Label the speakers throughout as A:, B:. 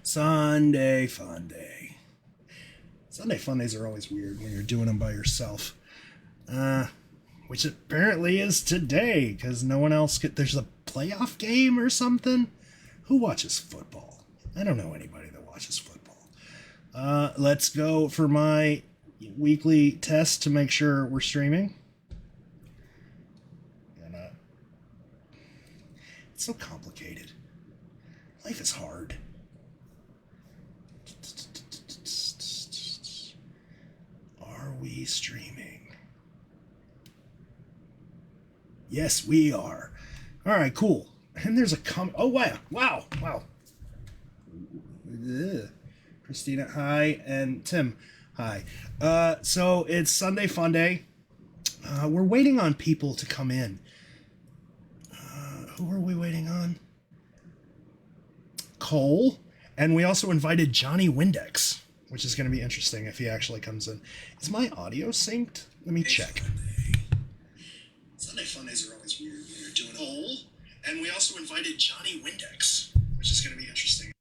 A: Sunday Funday. Sunday Fundays are always weird when you're doing them by yourself. Which apparently is today, because no one else there's a playoff game or something? Who watches football? I don't know anybody that watches football. Let's go for my weekly test to make sure we're streaming. It's so complicated. Life is hard. Are we streaming? Yes, we are. All right, cool. And there's a comment. Oh, wow. Ugh. Christina, hi. And Tim, hi. So it's Sunday Funday. We're waiting on people to come in. Who are we waiting on? Cole. And we also invited Johnny Windex, which is going to be interesting if he actually comes in. Is my audio synced? Let me check. Sunday Fundays are always weird when you're doing Cole. And we also invited Johnny Windex, which is going to be interesting.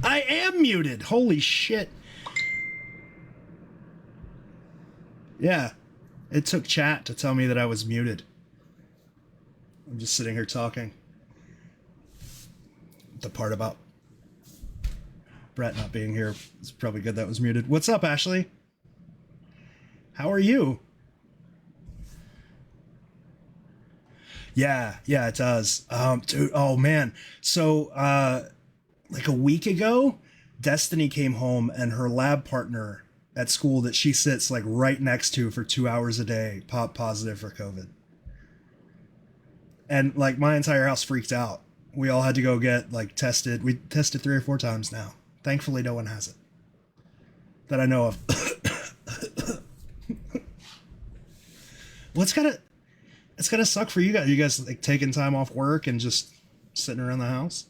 A: I am muted. Holy shit. Yeah. It took chat to tell me that I was muted. I'm just sitting here talking. The part about Brett not being here is probably good that was muted. What's up, Ashley? How are you? Yeah, it does. Dude, oh man. So, like a week ago, Destiny came home and her lab partner at school that she sits like right next to for 2 hours a day popped positive for COVID. And like my entire house freaked out. We all had to go get like tested. We tested 3 or 4 times now. Thankfully, no one has it that I know of. Well, it's gotta suck for you guys. You guys like taking time off work and just sitting around the house.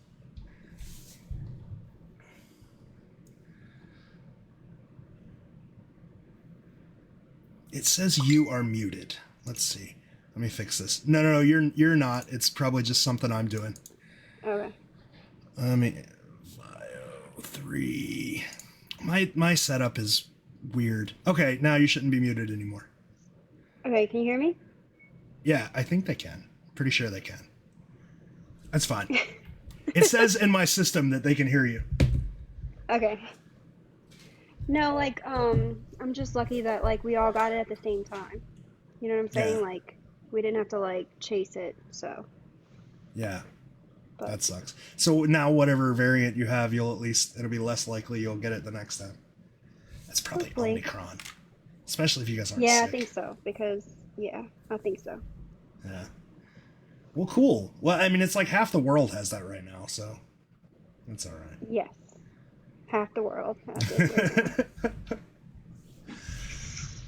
A: It says you are muted. Let's see. Let me fix this. No, you're not. It's probably just something I'm doing.
B: Okay.
A: I mean, 3. My setup is weird. Okay, now you shouldn't be muted anymore.
B: Okay, can you hear me?
A: Yeah, I think they can. Pretty sure they can. That's fine. It says in my system that they can hear you.
B: Okay. No, like, I'm just lucky that, like, we all got it at the same time. You know what I'm saying?
A: Yeah.
B: Like, we didn't have to, like, chase it, so.
A: Yeah.
B: But
A: That sucks. So now whatever variant you have, it'll be less likely you'll get it the next time. That's probably
B: hopefully.
A: Omicron. Especially if you guys aren't
B: Yeah,
A: sick.
B: I think so, because, yeah, I think so.
A: Yeah. Well, cool. Well, I mean, it's like half the world has that right now, so that's all right.
B: Yes. Half the world has it right now.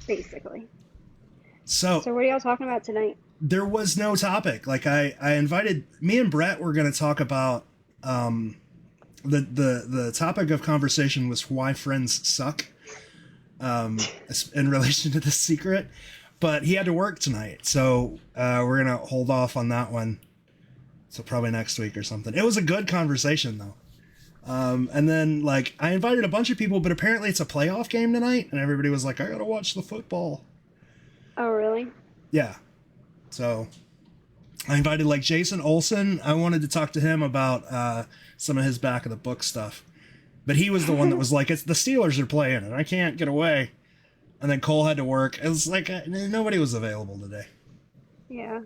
B: Basically. So what are y'all talking about tonight?
A: There was no topic. Like I invited me and Brett were going to talk about the topic of conversation was why friends suck in relation to The Secret, but he had to work tonight, so we're going to hold off on that one. So probably next week or something. It was a good conversation though. And then like I invited a bunch of people, but apparently it's a playoff game tonight and everybody was like, I got to watch the football.
B: Oh, really?
A: Yeah. So I invited like Jason Olsen. I wanted to talk to him about some of his back of the book stuff. But he was the one that was like, it's the Steelers are playing and I can't get away. And then Cole had to work. It was like nobody was available today.
B: Yeah.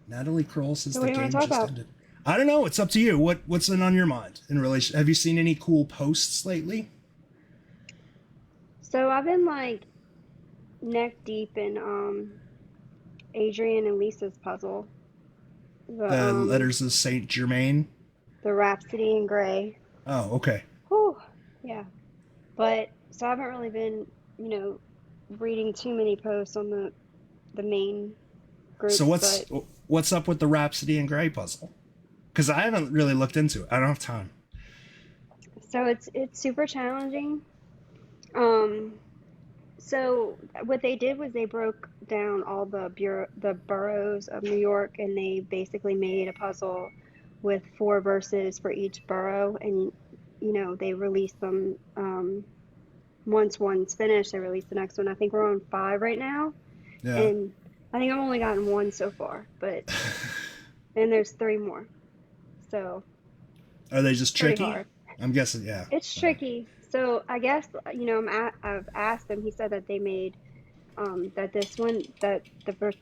A: Natalie Kroll says
B: so
A: the game just ended. I don't know. It's up to you. What's on your mind in relation? Have you seen any cool posts lately?
B: So I've been like neck deep in Adrien and Lisa's puzzle.
A: The letters of Saint Germain.
B: The Rhapsody in Gray.
A: Oh, okay.
B: Whew. Yeah. But so I haven't really been, reading too many posts on the main group.
A: So what's up with the Rhapsody in Gray puzzle? Because I haven't really looked into it. I don't have time.
B: So it's super challenging. So what they did was they broke down all the boroughs of New York, and they basically made a puzzle with 4 verses for each borough, and they released them. Once one's finished, they released the next one. I think we're on 5 right now,
A: yeah.
B: And I think I've only gotten 1 so far, but and there's 3 more. So
A: are they just tricky?
B: Hard.
A: I'm guessing, yeah.
B: It's tricky. So I guess I've asked them. He said that they made that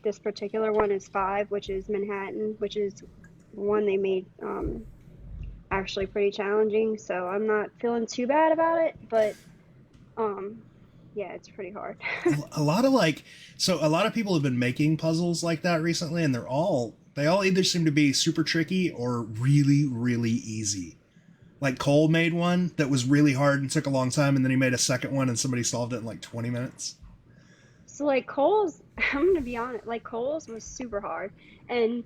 B: this particular one is 5, which is Manhattan, which is one they made actually pretty challenging. So I'm not feeling too bad about it, but yeah, it's pretty hard.
A: a lot of people have been making puzzles like that recently, and they all either seem to be super tricky or really, really easy. Like Cole made one that was really hard and took a long time, and then he made a second one and somebody solved it in like 20 minutes.
B: So like Cole's, I'm going to be honest, like Cole's was super hard, and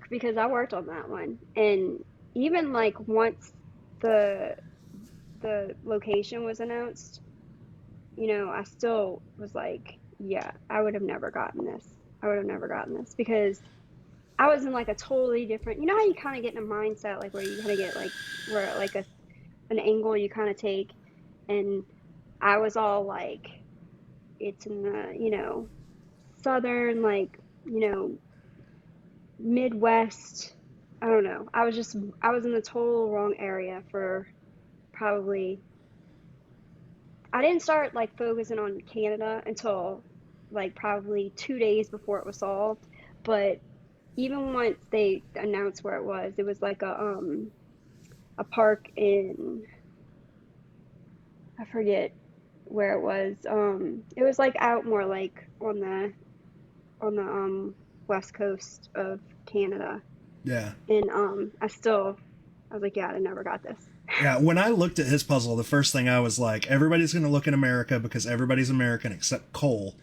B: because I worked on that one, and even like once the location was announced, I still was like, yeah, I would have never gotten this. Because I was in like a totally different, how you kind of get in a mindset, like where you kind of get like, where like an angle you kind of take, and I was all like, it's in the, southern, like, Midwest, I don't know. I was in the total wrong area for probably, I didn't start like focusing on Canada until like probably 2 days before it was solved. But even once they announced where it was like a park in, I forget where it was. It was like out more like on the west coast of Canada.
A: Yeah.
B: And I was like, yeah, I never got this.
A: Yeah, when I looked at his puzzle, the first thing I was like, everybody's going to look in America because everybody's American except Cole,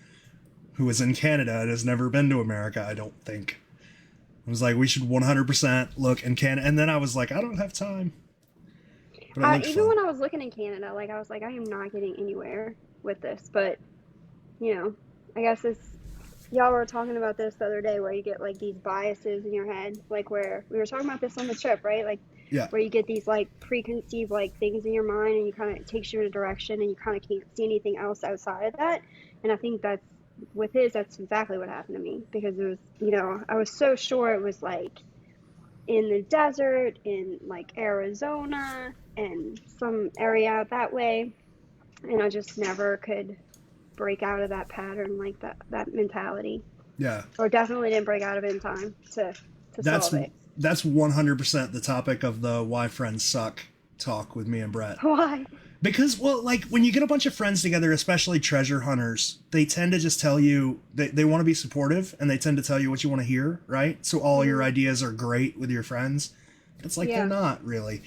A: who is in Canada and has never been to America, I don't think. I was like, we should 100% look in Canada. And then I was like, I don't have time.
B: Even when I was looking in Canada, like I was like, I am not getting anywhere with this. But, I guess y'all were talking about this the other day where you get like these biases in your head, like where we were talking about this on the trip, right? Like,
A: yeah.
B: Where you get these like preconceived like things in your mind, and it takes you in a direction, and you kind of can't see anything else outside of that. And I think that's exactly what happened to me, because it was, I was so sure it was like in the desert in like Arizona and some area out that way, and I just never could break out of that pattern, like that mentality.
A: Yeah.
B: Or definitely didn't break out of it in time to solve it.
A: That's 100% the topic of the Why Friends Suck talk with me and Brett.
B: Why?
A: Because, well, like, when you get a bunch of friends together, especially treasure hunters, they tend to just tell you, they want to be supportive, and they tend to tell you what you want to hear, right? So all your ideas are great with your friends. It's like, they're not, really.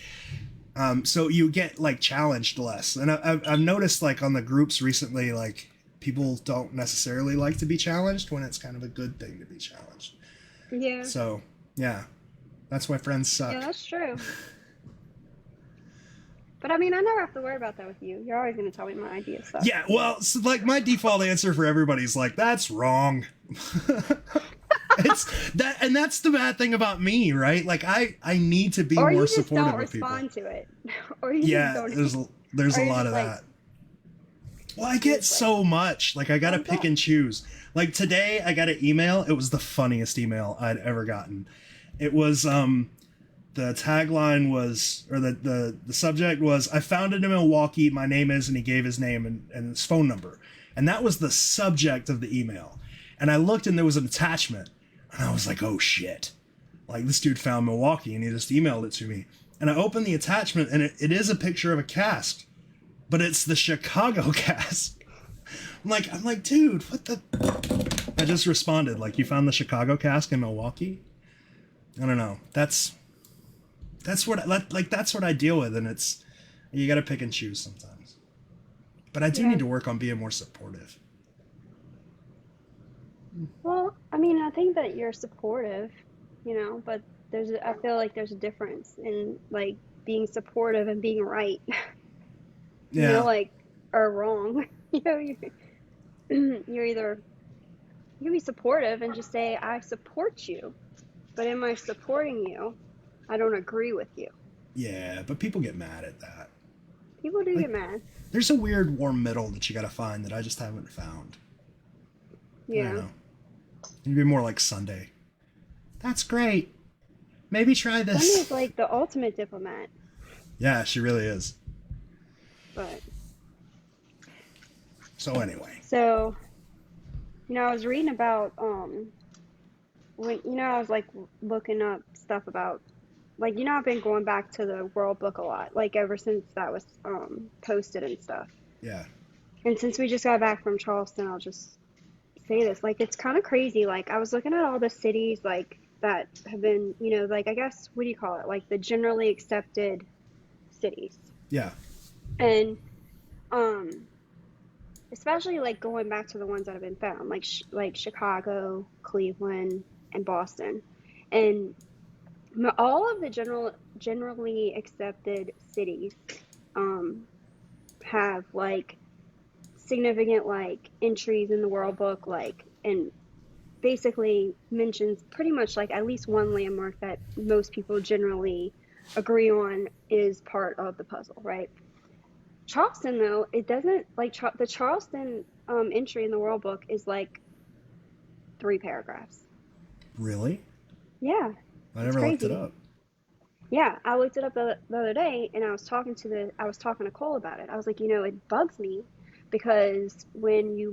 A: So you get, like, challenged less. And I've noticed, like, on the groups recently, like, people don't necessarily like to be challenged when it's kind of a good thing to be challenged.
B: Yeah.
A: So, yeah. That's why friends suck.
B: Yeah, that's true. But I mean, I never have to worry about that with you. You're always going to tell me my idea stuff.
A: Yeah, well, so, like, my default answer for everybody's like, that's wrong. It's that, and that's the bad thing about me, right? Like, I need to be more supportive of people.
B: Or you just don't respond to it. Or you just don't.
A: There's a lot of that. Well, I get so much. Like, I gotta pick and choose. Like, today, I got an email. It was the funniest email I'd ever gotten. It was, the tagline was, or the subject was, I found it in Milwaukee, my name is, and he gave his name and his phone number. And that was the subject of the email. And I looked and there was an attachment. And I was like, oh, shit. Like, this dude found Milwaukee and he just emailed it to me. And I opened the attachment and it is a picture of a cask. But it's the Chicago cask. I'm like, dude, what the? I just responded, like, you found the Chicago cask in Milwaukee? I don't know. That's what I deal with, and it's, you got to pick and choose sometimes. But I do need to work on being more supportive.
B: Well, I mean, I think that you're supportive, but I feel like there's a difference in like being supportive and being right.
A: Yeah.
B: Or wrong. You're either, you can be supportive and just say, I support you, but am I supporting you? I don't agree with you.
A: Yeah, but people get mad at that.
B: People do get mad.
A: There's a weird warm middle that you got to find that I just haven't found.
B: Yeah.
A: I don't know. You'd be more like Sunday. That's great. Maybe try this.
B: Sunday's like the ultimate diplomat.
A: Yeah, she really is.
B: But.
A: So anyway.
B: So, I was reading about, when, I was like looking up stuff about, like, I've been going back to the World Book a lot, like ever since that was posted and stuff.
A: Yeah.
B: And since we just got back from Charleston, I'll just say this, like, it's kind of crazy. Like, I was looking at all the cities, like, that have been, like, I guess, what do you call it? Like, the generally accepted cities.
A: Yeah.
B: And, especially, like, going back to the ones that have been found, like Chicago, Cleveland, and Boston. And all of the generally accepted cities have, like, significant, like, entries in the World Book, like, and basically mentions pretty much, like, at least one landmark that most people generally agree on is part of the puzzle, right? Charleston, though, it doesn't, like, the Charleston entry in the World Book is, like, 3 paragraphs.
A: Really?
B: Yeah.
A: I never looked it up.
B: Yeah, I looked it up the other day, and I was talking to Cole about it. I was like, it bugs me because when you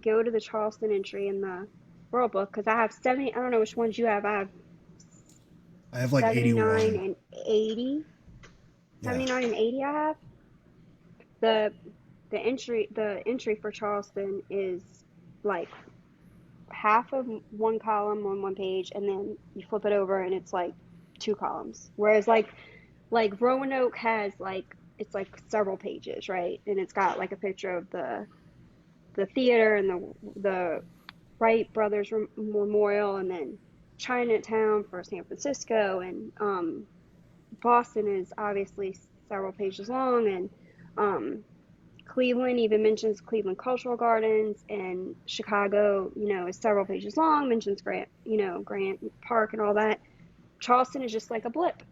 B: go to the Charleston entry in the World Book, because I have 70, I don't know which ones you have. I
A: have like
B: 79
A: 81.
B: and 80.
A: Yeah.
B: 79 and 80 I have. The entry for Charleston is like half of one column on one page, and then you flip it over and it's like 2 columns. Whereas like Roanoke has like, it's like several pages, right? And it's got like a picture of the theater and the Wright Brothers Memorial, and then Chinatown for San Francisco, and Boston is obviously several pages long, and Cleveland even mentions Cleveland Cultural Gardens, and Chicago, is several pages long, mentions Grant Park and all that. Charleston is just like a blip.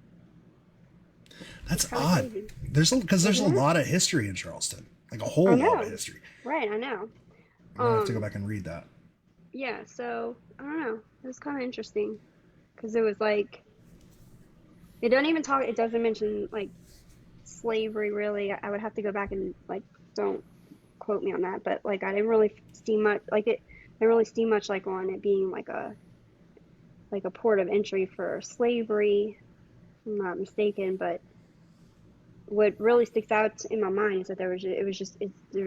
A: That's odd. Crazy. There's a lot of history in Charleston, like a whole lot of history.
B: Right, I know.
A: I'm gonna have to go back and read that.
B: Yeah, so I don't know. It was kind of interesting because it was like, it doesn't mention like slavery really. I would have to go back and, like, don't quote me on that, but like I didn't really see much like it. I didn't really see much like on it being like a port of entry for slavery, if I'm not mistaken. But what really sticks out in my mind is that there was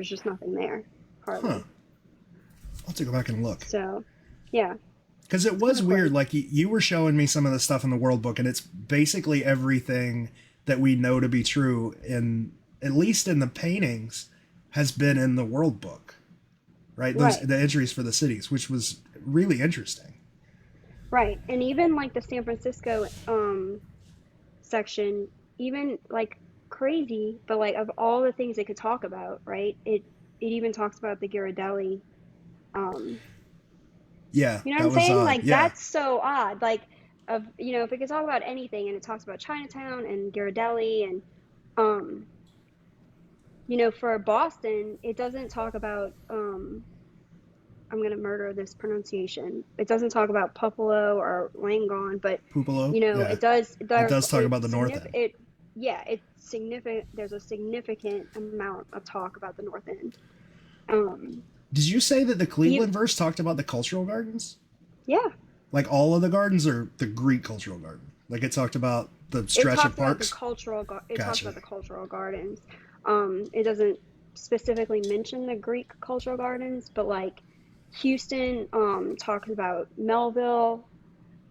B: just nothing there, hardly.
A: Huh. I'll have to go back and look.
B: So, yeah.
A: Because it was weird. Like, you were showing me some of the stuff in the World Book, and it's basically everything that we know to be true, at least in the paintings, has been in the World Book, right? The entries for the cities, which was really interesting. Right.
B: And even, like, the San Francisco section, even, like, crazy, but, like, of all the things it could talk about, right? It even talks about the Ghirardelli.
A: Yeah.
B: You know what I'm saying? Like, that's so odd. Like, if it could talk about anything, and it talks about Chinatown and Ghirardelli, and for Boston, it doesn't talk about, I'm going to murder this pronunciation. It doesn't talk about Pupelo or Langon, but,
A: Pupelo? Yeah.
B: it does.
A: It does talk about the North End.
B: It's significant. There's a significant amount of talk about the North End.
A: Did you say that the Cleveland verse talked about the cultural gardens?
B: Yeah.
A: Like all of the gardens, or the Greek cultural garden? Like it talked about the stretch of parks?
B: It talks
A: Gotcha.
B: about the cultural gardens. It doesn't specifically mention the Greek cultural gardens, but like Houston talks about Melville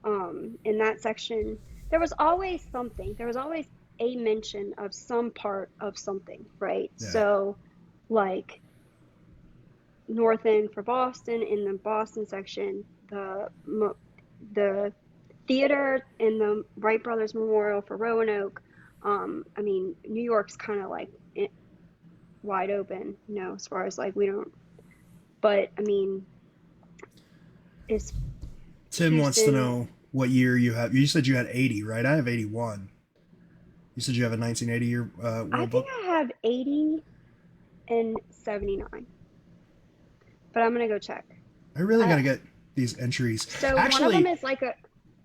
B: in that section. There was always something. There was always a mention of some part of something, right?
A: Yeah.
B: So, like, North End for Boston, in the Boston section, the theater and the Wright Brothers Memorial for Roanoke. I mean, New York's kind of like wide open, as far as like we don't. But I mean, it's.
A: Tim
B: Houston
A: wants to know what year you have. You said you had 80, right? I have 81. You said you have a 1980 year World Book?
B: I have 80 and 79. But I'm going to go check.
A: I really got to get these entries.
B: So
A: actually,
B: one of them is like a...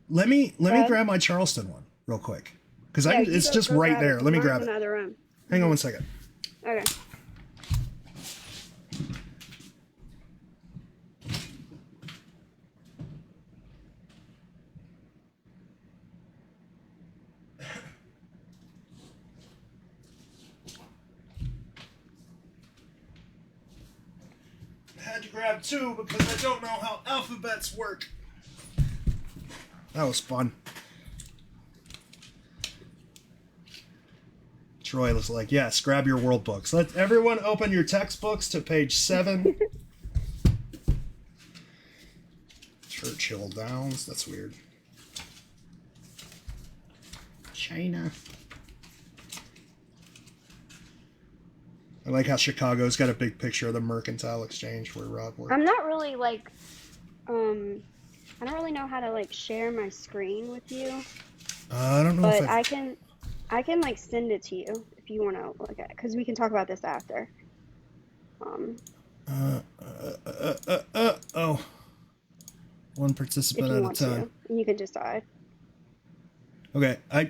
A: Let me grab my Charleston one real quick. Because it's just right there. Let me grab it.
B: Room.
A: Hang on one second.
B: Okay.
A: I had to grab two because I don't know how alphabets work. That was fun. Troy was like, yes, grab your world books. Let everyone open your textbooks to page 7. Churchill Downs. That's weird. China. I like how Chicago's got a big picture of the Mercantile Exchange where Rob worked.
B: I'm not really like, I don't really know how to like share my screen with you.
A: I don't know
B: but
A: if
B: I can like send it to you if you want to look at it, because we can talk about this after.
A: Oh. One participant at a time.
B: And you can decide.
A: Okay. I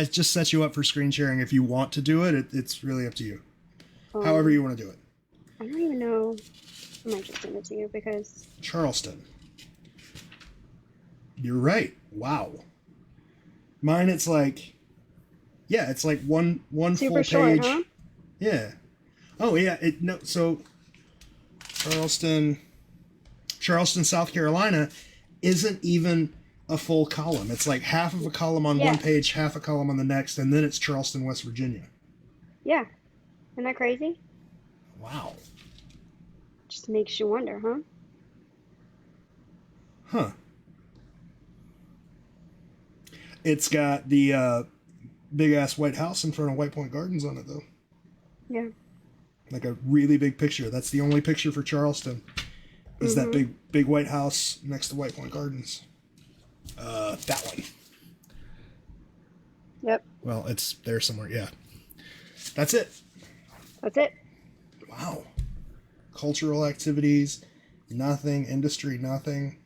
A: just set you up for screen sharing. If you want to do it, it's really up to you. However you want to do it.
B: I don't even know. I might just send it to you because...
A: Charleston. You're right. Wow. Mine, it's like... Yeah, it's like one
B: super
A: full page.
B: Short, huh?
A: Yeah. Oh, yeah. So, Charleston, South Carolina isn't even a full column. It's like half of a column on one page, half a column on the next, and then it's Charleston, West Virginia.
B: Yeah. Isn't that crazy?
A: Wow.
B: Just makes you wonder, huh?
A: Huh. It's got the big-ass White House in front of White Point Gardens on it, though.
B: Yeah.
A: Like a really big picture. That's the only picture for Charleston. Is that big White House next to White Point Gardens. That one.
B: Yep.
A: Well, it's there somewhere, yeah. That's it.
B: That's it.
A: Wow. Cultural activities, nothing. Industry, nothing.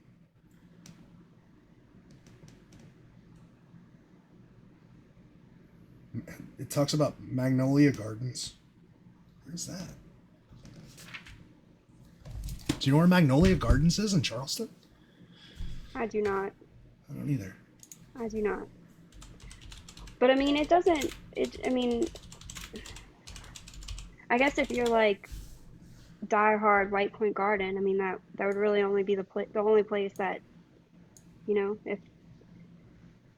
A: It talks about Magnolia Gardens. Where's that? Do you know where Magnolia Gardens is in Charleston?
B: I do not.
A: I don't either.
B: I do not. But I mean, it doesn't. I guess if you're like diehard White Point Garden, I mean that would really only be the only place that, if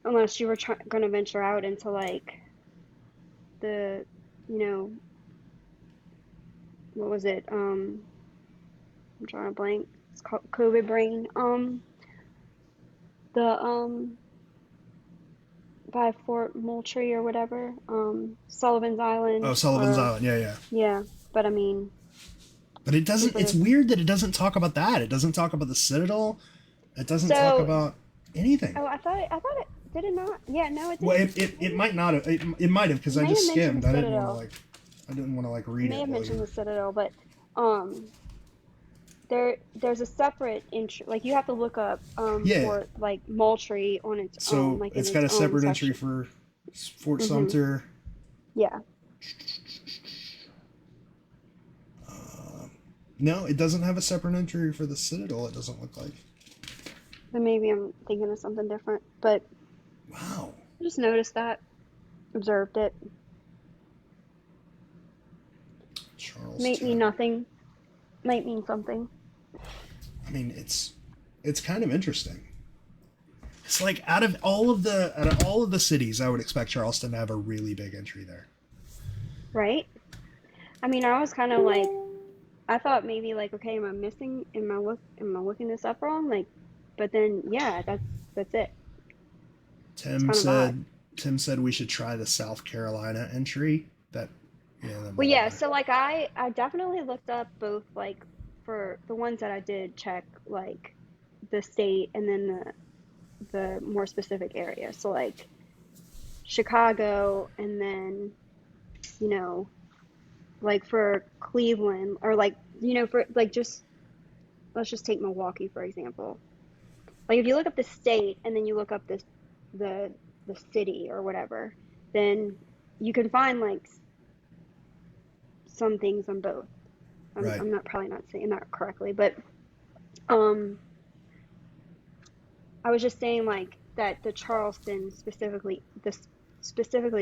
B: unless you were going to venture out into like the, what was it? I'm drawing a blank. It's called COVID brain. By Fort Moultrie or whatever, Sullivan's Island.
A: Oh, Sullivan's Island, yeah.
B: Yeah, but I mean...
A: But it doesn't, it's weird that it doesn't talk about that. It doesn't talk about the Citadel. It doesn't talk about anything.
B: Oh, I thought it, did it not? Yeah, no, it didn't.
A: Well, it might not have, it might have, because I just skimmed. I didn't know, like... I didn't want to like
B: You
A: read
B: may
A: it
B: have
A: while
B: mentioned
A: you're.
B: the Citadel, but um, there's a separate entry. Like you have to look up
A: Yeah.
B: for like Moultrie on its own,
A: So
B: like in
A: it's got
B: its
A: a
B: own
A: separate entry
B: section.
A: for Fort
B: Mhm.
A: Sumter.
B: Yeah.
A: No, it doesn't have a separate entry for the Citadel. It doesn't look like.
B: Then maybe I'm thinking of something different, but
A: Wow.
B: I just noticed that, observed it. Might mean
A: Charlestown.
B: nothing. Might mean something.
A: I mean, it's kind of interesting. It's like out of all of the cities, I would expect Charleston to have a really big entry there.
B: Right? I mean, I was kind of like, I thought maybe like, okay, am I missing? Am I looking this up wrong? Like, but then yeah, that's it. It's
A: Tim
B: kind of odd.
A: said Tim said we should try the South Carolina entry. That yeah, the
B: Well, yeah.
A: Mall.
B: So like, I definitely looked up both like for the ones that I did check like the state and then the more specific area. So like Chicago and then you know like for Cleveland or like for like just let's just take Milwaukee for example. Like if you look up the state and then you look up the the city or whatever, then you can find like some things on both.
A: Right.
B: I'm not probably not saying that correctly, but um I was just saying like that the Charleston specifically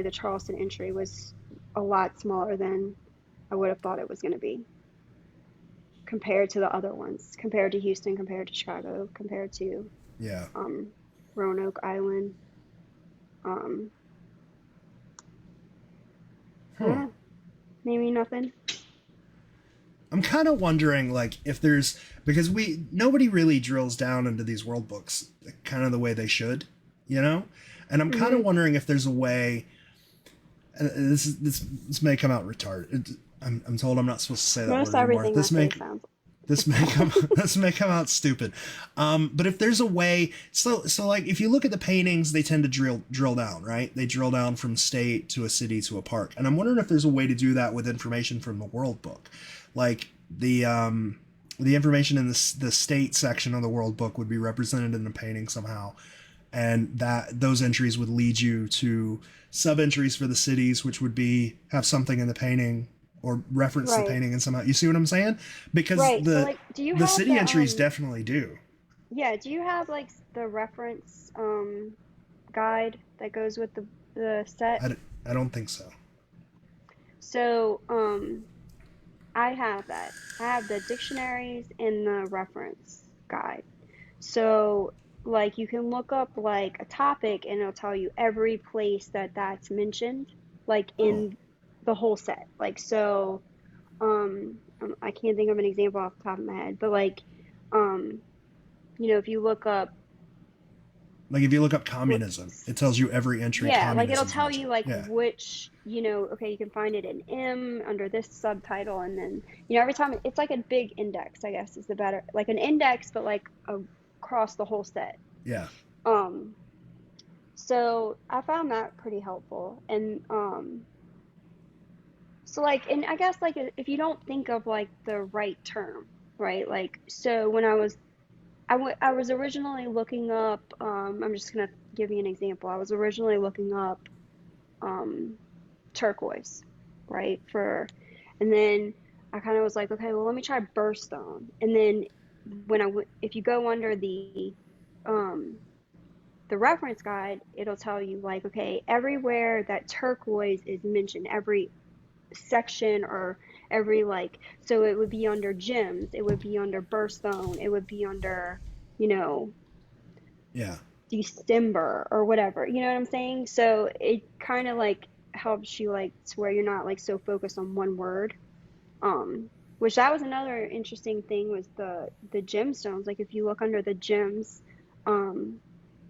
B: the Charleston entry was a lot smaller than I would have thought it was going to be compared to the other ones, compared to Houston, compared to Chicago, compared to
A: Yeah.
B: um, Roanoke Island. Um, I don't
A: Huh.
B: know, maybe nothing.
A: I'm kind of wondering, like, if there's because we nobody really drills down into these world books kind of the way they should, you know, and I'm kind of
B: Hmm.
A: wondering if there's a way. This may come out retarded. I'm told I'm not supposed to say that
B: Notice
A: word anymore.
B: everything I say sounds.
A: This may come this may come out stupid, but if there's a way, so like if you look at the paintings, they tend to drill down, right? They drill down from state to a city to a park, and I'm wondering if there's a way to do that with information from the World Book, like the information in the state section of the World Book would be represented in the painting somehow, and that those entries would lead you to sub entries for the cities, which would be have something in the painting or reference the
B: Right,
A: painting in somehow. You see what I'm saying? Because
B: right. So
A: the
B: like, do you
A: the
B: have
A: city
B: the
A: entries definitely do.
B: yeah? Do you have like the reference guide that goes with the set?
A: I don't think so.
B: So I have that. I have the dictionaries and the reference guide. So, like, you can look up like a topic and it'll tell you every place that that's mentioned, like
A: Oh,
B: in the whole set. Like, so, I can't think of an example off the top of my head, but like, um, if you look up
A: like if you look up
B: what
A: communism, it tells you every entry
B: yeah, like it'll
A: communism's
B: tell you
A: mentioned.
B: like
A: Yeah,
B: which, okay, you can find it in M under this subtitle, and then, every time it's like a big index, I guess is the better, like an index, but like across the whole set.
A: yeah,
B: Um, so I found that pretty helpful. And so like, and I guess like if you don't think of like the right term, right? Like, so when I was originally looking up, I'm just gonna give you an example. I was originally looking up um, turquoise, right? And then I kind of was like, okay, well, let me try birthstone. And then if you go under um, the reference guide, it'll tell you like, okay, everywhere that turquoise is mentioned, every section or every like, so it would be under gems, it would be under birthstone, it would be under, you know,
A: yeah.
B: December or whatever. You know what I'm saying? So it kind of like helps you like to where you're not like so focused on one word. Which that was another interesting thing was the gemstones. Like if you look under the gems um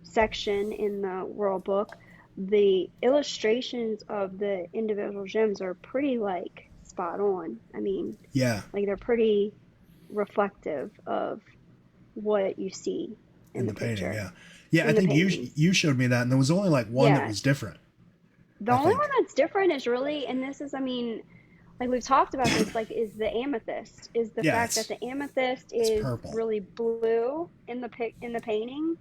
B: section in the World Book, the illustrations of the individual gems are pretty like spot on. I mean,
A: Yeah,
B: like they're pretty reflective of what you see in
A: in
B: the
A: the painting,
B: picture,
A: yeah. Yeah, I
B: in the
A: think
B: paintings.
A: you showed me that and there was only like one that
B: Yeah.
A: was different,
B: The
A: I
B: only one
A: think.
B: that's different is really, and this is, I mean, like we've talked about this, like is the amethyst, is the
A: Yeah,
B: fact that the amethyst is
A: purple.
B: really blue in the painting.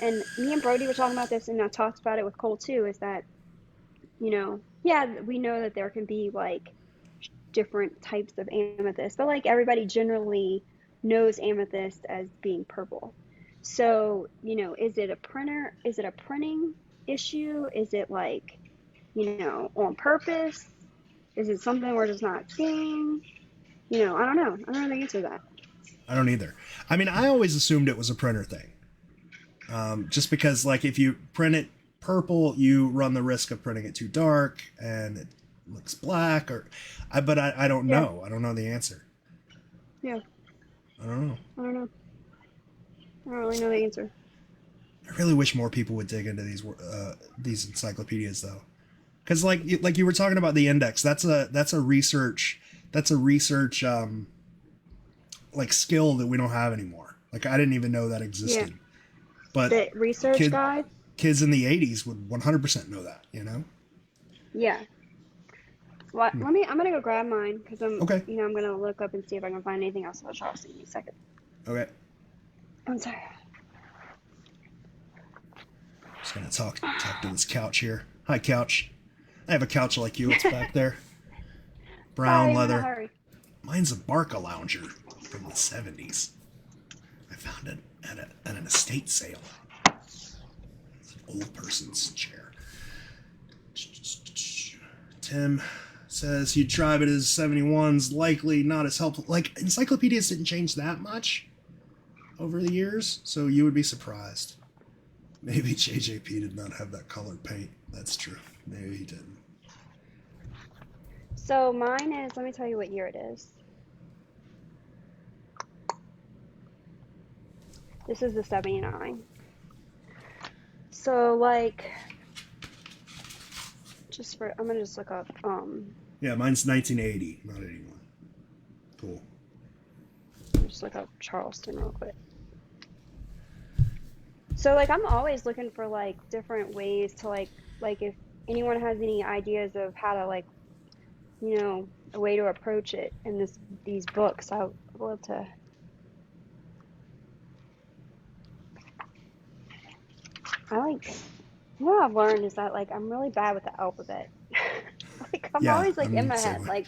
B: And me and Brody were talking about this, and I talked about it with Cole too, is that, yeah, we know that there can be like different types of amethyst, but like everybody generally knows amethyst as being purple. So, is it a printing issue? Is it like, on purpose? Is it something we're just not seeing? I don't know. I don't know the answer to that.
A: I don't either. I mean, I always assumed it was a printer thing. Just because, like, if you print it purple, you run the risk of printing it too dark and it looks black. But I don't
B: Yeah.
A: know. I don't know the answer.
B: Yeah.
A: I don't know.
B: I don't know. I don't really know the answer.
A: I really wish more people would dig into these encyclopedias, though, because like you were talking about the index. That's a research like skill that we don't have anymore. Like I didn't even know that existed.
B: Yeah.
A: But
B: The research guide?
A: kids in the 80s would 100% know that,
B: Yeah. Well, I'm gonna go grab mine because
A: Okay.
B: I'm gonna look up and see if I can find anything else about Charleston in a second.
A: Okay.
B: I'm sorry.
A: Just gonna talk to this couch here. Hi, couch. I have a couch like you. It's back there. Brown
B: Sorry, I'm in a
A: leather.
B: hurry.
A: Mine's a Barca lounger from the 70s. I found it at an estate sale. It's an old person's chair. Tim says you'd drive it as 71's likely not as helpful. Like, encyclopedias didn't change that much over the years, so you would be surprised. Maybe JJP did not have that colored paint. That's true. Maybe he didn't.
B: So mine is, let me tell you what year it is. This is the 79. So like, I'm gonna just look up,
A: Yeah, mine's 1980, not 81. Cool.
B: just look up Charleston real quick. So like, I'm always looking for like different ways to like if anyone has any ideas of how to like, a way to approach it in these books, I would love to. What I've learned is that like I'm really bad with the alphabet. Like I'm
A: Yeah,
B: always like
A: I'm
B: in my
A: the same
B: head,
A: way.
B: like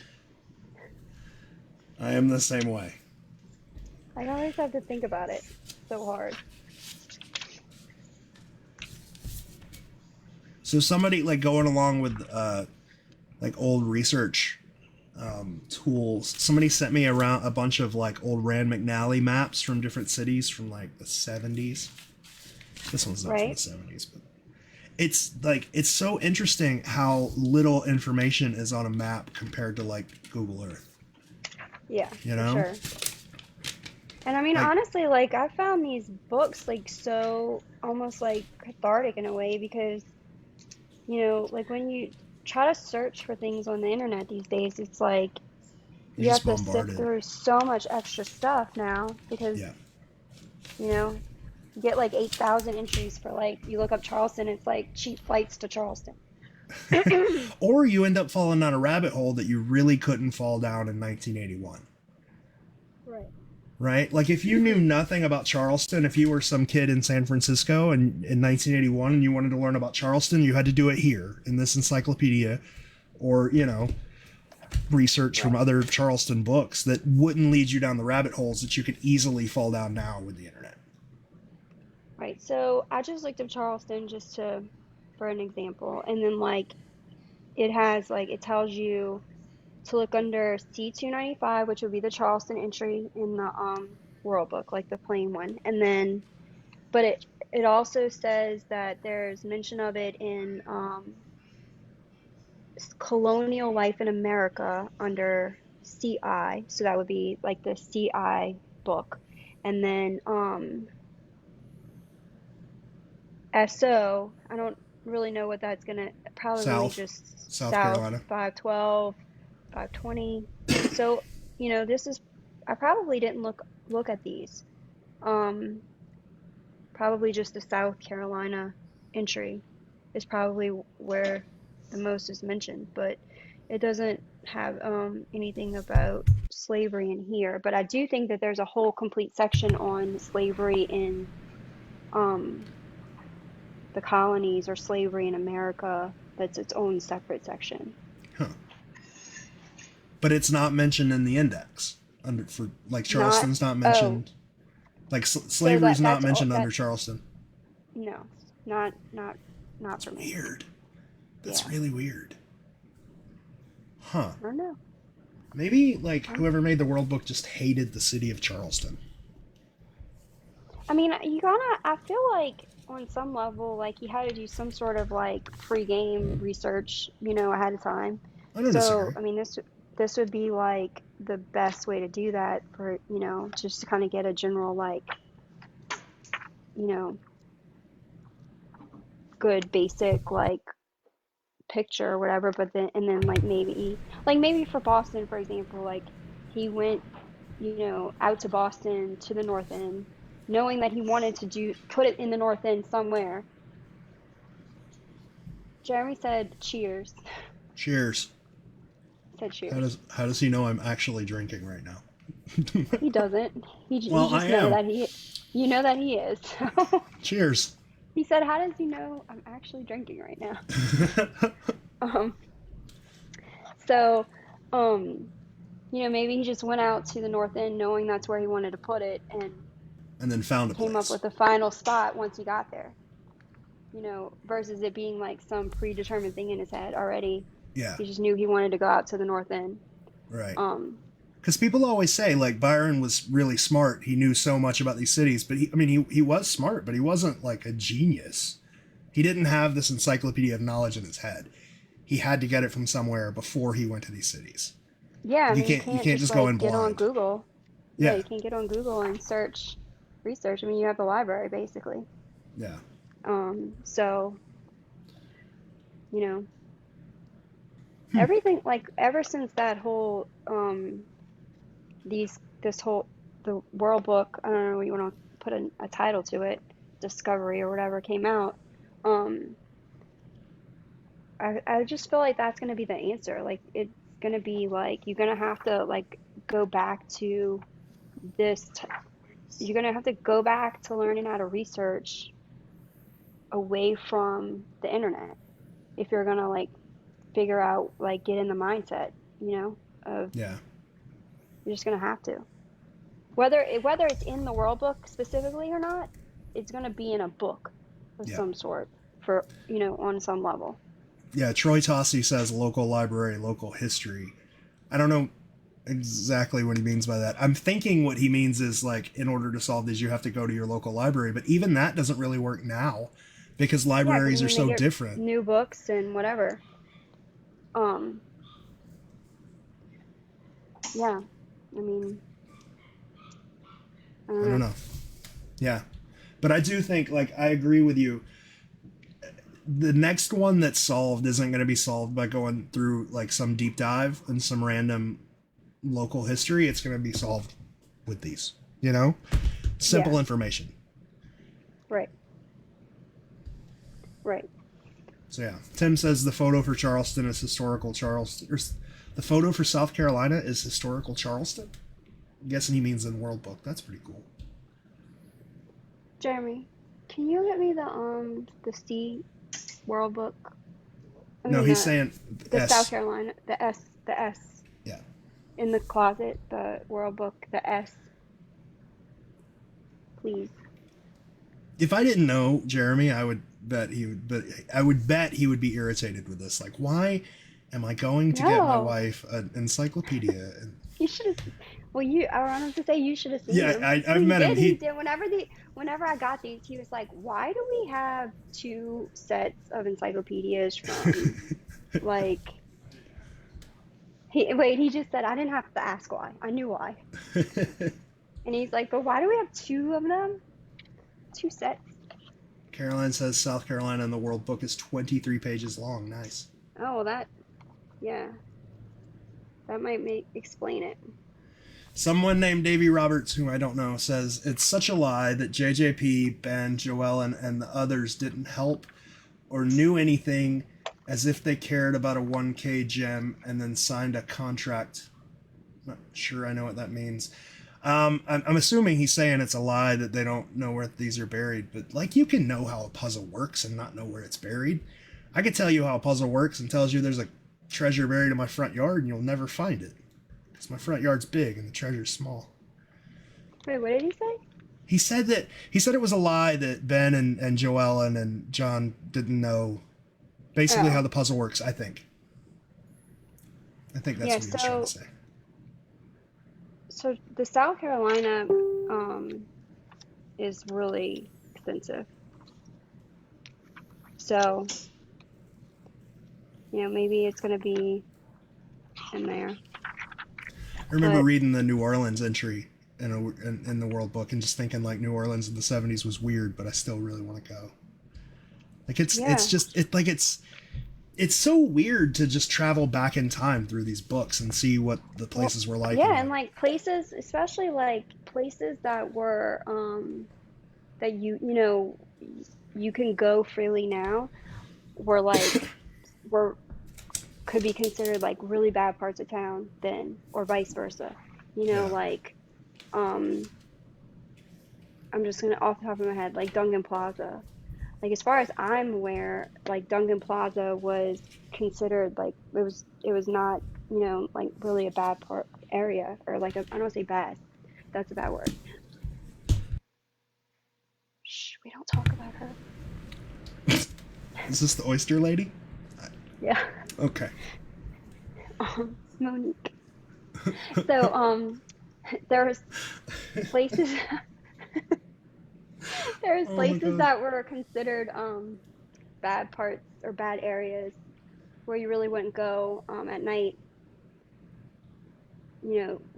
A: I am the same way.
B: I always have to think about it so hard.
A: So somebody like going along with like old research tools. Somebody sent me around a bunch of like old Rand McNally maps from different cities from like the 70s. This one's not
B: Right.
A: from the 70s, but it's so interesting how little information is on a map compared to like Google Earth.
B: Yeah,
A: You
B: for
A: know?
B: sure. And I mean,
A: Like-
B: honestly, like I found these books like so almost like cathartic in a way because, like when you try to search for things on the internet these days, it's like
A: You're
B: you
A: just
B: have to
A: bombarded.
B: sift through so much extra stuff now because,
A: Yeah.
B: you get like 8,000 entries for like, you look up Charleston, it's like cheap flights to Charleston.
A: Or you end up falling down a rabbit hole that you really couldn't fall down in 1981.
B: Right.
A: Right? Like if you knew nothing about Charleston, if you were some kid in San Francisco and in 1981 and you wanted to learn about Charleston, you had to do it here in this encyclopedia or, research from other Charleston books that wouldn't lead you down the rabbit holes that you could easily fall down now with the internet.
B: Right. So I just looked up Charleston for an example. And then like it tells you to look under C295, which would be the Charleston entry in the World Book, like the plain one. And then, but it also says that there's mention of it in colonial life in America under CI. So that would be like the CI book. And then SO, I don't really know what that's gonna probably
A: South Carolina.
B: 512, 520. So, I probably didn't look at these. Probably just the South Carolina entry is probably where the most is mentioned, but it doesn't have anything about slavery in here, but I do think that there's a whole complete section on slavery in um, the colonies or slavery in America that's its own separate section.
A: Huh. But it's not mentioned in the index for like
B: Not,
A: Charleston's not
B: oh,
A: mentioned. Like
B: so
A: slavery's not
B: that's all
A: mentioned under
B: that,
A: Charleston.
B: no, not
A: It's
B: for me.
A: weird. That's
B: Yeah,
A: really weird. Huh.
B: I don't know.
A: Maybe like
B: I
A: whoever made the World Book just hated the city of Charleston.
B: I mean, I feel like on some level, like you had to do some sort of like pre-game research, ahead of time.
A: I don't
B: So,
A: disagree.
B: I mean, this would be like the best way to do that for, just to kind of get a general like, you know, good basic like picture or whatever, but then and then like maybe for Boston, for example, like he went, out to Boston to the North End, knowing that he wanted to put it in the North End somewhere. Jeremy said cheers.
A: Cheers.
B: Said
A: How
B: cheers.
A: does he know I'm actually drinking right now?
B: He doesn't. You
A: Well, I
B: just know
A: am.
B: that you know that he is.
A: Cheers.
B: He said, "How does he know I'm actually drinking right now?" Um, so, um, maybe he just went out to the North End knowing that's where he wanted to put it and
A: And then found a
B: came up
A: place.
B: with the final spot once he got there. Versus it being like some predetermined thing in his head already.
A: Yeah,
B: He just knew he wanted to go out to the North End.
A: right.
B: Um,
A: Because people always say like Byron was really smart. He knew so much about these cities, but he was smart, but he wasn't like a genius. He didn't have this encyclopedia of knowledge in his head. He had to get it from somewhere before he went to these cities.
B: yeah, I
A: You
B: mean, you
A: can't
B: can't
A: just
B: just
A: go in
B: like get on
A: blind.
B: Google. Yeah,
A: Yeah,
B: you can't get on Google and research. I mean, you have the library basically.
A: yeah.
B: So, you know,
A: Hmm.
B: everything like ever since that whole this whole the World Book, I don't know what you want to put a title to it, Discovery or whatever came out. Um, I just feel like that's going to be the answer. Like it's going to be like you're going to have to like go back to this. You're going to have to go back to learning how to research away from the internet if you're going to like figure out like get in the mindset, of
A: Yeah,
B: you're just going to have to. Whether it's in the World Book specifically or not, it's going to be in a book of
A: yeah,
B: some sort for, on some level.
A: yeah. Troy Tossi says local library, local history. I don't know exactly what he means by that. I'm thinking what he means is like in order to solve these, you have to go to your local library, but even that doesn't really work now because
B: Yeah, because
A: libraries
B: I
A: are
B: mean they
A: so
B: get
A: different.
B: new books and whatever. Um, yeah, I mean, I don't
A: I don't
B: know.
A: know. Yeah, but I do think like I agree with you. The next one that's solved isn't going to be solved by going through like some deep dive and some random local history. It's going to be solved with these,
B: Yeah,
A: simple information.
B: right, right.
A: So yeah, Tim says the photo for Charleston is historical Charleston. Or the photo for South Carolina is historical Charleston. I'm guessing he means in World Book. That's pretty cool.
B: Jeremy, can you get me the C World Book? I
A: No,
B: mean
A: he's saying
B: the South
A: S.
B: Carolina, the S
A: Yeah.
B: in the closet, the World Book, the S, please.
A: If I didn't know Jeremy, I would bet he would. But I would bet he would be irritated with this. Like, why am I going to get my
B: No,
A: wife an encyclopedia? And
B: you should have. Well, I wanted to say you should have seen
A: yeah,
B: him.
A: I've
B: He
A: met him.
B: did. He did. Whenever I got these, he was like, "Why do we have two sets of encyclopedias from like?" He just said, "I didn't have to ask why. I knew why." And he's like, "But why do we have two of them? Two sets?"
A: Caroline says South Carolina in the World Book is 23 pages long. Nice.
B: Oh, well, yeah, that might explain it.
A: Someone named Davy Roberts, who I don't know, says it's such a lie that JJP, Ben, Joellen, and the others didn't help or knew anything as if they cared about a 1K gem and then signed a contract. Not sure I know what that means. I'm assuming he's saying it's a lie that they don't know where these are buried, but like, you can know how a puzzle works and not know where it's buried. I could tell you how a puzzle works and tells you there's a treasure buried in my front yard and you'll never find it. Because my front yard's big and the treasure's small.
B: Wait, what did he say?
A: He said it was a lie that Ben and Joellen and John didn't know basically how the puzzle works, I think. I think that's what he was trying to say.
B: So the South Carolina is really expensive. So, maybe it's going to be in there.
A: I remember reading the New Orleans entry in the World Book and just thinking like New Orleans in the 70s was weird, but I still really want to go. Like it's so weird to just travel back in time through these books and see what the places were like.
B: Yeah, and like places, especially like places that were that you can go freely now, were like could be considered like really bad parts of town then, or vice versa. Like I'm just gonna off the top of my head, like Duncan Plaza. Like, as far as I'm aware, like Duncan Plaza was considered like it was not like really a bad part area, or like I don't want to say bad, that's a bad word. Shh, we don't talk about her.
A: Is this the oyster lady?
B: Yeah.
A: Okay.
B: Monique. So there's places. There's places that were considered bad parts or bad areas where you really wouldn't go at night.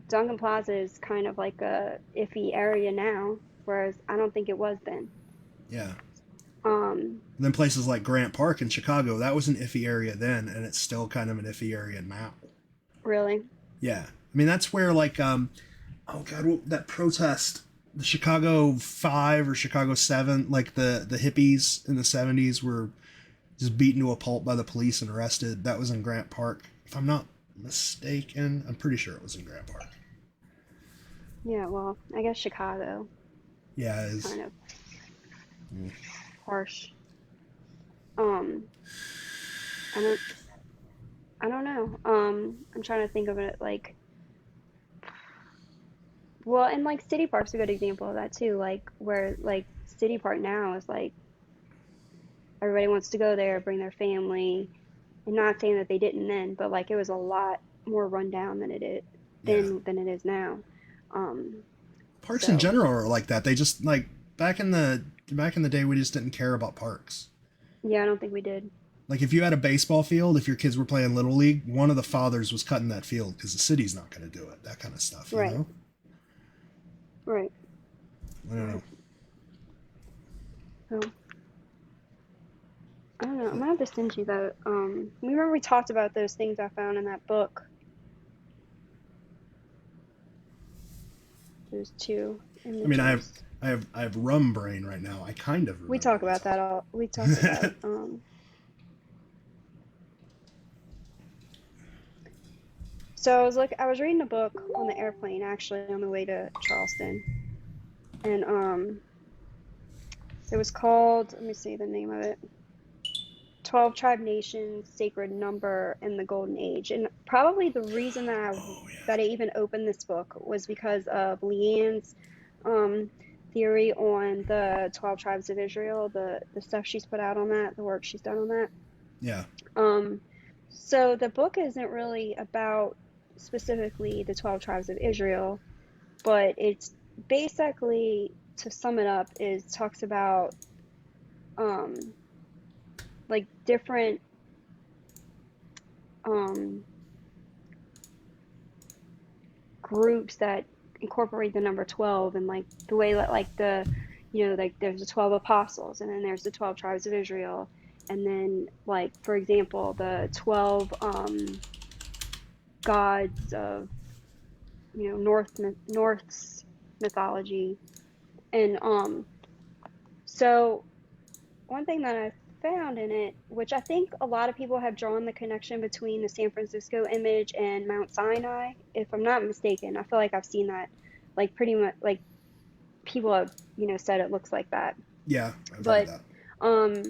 B: Duncan Plaza is kind of like a iffy area now, whereas I don't think it was then.
A: Yeah. Then places like Grant Park in Chicago, that was an iffy area then, and it's still kind of an iffy area now.
B: Really?
A: Yeah. I mean, that's where like that protest, the Chicago 5 or Chicago 7, like the hippies in the 70s were just beaten to a pulp by the police and arrested. That was in Grant Park. If I'm not mistaken, I'm pretty sure it was in Grant Park.
B: Yeah, well, I guess Chicago.
A: Yeah, it is
B: kind of harsh. I don't know. I'm trying to think of it like, well, and like City Park's a good example of that too. Like where like City Park now is like everybody wants to go there, bring their family, and not saying that they didn't then, but like it was a lot more rundown than it is now.
A: Parks in general are like that. They just like back in the day, we just didn't care about parks.
B: Yeah, I don't think we did.
A: Like if you had a baseball field, if your kids were playing Little League, one of the fathers was cutting that field because the city's not going to do it. That kind of stuff, you know?
B: Right.
A: I don't know.
B: So, I don't know. I'm gonna have to send you that. Remember we talked about those things I found in that book. There's 2 images.
A: I mean, I have rum brain right now. I kind of remember.
B: We talk about that all. We talk about. So I was reading a book on the airplane, actually, on the way to Charleston, and it was called, let me see the name of it, 12 Tribe Nations, Sacred Number, and the Golden Age. And probably the reason that I even opened this book was because of Leanne's theory on the 12 Tribes of Israel, the stuff she's put out on that, the work she's done on that.
A: Yeah.
B: So the book isn't really about specifically the 12 tribes of Israel, but it's basically, to sum it up, talks about like different groups that incorporate the number 12, and like the way that like like there's the 12 apostles, and then there's the 12 tribes of Israel, and then like, for example, the 12 gods of North's mythology. And so one thing that I found in it, which I think a lot of people have drawn the connection between the San Francisco image and Mount Sinai. If I'm not mistaken, I feel like I've seen that, like pretty much, like people have, said it looks like that.
A: Yeah, I've heard
B: But,
A: that.
B: um,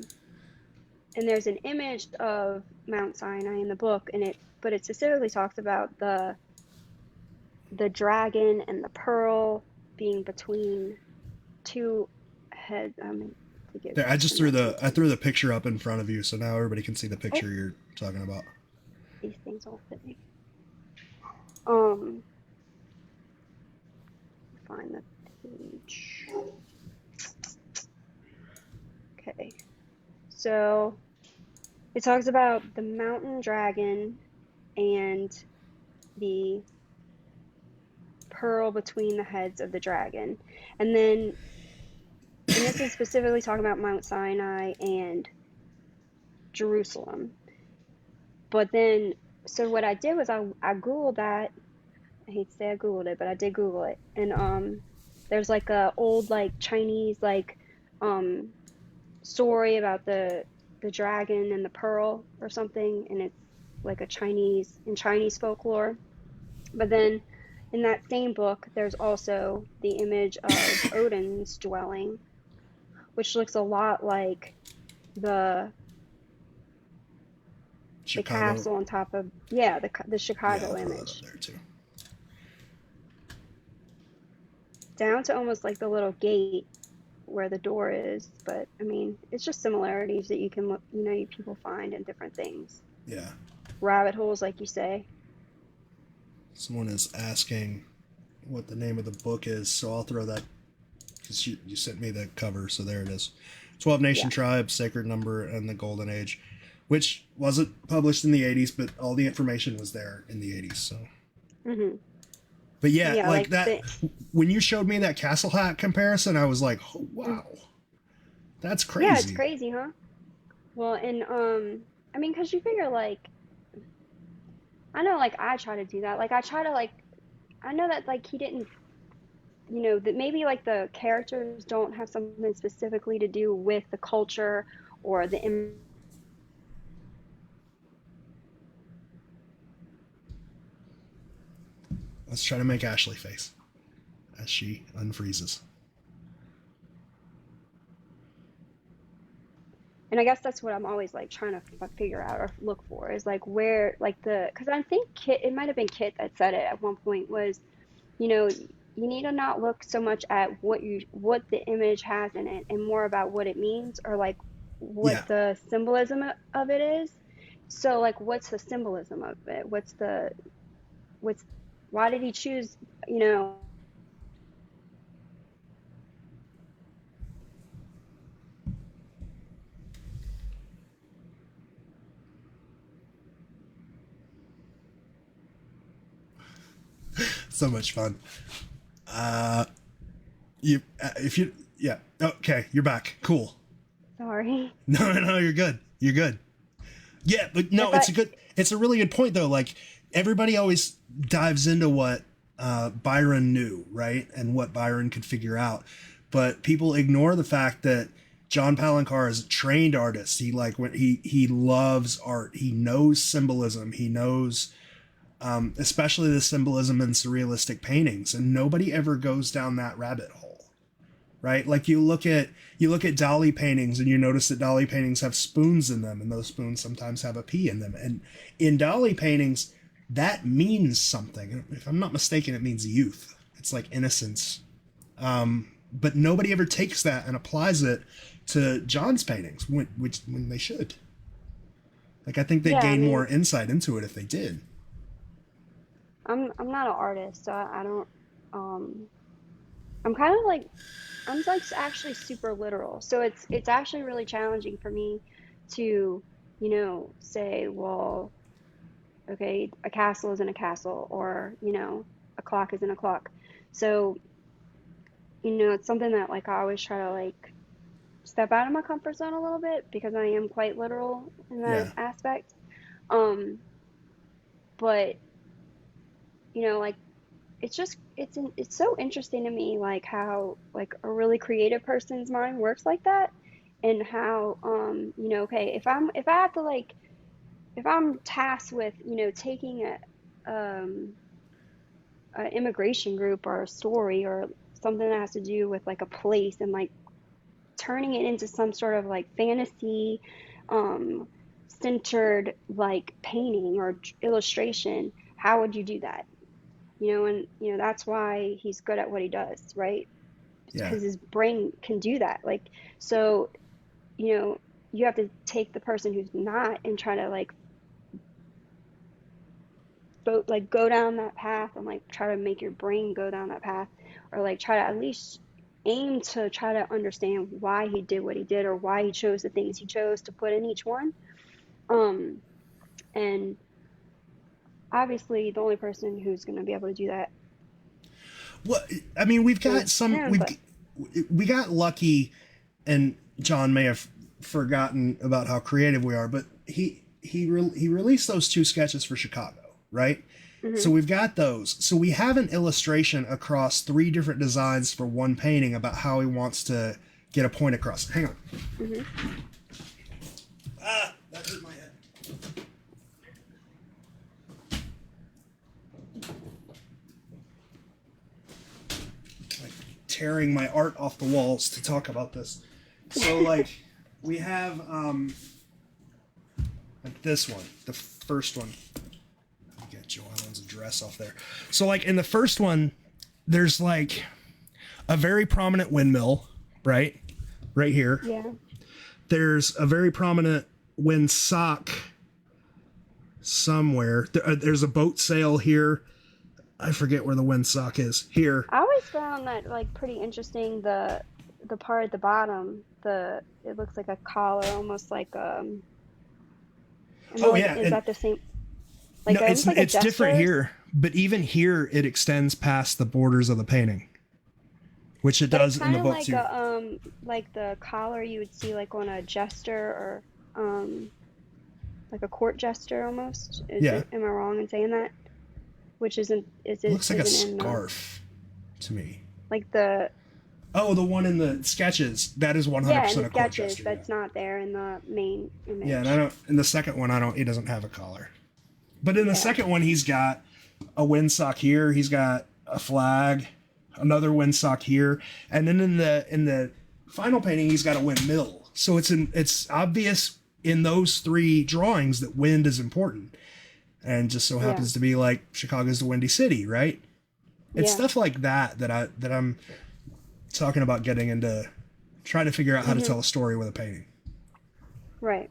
B: and there's an image of Mount Sinai in the book, but it specifically talks about the dragon and the pearl being between two heads. To give
A: There, I just
B: some
A: I
B: reference.
A: threw the picture up in front of you, so now everybody can see the
B: Oh,
A: picture you're talking about.
B: these things all fit me. Um, find the page. Okay, so it talks about the mountain dragon and the pearl between the heads of the dragon, and this is specifically talking about Mount Sinai and Jerusalem. But then, so what I did was I Googled that. I hate to say I Googled it, but I did Google it. And there's like a old like Chinese like um story about the dragon and the pearl or something, and it's like in Chinese folklore. But then in that same book, there's also the image of Odin's dwelling, which looks a lot like the
A: Chicago.
B: castle on top of the
A: Yeah,
B: Chicago
A: I'll throw that up
B: image,
A: there too.
B: down to almost like the little gate where the door is. But I mean, it's just similarities that you can look, people find in different things.
A: Yeah.
B: Rabbit holes, like you say.
A: Someone is asking what the name of the book is, so I'll throw that because you sent me the cover, so there it is. 12 Nation
B: Yeah.
A: Tribes, Sacred Number, and the Golden Age, which wasn't published in the 80s, but all the information was there in the 80s. So, but yeah,
B: Yeah,
A: like
B: like
A: that. When you showed me that Castle Hat comparison, I was like, oh, wow, that's crazy.
B: Yeah, it's crazy, huh? Well, and I mean, because you figure like, I know, like I try to do that. Like I try to like, I know that like he didn't, that maybe like the characters don't have something specifically to do with the culture or the
A: Let's try to make Ashley face as she unfreezes.
B: And I guess that's what I'm always like trying to figure out or look for is like where like because I think it might have been Kit that said it at one point was, you know, you need to not look so much at what the image has in it and more about what it means or like what
A: Yeah.
B: the symbolism of it is. So like what's the symbolism of it? What's why did he choose, you know,
A: So much fun. If you, yeah. Okay, you're back. Cool.
B: sorry.
A: No, you're good. You're good. Yeah, but no,
B: If I
A: it's a really good point though. Like everybody always dives into what Byron knew, right, and what Byron could figure out, but people ignore the fact that John Palancar is a trained artist. He loves art. He knows symbolism. He knows especially the symbolism in surrealistic paintings, and nobody ever goes down that rabbit hole, right? Like you look at Dali paintings, and you notice that Dali paintings have spoons in them, and those spoons sometimes have a P in them. And in Dali paintings, that means something. If I'm not mistaken, it means youth. It's like innocence. But nobody ever takes that and applies it to John's paintings, when they should. Like I think they'd
B: yeah, I
A: gain more
B: mean,
A: insight into it if they did.
B: I'm not an artist, so I don't um I'm kind of like I'm like actually super literal. So it's actually really challenging for me to, say, well, okay, a castle isn't a castle or, a clock isn't a clock. So, it's something that like I always try to like step out of my comfort zone a little bit because I am quite literal in that
A: Yeah.
B: aspect. Um, but, like it's so interesting to me like how like a really creative person's mind works like that and how, you know, okay, if I have to like, if I'm tasked with, you know, taking a immigration group or a story or something that has to do with like a place and like turning it into some sort of like fantasy, um, centered like painting or illustration, how would you do that? You know, and you know that's why he's good at what he does, right?
A: Yeah.
B: Because his brain can do that. Like, so, you know, you have to take the person who's not and try to like go down that path and like try to make your brain go down that path, or like try to at least aim to try to understand why he did what he did or why he chose the things he chose to put in each one. um and obviously the only person who's going to be able to do that
A: Well, I mean, we've got
B: is
A: some,
B: him, but
A: we got lucky, and John may have forgotten about how creative we are, but he released those two sketches for Chicago, right?
B: mhm.
A: So we've got those. So we have an illustration across 3 different designs for one painting about how he wants to get a point across. Hang on.
B: Mhm.
A: Ah, that hit my head. Like tearing my art off the walls to talk about this. So like we have like this one, the first one. Get Joanne's address off there. So like in the first one, there's like a very prominent windmill, right? Right here.
B: Yeah.
A: There's a very prominent windsock somewhere. There's a boat sail here. I forget where the windsock is. Here.
B: I always found that like pretty interesting, the part at the bottom, the it looks like a collar, almost like
A: Oh
B: like,
A: yeah.
B: is that the same? Like
A: No,
B: it
A: it's
B: looks like a
A: it's different
B: jester.
A: here, but even here it extends past the borders of the painting, which it
B: But it's
A: does in
B: kind
A: the
B: of
A: book
B: like
A: too.
B: a like the collar you would see like on a jester, or like a court jester almost.
A: Yeah.
B: Am I wrong in saying that? Which
A: It looks like a
B: isn't in the
A: scarf to me.
B: like the
A: Oh, the one in the sketches. That is
B: yeah, in
A: 100%
B: the
A: a court
B: sketches
A: jester.
B: that's
A: Yeah.
B: not there in the main
A: Yeah, and
B: image.
A: I don't. In the second one, I don't. He doesn't have a collar. But in the
B: Yeah.
A: second one, he's got a windsock here. He's got a flag, another windsock here, and then in the final painting, he's got a windmill. So it's obvious in those 3 drawings that wind is important, and just so
B: Yeah.
A: happens to be like Chicago's the windy city, right? It's
B: Yeah.
A: stuff like that I'm talking about getting into, trying to figure out how to
B: Mhm.
A: tell a story with a painting.
B: Right.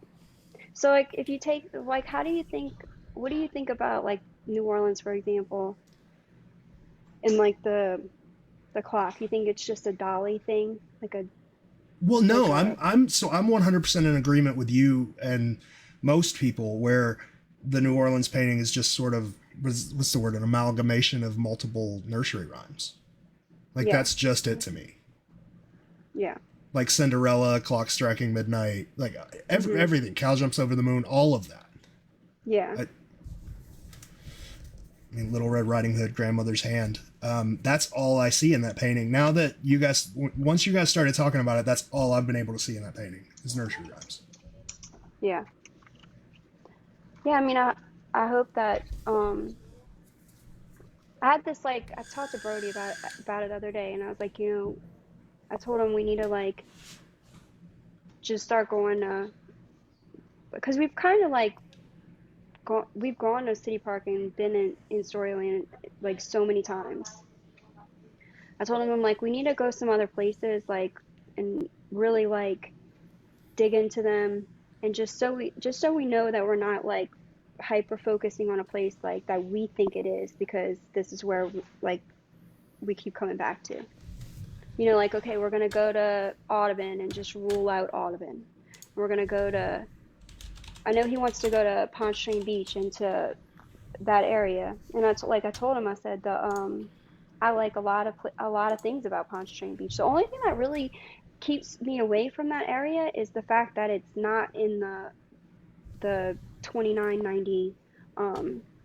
B: So like if you take like how do you think what do you think about like New Orleans, for example, and like the clock? You think it's just a dolly thing?
A: Well,
B: Like
A: no,
B: a
A: I'm 100% in agreement with you and most people where the New Orleans painting is just sort of what's the word, an amalgamation of multiple nursery rhymes. Like
B: yeah.
A: that's just it to me.
B: Yeah.
A: Like Cinderella, clock striking midnight, like
B: Mhm.
A: everything, Cal jumps over the moon, all of that.
B: Yeah.
A: I mean, Little Red Riding Hood, Grandmother's Hand. That's all I see in that painting. Now that you guys, once you guys started talking about it, that's all I've been able to see in that painting is nursery rhymes.
B: Yeah. Yeah, I mean I hope that I had this like I talked to Brody about it the other day, and I was like, you know, I told him we need to like just start going because we've kind of like we've gone to City Park and been in Storyland like so many times. I told him I'm like we need to go some other places like and really like dig into them, and just so we know that we're not like hyper focusing on a place like that we think it is, because this is where like we keep coming back to. You know, like okay, we're gonna go to Audubon and just rule out Audubon. We're gonna go to I know he wants to go to Pontchartrain Beach and to that area, and that's like I told him. I said the I like a lot of things about Pontchartrain Beach. The only thing that really keeps me away from that area is the fact that it's not in the 2990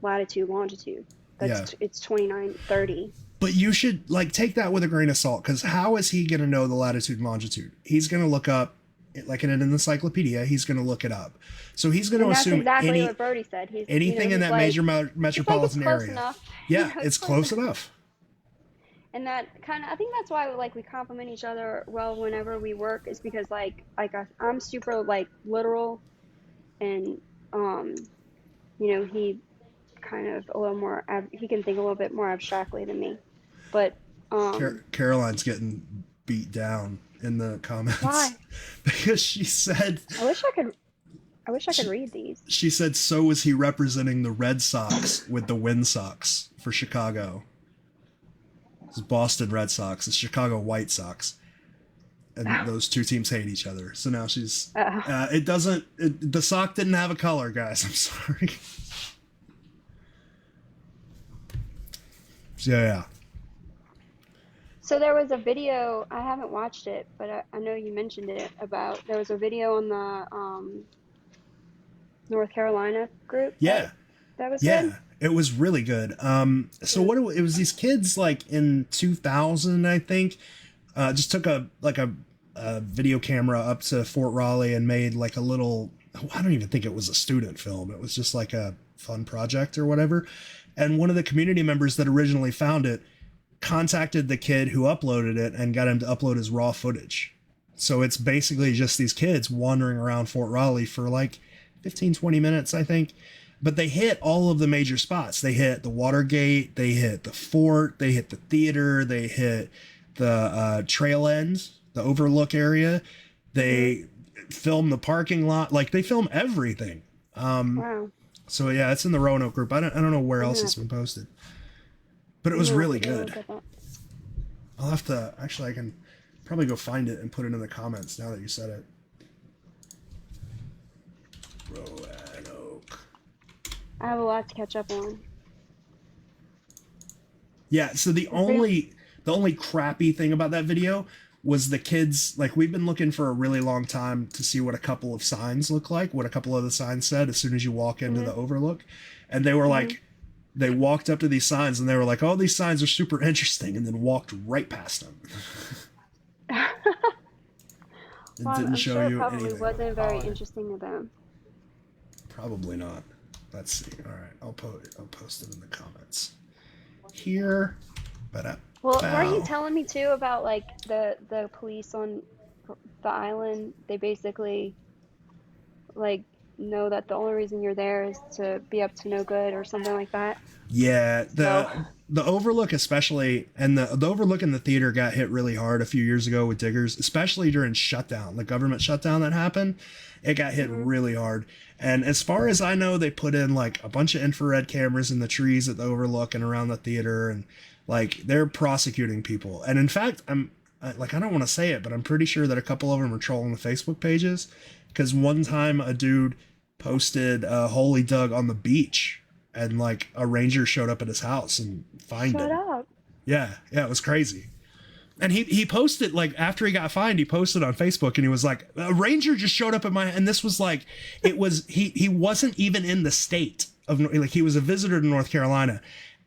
B: latitude longitude.
A: Yeah.
B: It's 2930.
A: But you should like take that with a grain of salt, because how is he going to know the latitude and longitude? He's going to look up like in an encyclopedia, he's going to look it up. So he's going to
B: And that's
A: assume
B: exactly what Brody said. He's,
A: anything in that major metropolitan
B: it's close
A: area.
B: enough.
A: Yeah, it's close enough.
B: And that kind of, I think that's why like we compliment each other well whenever we work, is because I'm super like literal, and he kind of a little more he can think a little bit more abstractly than me. But
A: Caroline's getting beat down in the comments.
B: Why?
A: Because she said,
B: I wish I could read these.
A: She said, so was he representing the Red Sox with the Wind Sox for Chicago. It's Boston Red Sox, it's Chicago White Sox. And those two teams hate each other. So now she's... the sock didn't have a color, guys. I'm sorry. So, yeah.
B: So there was a video, I haven't watched it, but I know you mentioned it, there was a video on the North Carolina group.
A: Yeah.
B: That was good.
A: It was really good. So it was these kids like in 2000, I think, just took a video camera up to Fort Raleigh and made like a little, I don't even think it was a student film. It was just like a fun project or whatever. And one of the community members that originally found it contacted the kid who uploaded it and got him to upload his raw footage. So it's basically just these kids wandering around Fort Raleigh for like 15, 20 minutes, I think. But they hit all of the major spots. They hit the Watergate, they hit the fort, they hit the theater, they hit the trail end, the overlook area. They film the parking lot. Like, they film everything.
B: Wow.
A: So, yeah, it's in the Roanoke group. I don't know where else it's been posted. But it was really good. I'll have to... Actually, I can probably go find it and put it in the comments now that you said it. Roanoke.
B: I have a lot to catch up on.
A: Yeah, so the only crappy thing about that video was the kids, like, we've been looking for a really long time to see what a couple of signs look like, what a couple of the signs said as soon as you walk into the overlook. And they were like, they walked up to these signs and they were like, oh, these signs are super interesting, and then walked right past them.
B: Well,
A: didn't
B: I'm
A: show
B: sure
A: you
B: it probably
A: anything.
B: wasn't very interesting to them.
A: Probably not. Let's see. All right, I'll post it in the comments here.
B: Well, weren't you telling me too about like the police on the island? They basically like know that the only reason you're there is to be up to no good or something like that.
A: Yeah, the overlook especially, and the overlook in the theater got hit really hard a few years ago with diggers, especially during shutdown, the government shutdown that happened. It got hit really hard. And as far as I know, they put in like a bunch of infrared cameras in the trees at the overlook and around the theater, and like they're prosecuting people. And in fact, I don't want to say it, but I'm pretty sure that a couple of them are trolling the Facebook pages, because one time a dude posted a hole he dug on the beach, and like a ranger showed up at his house and fined him. Shut up. Yeah, it was crazy. And he posted, like, after he got fined, he posted on Facebook, and he was like, a ranger just showed up at my, and this was like, it was, he wasn't even in the state of, like, he was a visitor to North Carolina,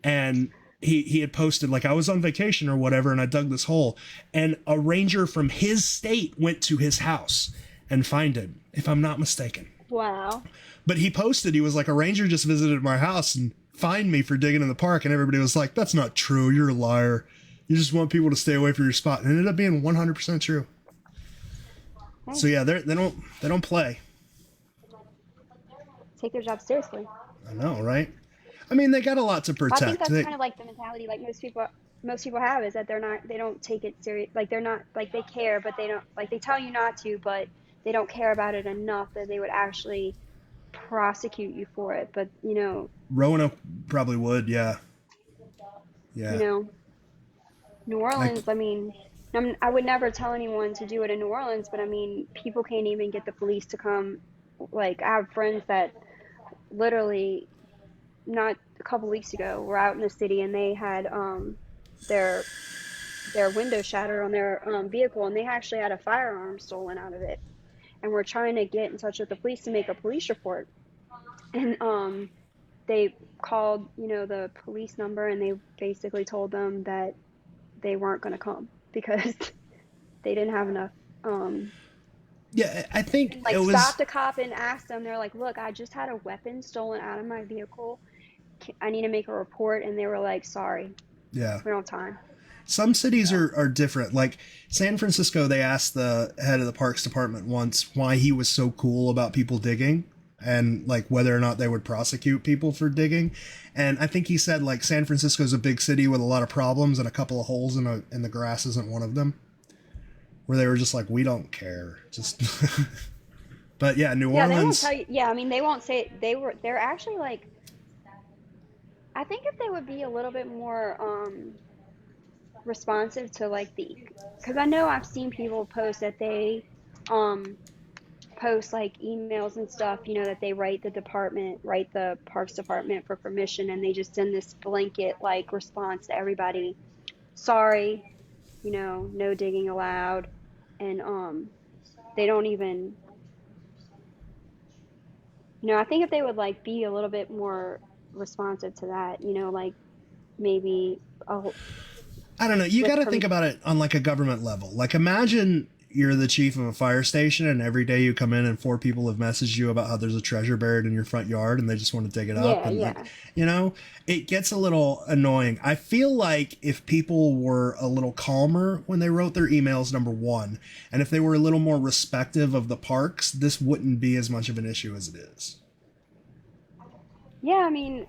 A: and he had posted, like, I was on vacation or whatever, and I dug this hole, and a ranger from his state went to his house and fined him, if I'm not mistaken.
B: Wow.
A: But he posted, he was like, a ranger just visited my house and fined me for digging in the park, and everybody was like, that's not true, you're a liar. You just want people to stay away from your spot. And it ended up being 100% true. So yeah, they don't play.
B: Take their job seriously.
A: I know, right? I mean, they got a lot to protect.
B: I think that's kind of like the mentality like most people have, is that they don't take it serious. Like they're not, like they care, but they don't, like they tell you not to, but they don't care about it enough that they would actually prosecute you for it. But you know,
A: Roanoke probably would, yeah. Yeah.
B: You know, New Orleans, I mean, I would never tell anyone to do it in New Orleans, but I mean, people can't even get the police to come. Like, I have friends that literally, not a couple weeks ago, were out in the city, and they had their window shattered on their vehicle, and they actually had a firearm stolen out of it, and we're trying to get in touch with the police to make a police report. And they called, the police number, and they basically told them that they weren't going to come because they didn't have enough
A: Yeah, I think
B: And like
A: it was.
B: stopped a cop and asked them, they're like, look, I just had a weapon stolen out of my vehicle. I need to make a report. And they were like, sorry,
A: Yeah.
B: we don't have time.
A: Some cities are different. Like San Francisco, they asked the head of the parks department once why he was so cool about people digging and like whether or not they would prosecute people for digging. And I think he said like San Francisco's a big city with a lot of problems and a couple of holes in the grass isn't one of them. Where they were just like, we don't care. Just but yeah, New
B: Yeah, they won't
A: Orleans.
B: tell you. Yeah, I mean, they won't say they're actually like, I think if they would be a little bit more responsive to like because I know I've seen people post that they um post like emails and stuff, that they write the parks department for permission, and they just send this blanket like response to everybody. Sorry, no digging allowed. And they don't even, I think if they would like be a little bit more responsive to that, like maybe
A: I don't know. You got
B: with
A: to think about it on like a government level. Like imagine you're the chief of a fire station and every day you come in and 4 people have messaged you about how there's a treasure buried in your front yard and they just want to dig it up.
B: yeah,
A: And like,
B: yeah.
A: it gets a little annoying. I feel like if people were a little calmer when they wrote their emails, number one, and if they were a little more respective of the parks, this wouldn't be as much of an issue as it is.
B: Yeah, I mean,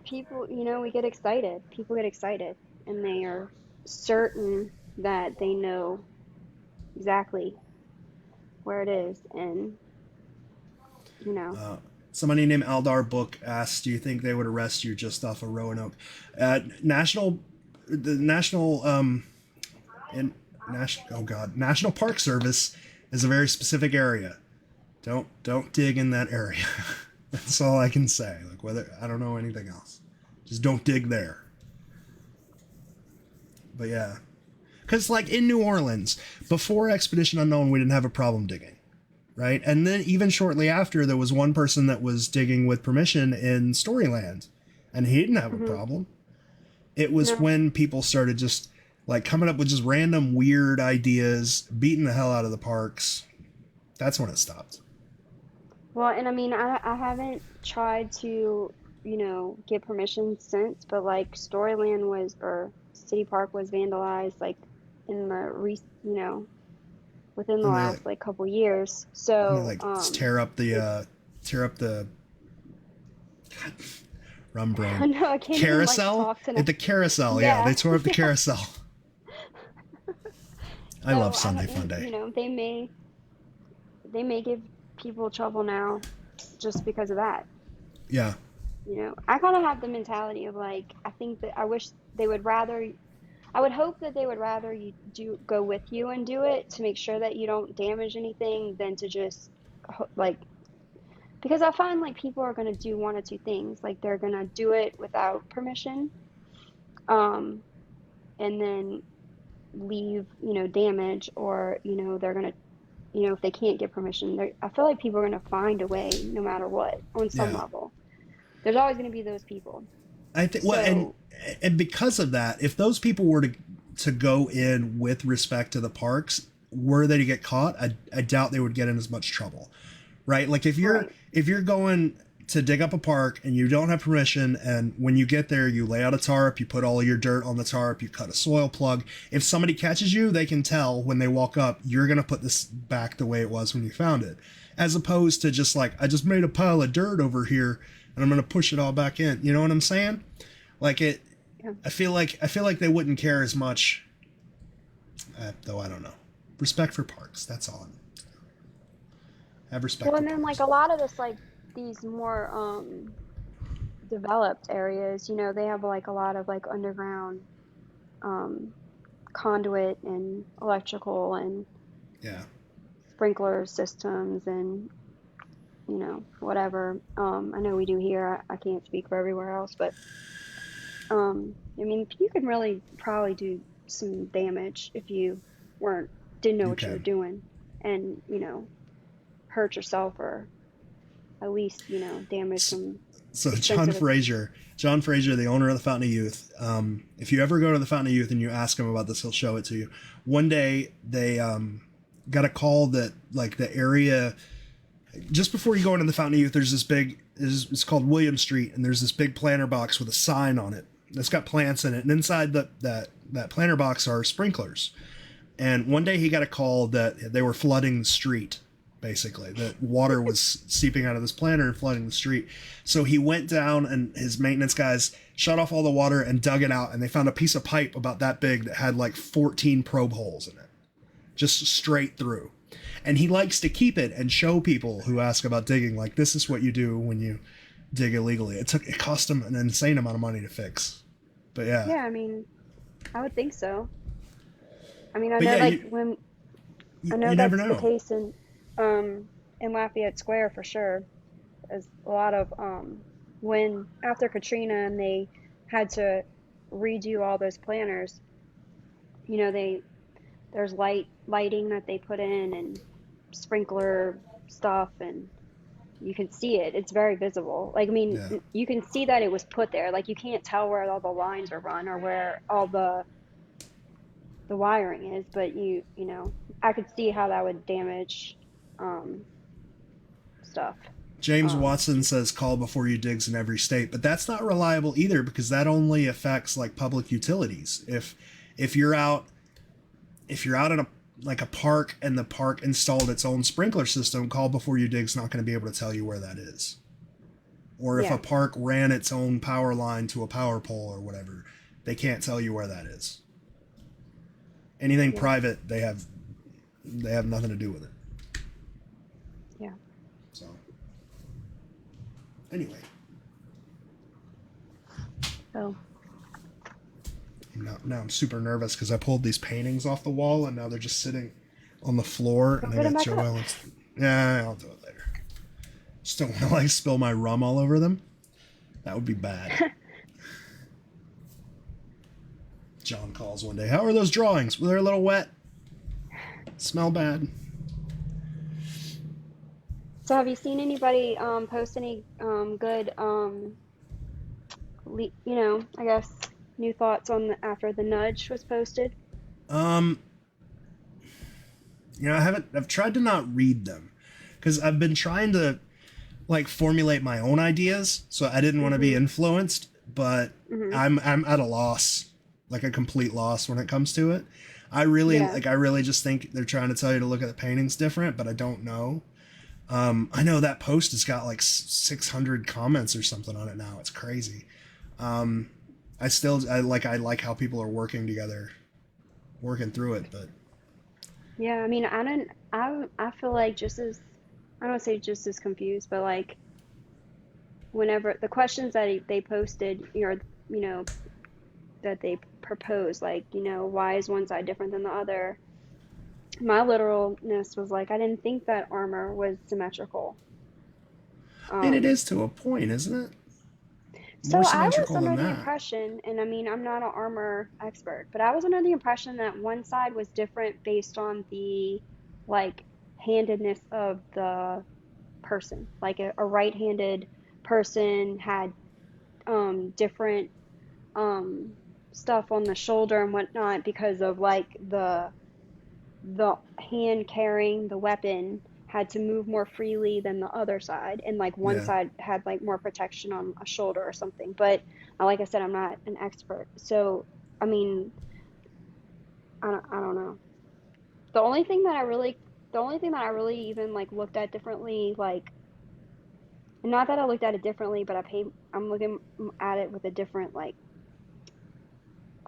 B: people, we get excited. People get excited and they are certain that they know exactly where it is. And, you know,
A: Somebody named Aldar Book asked, "Do you think they would arrest you just off of Roanoke?" The national, and national. Oh God, National Park Service is a very specific area. Don't dig in that area. That's all I can say. Like whether I don't know anything else, just don't dig there. But yeah, because like in New Orleans, before Expedition Unknown, we didn't have a problem digging. Right? And then even shortly after, there was one person that was digging with permission in Storyland, and he didn't have a
B: hmm
A: problem. It was
B: no.
A: when people started just like coming up with just random weird ideas, beating the hell out of the parks. That's when it stopped.
B: Well, and I mean, I haven't tried to, get permission since, but like Storyland or City Park was vandalized like in within the
A: And
B: last like couple years.
A: they
B: So,
A: like tear up the rum brain
B: no, I can't even like
A: carousel
B: talk to
A: at
B: them.
A: the carousel. Yeah, they
B: Yeah,
A: tore up the
B: yeah.
A: carousel. I love
B: So I
A: Sunday
B: don't,
A: Funday.
B: they may give people trouble now just because of that.
A: Yeah,
B: I kind of have the mentality of like, I think that I wish they would rather, I would hope that they would rather you do go with you and do it to make sure that you don't damage anything than to just like, because I find like people are going to do one or two things. Like they're going to do it without permission, um, and then leave, damage, or, they're going to, if they can't get permission, I feel like people are going to find a way no matter what on some
A: yeah.
B: level. There's always going to be those people.
A: I think well,
B: So,
A: and because of that, if those people were to go in with respect to the parks, were they to get caught, I doubt they would get in as much trouble, right? Like
B: right.
A: if you're going to dig up a park and you don't have permission, and when you get there, you lay out a tarp, you put all of your dirt on the tarp, you cut a soil plug. If somebody catches you, they can tell when they walk up, you're gonna put this back the way it was when you found it, as opposed to just like I just made a pile of dirt over here and I'm gonna push it all back in. You know what I'm saying? Like it.
B: Yeah.
A: I feel like they wouldn't care as much, though. I don't know. Respect for parks. That's all. Have respect
B: Well,
A: for
B: and then like
A: parks.
B: a lot of this, like these more developed areas, they have like a lot of like underground um, conduit and electrical and
A: Yeah.
B: sprinkler systems and whatever. I know we do here. I can't speak for everywhere else, but I mean, you could really probably do some damage if you didn't know
A: You
B: what you were
A: can.
B: doing, and hurt yourself, or at least damage some
A: So
B: sensitive.
A: John Fraser, the owner of the Fountain of Youth. If you ever go to the Fountain of Youth and you ask him about this, he'll show it to you. One day got a call that like the area just before you go into the Fountain of Youth, there's this big, it's called William Street, and there's this big planter box with a sign on it that's got plants in it, and inside that planter box are sprinklers. And one day he got a call that they were flooding the street. Basically, that water was seeping out of this planter and flooding the street. So he went down, and his maintenance guys shut off all the water and dug it out, and they found a piece of pipe about that big that had like 14 probe holes in it, just straight through. And he likes to keep it and show people who ask about digging, like, this is what you do when you dig illegally. It cost him an insane amount of money to fix. But yeah.
B: Yeah, I mean, I would think so. I mean, I know, yeah, I know that's the case in Lafayette Square for sure. There's a lot of when after Katrina and they had to redo all those planters, you know, there's lighting that they put in and sprinkler stuff, and you can see it. It's very visible. Like, I mean, yeah, you can see that it was put there. Like, you can't tell where all the lines are run or where all the wiring is, but you know, I could see how that would damage stuff.
A: James Watson says call before you digs in every state, but that's not reliable either, because that only affects like public utilities. If you're out in a park and the park installed its own sprinkler system, call before you dig's not going to be able to tell you where that is. Or if a park ran its own power line to a power pole or whatever, they can't tell you where that is. Anything private, they have nothing to do with it.
B: Yeah.
A: So, anyway.
B: Oh.
A: Now I'm super nervous because I pulled these paintings off the wall and now they're just sitting on the floor. And I got Joelle. Yeah, I'll do it later. Just don't want to like spill my rum all over them. That would be bad. John calls one day. How are those drawings? Well, they're a little wet. Smell bad.
B: So have you seen anybody post any good, you know, I guess, new thoughts on after the nudge was posted?
A: You know, I've tried to not read them because I've been trying to like formulate my own ideas, so I didn't want to be influenced, but I'm at a loss, like a complete loss when it comes to it. I really just think they're trying to tell you to look at the paintings different, but I don't know. I know that post has got like 600 comments or something on it now. It's crazy. I like how people are working together, working through it, but
B: yeah, I mean, I feel like just as, I don't want to say just as confused, but like whenever the questions that they posted, or, you know, that they proposed, like, you know, why is one side different than the other? My literalness was like, I didn't think that armor was symmetrical.
A: And it is to a point, isn't it?
B: So I was under the impression, and I mean, I'm not an armor expert, but I was under the impression that one side was different based on the, like, handedness of the person. Like a right-handed person had different stuff on the shoulder and whatnot because of, like, the hand carrying the weapon had to move more freely than the other side, and like one side had like more protection on a shoulder or something. But like I said, I'm not an expert, so I mean, I don't know. The only thing that I really even like looked at differently, like, not that I looked at it differently, but I'm looking at it with a different, like,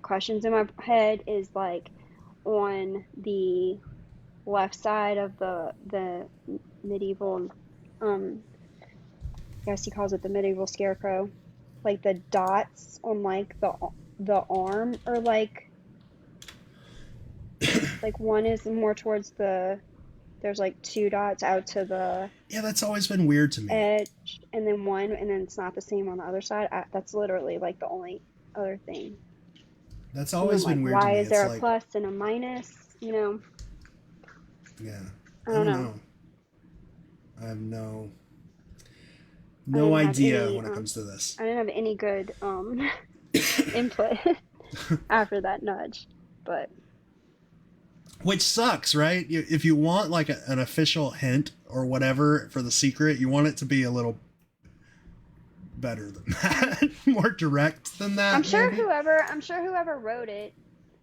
B: questions in my head, is like on the left side of the medieval, I guess he calls it the medieval scarecrow, like the dots on like the arm are like like one is more towards there's like two dots out to the
A: that's always been weird to me,
B: edge, and then one, and then it's not the same on the other side. That's literally like the only other thing.
A: That's always been weird
B: to me.
A: Why
B: is there a plus and a minus, you know?
A: Yeah.
B: I don't know.
A: I have no idea when it comes to this.
B: I didn't have any good input after that nudge, but
A: Which sucks, right? If you want like an official hint or whatever for the secret, you want it to be a little better than that, more direct than that.
B: I'm sure
A: maybe?
B: whoever wrote it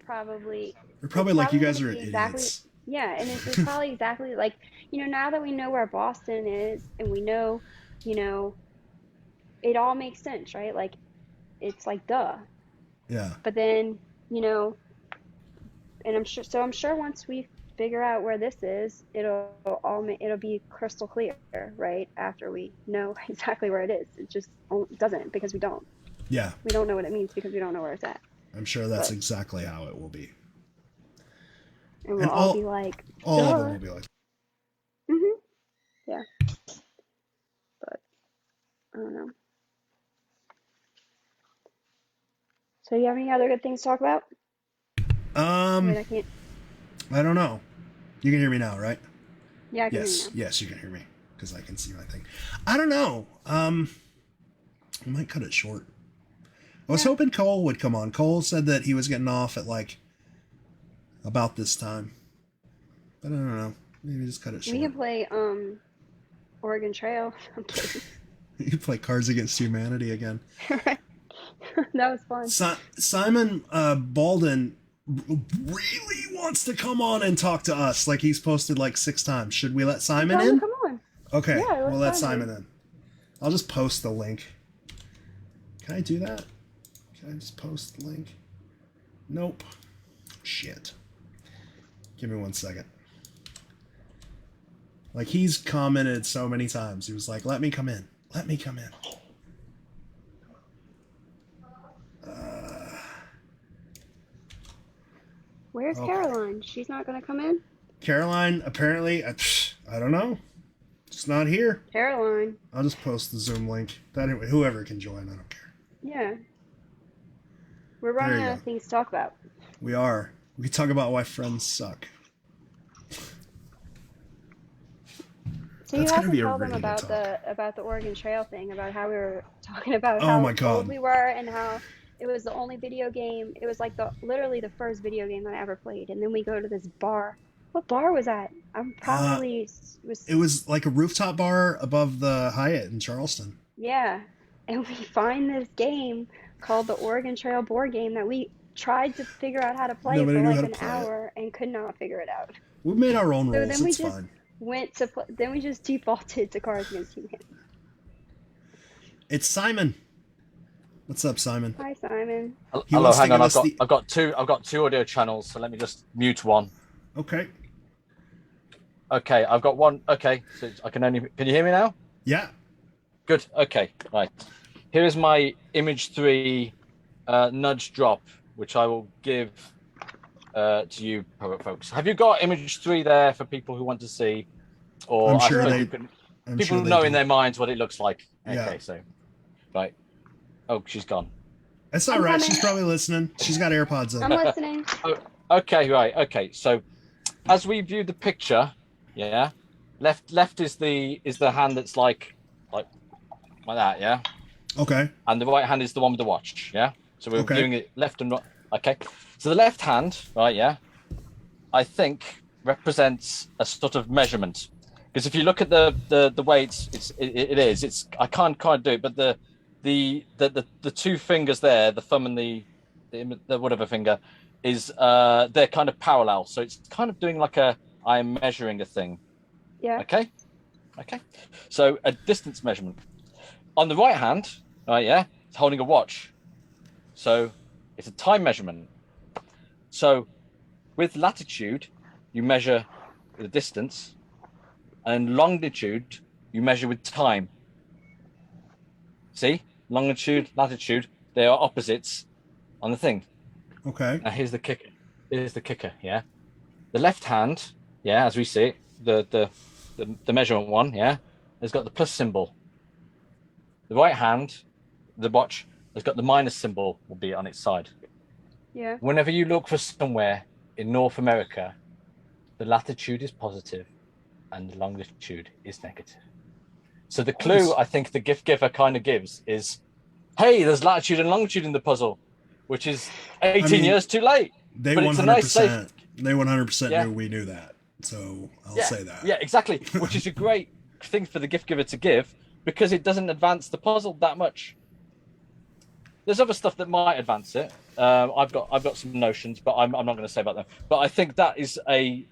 B: probably.
A: They're probably like, you guys are
B: exactly,
A: idiots.
B: yeah, and it's probably exactly like, now that we know where Boston is and we know, it all makes sense, right? Like, it's like duh.
A: Yeah.
B: But then, and I'm sure once we figure out where this is, it'll be crystal clear, right? After we know exactly where it is. It just doesn't, because we don't.
A: Yeah.
B: We don't know what it means because we don't know where it's at.
A: I'm sure that's exactly how it will be.
B: And we'll all be like,
A: all
B: duh.
A: of them will be like,
B: yeah. But I don't know. So you have any other good things to talk about? I can't.
A: I don't know. You can hear me now, right?
B: Yeah, I can hear you now.
A: Yes, you can hear me because I can see my thing. I don't know. I might cut it short. I was hoping Cole would come on. Cole said that he was getting off at like about this time, but I don't know. Maybe just cut it short.
B: We can play Oregon Trail. I'm kidding.
A: You play Cards Against Humanity again.
B: That was fun.
A: Simon Balden really wants to come on and talk to us. Like, he's posted like 6 times. Should we let Simon in?
B: Come on.
A: Okay,
B: Yeah,
A: we'll let Simon in. I'll just post the link. Can I do that? Can I just post the link? Nope. Shit. Give me 1 second. Like, he's commented so many times. He was like, let me come in. Let me come in.
B: Where's Caroline? She's not going to come in?
A: Caroline, apparently, I don't know. It's not here.
B: Caroline.
A: I'll just post the Zoom link. Whoever can join, I don't care.
B: Yeah. We're running out of things to talk about.
A: We are. We can talk about why friends suck.
B: So you have to tell them about the Oregon Trail thing, about how we were talking about how old we were and how it was the only video game. It was like literally the first video game that I ever played. And then we go to this bar. What bar was that?
A: It was like a rooftop bar above the Hyatt in Charleston.
B: Yeah. And we find this game called the Oregon Trail board game that we tried to figure out how to play for like an hour and could not figure it out.
A: We made our own rules. It's fine.
B: Then we just defaulted to Cards Against Humanity.
A: It's Simon. What's up, Simon?
B: Hi, Simon.
C: Hello, hang on. I've got two audio channels, so let me just mute one.
A: Okay.
C: Okay, I've got one. Okay, so can you hear me now?
A: Yeah.
C: Good. Okay. Right. Here is my image 3 nudge drop, which I will give to you folks. Have you got image 3 there for people who want to see? Or
A: I'm sure
C: people know in their minds what it looks like.
A: Yeah.
C: Okay, so right. Oh, she's gone.
A: That's not right. She's probably listening. She's got AirPods in.
B: I'm listening.
C: Oh, okay, right. Okay, so as we view the picture, yeah, left is the hand that's like that, yeah.
A: Okay.
C: And the right hand is the one with the watch, yeah. So we're viewing it left and right. Okay. So the left hand, right, yeah, I think represents a sort of measurement, because if you look at the way it's I can't quite do it, but the 2 fingers there, the thumb and the whatever finger, is they're kind of parallel. So it's kind of doing like I'm measuring a thing.
B: Yeah.
C: Okay. So a distance measurement. On the right hand, right, yeah, it's holding a watch. So it's a time measurement. So with latitude, you measure the distance, and longitude, you measure with time. See? Longitude, latitude, they are opposites on the thing.
A: Okay.
C: Now here's the kicker, yeah. The left hand, yeah, as we see it, the measurement one, yeah, has got the plus symbol. The right hand, the watch, has got the minus symbol, will be on its side.
B: Yeah.
C: Whenever you look for somewhere in North America, the latitude is positive and the longitude is negative. So the clue I think the gift giver kind of gives is, hey, there's latitude and longitude in the puzzle, which is 18 years too late.
A: They
C: but
A: 100%.
C: it's a nice safe.
A: They 100%
C: Yeah.
A: knew we knew that. So I'll
C: Yeah.
A: say that.
C: Yeah, exactly. Which is a great thing for the gift giver to give, because it doesn't advance the puzzle that much. There's other stuff that might advance it. I've got some notions, but I'm not going to say about them. But I think that is a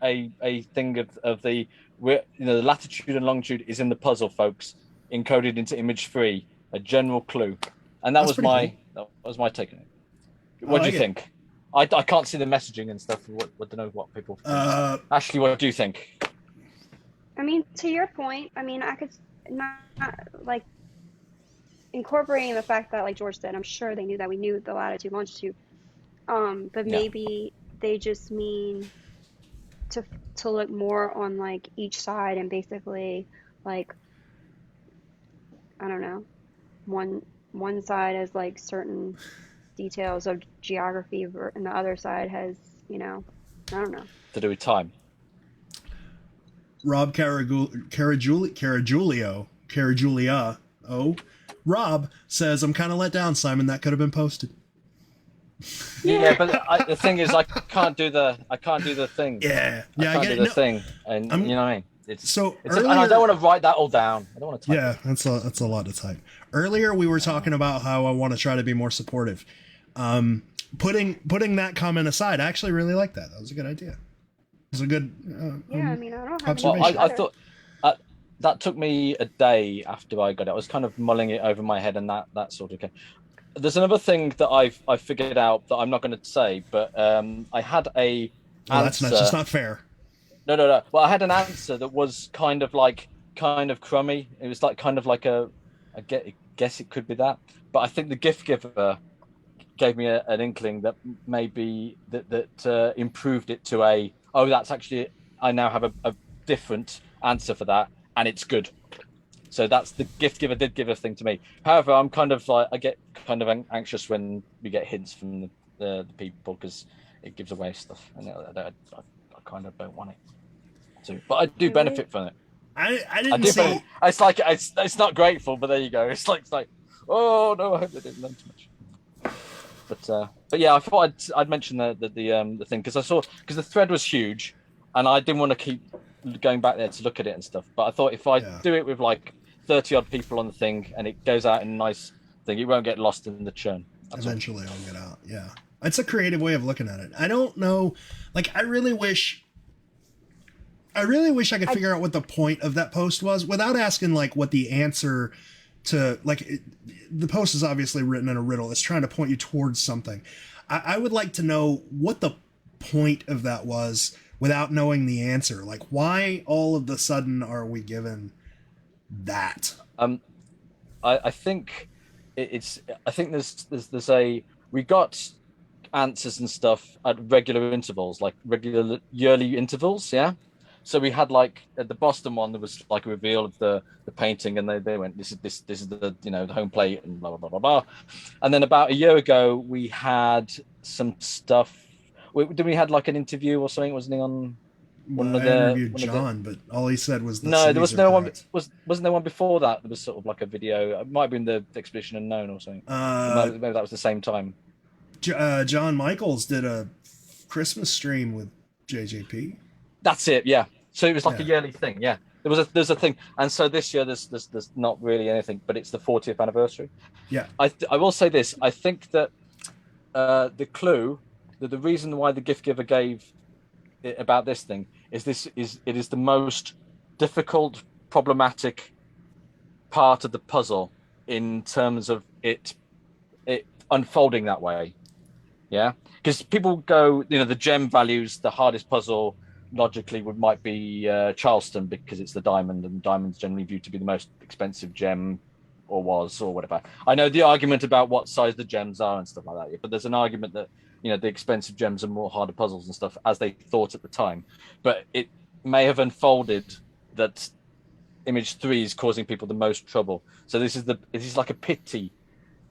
C: thing of the the latitude and longitude is in the puzzle, folks, encoded into image 3, a general clue, and that
A: That's
C: was my take on it. What do you think? I can't see the messaging and stuff. I don't know what people think. Ashley, what do you think?
B: I mean, to your point, I mean, I could not like incorporating the fact that, like George said, I'm sure they knew that we knew the latitude, longitude. But maybe they just mean to look more on like each side and basically like, I don't know, one side has like certain details of geography and the other side has, I don't know.
C: To do with time.
A: Rob Caragiulia. Rob says, I'm kind of let down, Simon. That could have been posted.
C: Yeah, but the thing is, I can't do the thing.
A: Yeah,
C: I can't do the thing, and you know what I mean. And I don't want to write that all down. I don't want to type.
A: Yeah, that's a lot to type. Earlier, we were talking about how I want to try to be more supportive. Putting that comment aside, I actually really like that. That was a good idea. It was a good.
B: I mean, I don't have
C: well, I thought that took me a day after I got it. I was kind of mulling it over my head, and that sort of came. There's another thing that I've figured out that I'm not going to say, but I had a.
A: That's just not fair.
C: No. Well, I had an answer that was kind of crummy. It was like I guess it could be that, but I think the gift giver gave me an inkling that maybe that improved it to that's actually, I now have a different answer for that, and it's good. So that's the gift giver did give a thing to me. However, I'm kind of like, I get kind of anxious when we get hints from the people, because it gives away stuff, and I kind of don't want it to. But I do benefit from it.
A: I didn't see.
C: It's like it's not grateful, but there you go. It's like oh no, I hope they didn't learn too much. But yeah, I thought I'd mention the thing, because the thread was huge, and I didn't want to keep going back there to look at it and stuff. But I thought if I do it with like 30 odd people on the thing, and it goes out in a nice thing, it won't get lost in the churn.
A: Eventually it'll get out. Yeah. It's a creative way of looking at it. I don't know. Like, I really wish I could figure out what the point of that post was without asking like what the answer to, like, the post is obviously written in a riddle. It's trying to point you towards something. I would like to know what the point of that was without knowing the answer. Like, why all of the sudden are we given that?
C: I think there's we got answers and stuff at regular intervals, like regular yearly intervals. Yeah. So we had, like, at the Boston one, there was like a reveal of the painting, and they went, this is the the home plate, and blah blah blah blah blah. And then about a year ago, we had some stuff. Did we had like an interview or something? Wasn't he on one of the? I
A: interviewed John, but all he said was
C: no. There was no one. Wasn't there one before that? There was sort of like a video. It might have been the Expedition Unknown or something. Maybe that was the same time.
A: John Michaels did a Christmas stream with JJP.
C: That's it. Yeah. So it was like a yearly thing. Yeah. There's a thing, and so this year there's not really anything, but it's the 40th anniversary.
A: Yeah.
C: I will say this. I think that the clue, that the reason why the gift giver gave it about this thing is it is the most difficult, problematic part of the puzzle in terms of it unfolding that way. Yeah, because people go, the gem values, the hardest puzzle logically might be Charleston, because it's the diamond, and diamond's generally viewed to be the most expensive gem, or was, or whatever. I know the argument about what size the gems are and stuff like that, but there's an argument that the expensive gems are more harder puzzles and stuff, as they thought at the time. But it may have unfolded that image 3 is causing people the most trouble. So this is like a pity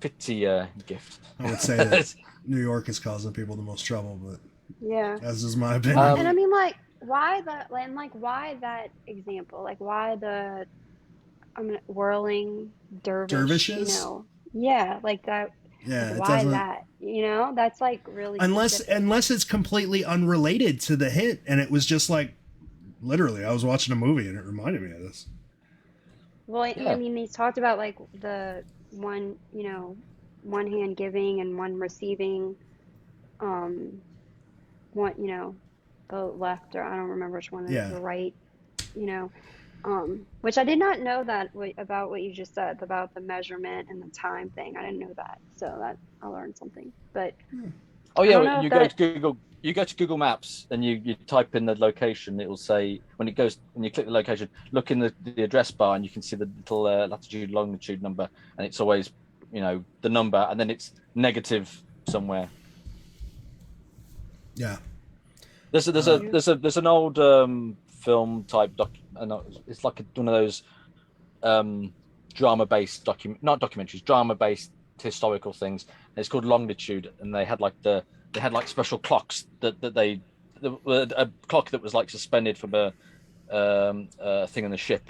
C: gift.
A: I would say that New York is causing people the most trouble, but
B: yeah,
A: as is my opinion.
B: And I mean, like, why that example? Like, why the whirling dervish?
A: Dervishes?
B: Yeah, like that.
A: Yeah,
B: Like,
A: it
B: why
A: doesn't.
B: that? You know, that's like really specific.
A: Unless it's completely unrelated to the hint, and it was just like literally, I was watching a movie and it reminded me of this.
B: Well, I
C: Yeah.
B: mean, he's talked about like the one, one hand giving and one receiving, um, one, the left, or I don't remember which one is
A: Yeah,
B: the right, you know, which I did not know that about what you just said about the measurement and the time thing. I didn't know that, so that I learned something. But
C: Oh
B: I
C: yeah,
B: don't know if
C: you go
B: that
C: to Google. You go to Google Maps and you type in the location. It will say when you click the location, look in the address bar, and you can see the little latitude longitude number, and it's always the number, and then it's negative somewhere.
A: yeah.
C: There's an old film type it's like one of those drama based not documentaries, drama based historical things. And it's called Longitude, and they had like special clocks a clock that was like suspended from a thing in the ship,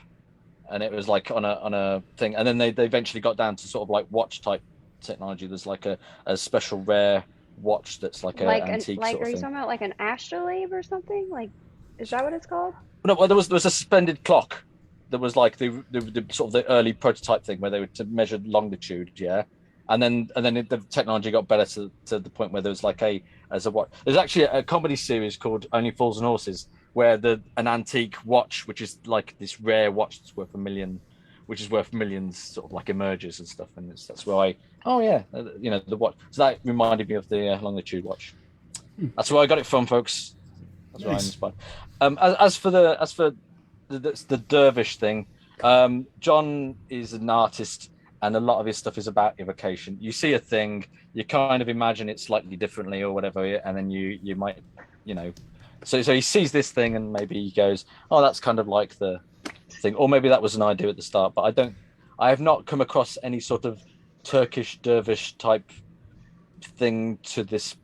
C: and it was like on a thing, and then they eventually got down to sort of like watch type technology. There's like a special rare watch that's like a antique sort
B: are
C: of
B: you
C: thing.
B: talking about like an astrolabe or something? Like, is that what it's called?
C: No, well, there was a suspended clock that was like the sort of the early prototype thing where they were to measure longitude, yeah, and then the technology got better to the point where there was like there's actually a comedy series called Only Fools and Horses where an antique watch, which is like this rare watch that's worth millions, sort of like emerges and stuff, and that's where the watch. So that reminded me of the longitude watch. That's where I got it from, folks. That's where I'm inspired. As for the dervish thing, John is an artist, and a lot of his stuff is about evocation. You see a thing, you kind of imagine it slightly differently or whatever, and then you might, So he sees this thing, and maybe he goes, "Oh, that's kind of like the thing," or maybe that was an idea at the start. But I have not come across any sort of Turkish dervish type thing to this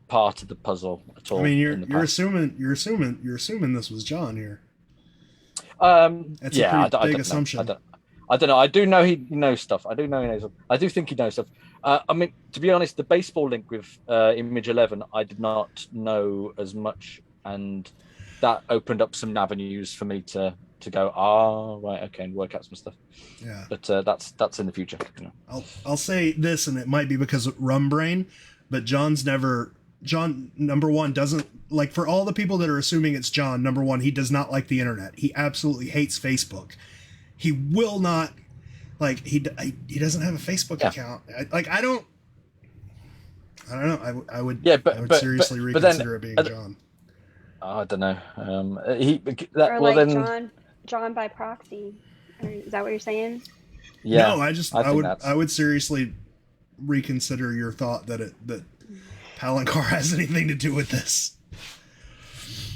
C: part of the puzzle at all.
A: I mean, you're assuming this was John here. That's
C: yeah,
A: a pretty big assumption.
C: I don't know. I do know he knows stuff. I do know he knows stuff. I do think he knows stuff. I mean, to be honest, the baseball link with Image 11, I did not know as much, and that opened up some avenues for me to go, right, okay, and work out some stuff.
A: Yeah.
C: But that's in the future.
A: I'll say this, and it might be because of rum brain, but John, number one, doesn't like, for all the people that are assuming it's John, number one, he does not like the internet. He absolutely hates Facebook. He will not, like, he doesn't have a Facebook account. I don't know. I would seriously reconsider it being John.
C: I don't know.
B: John by proxy. Is that what you're saying?
C: Yeah.
A: No, I would seriously reconsider your thought that Palancar has anything to do with this.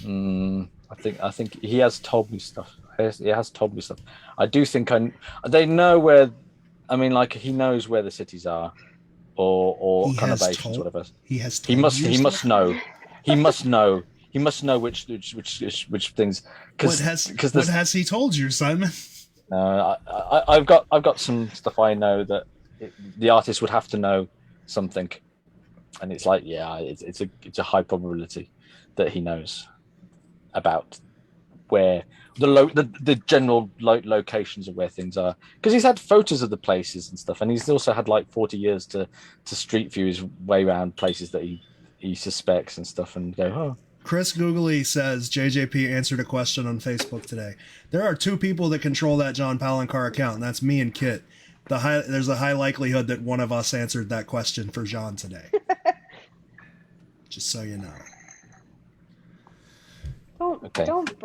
C: I think he has told me stuff. He has told me stuff. I do think they know where. I mean, like, he knows where the cities are, or conurbations, whatever. He must know. He must know. He must know which things.
A: What has he told you, Simon?
C: I've got some stuff I know that the artist would have to know something, and it's like, yeah, it's a high probability that he knows about where the general locations of where things are, because he's had photos of the places and stuff, and he's also had like 40 years to street view his way around places that he suspects and stuff, and go, oh.
A: Chris Googly says JJP answered a question on Facebook today. There are two people that control that John Palancar account, and that's me and Kit. There's a high likelihood that one of us answered that question for John today. Just so you know.
B: Don't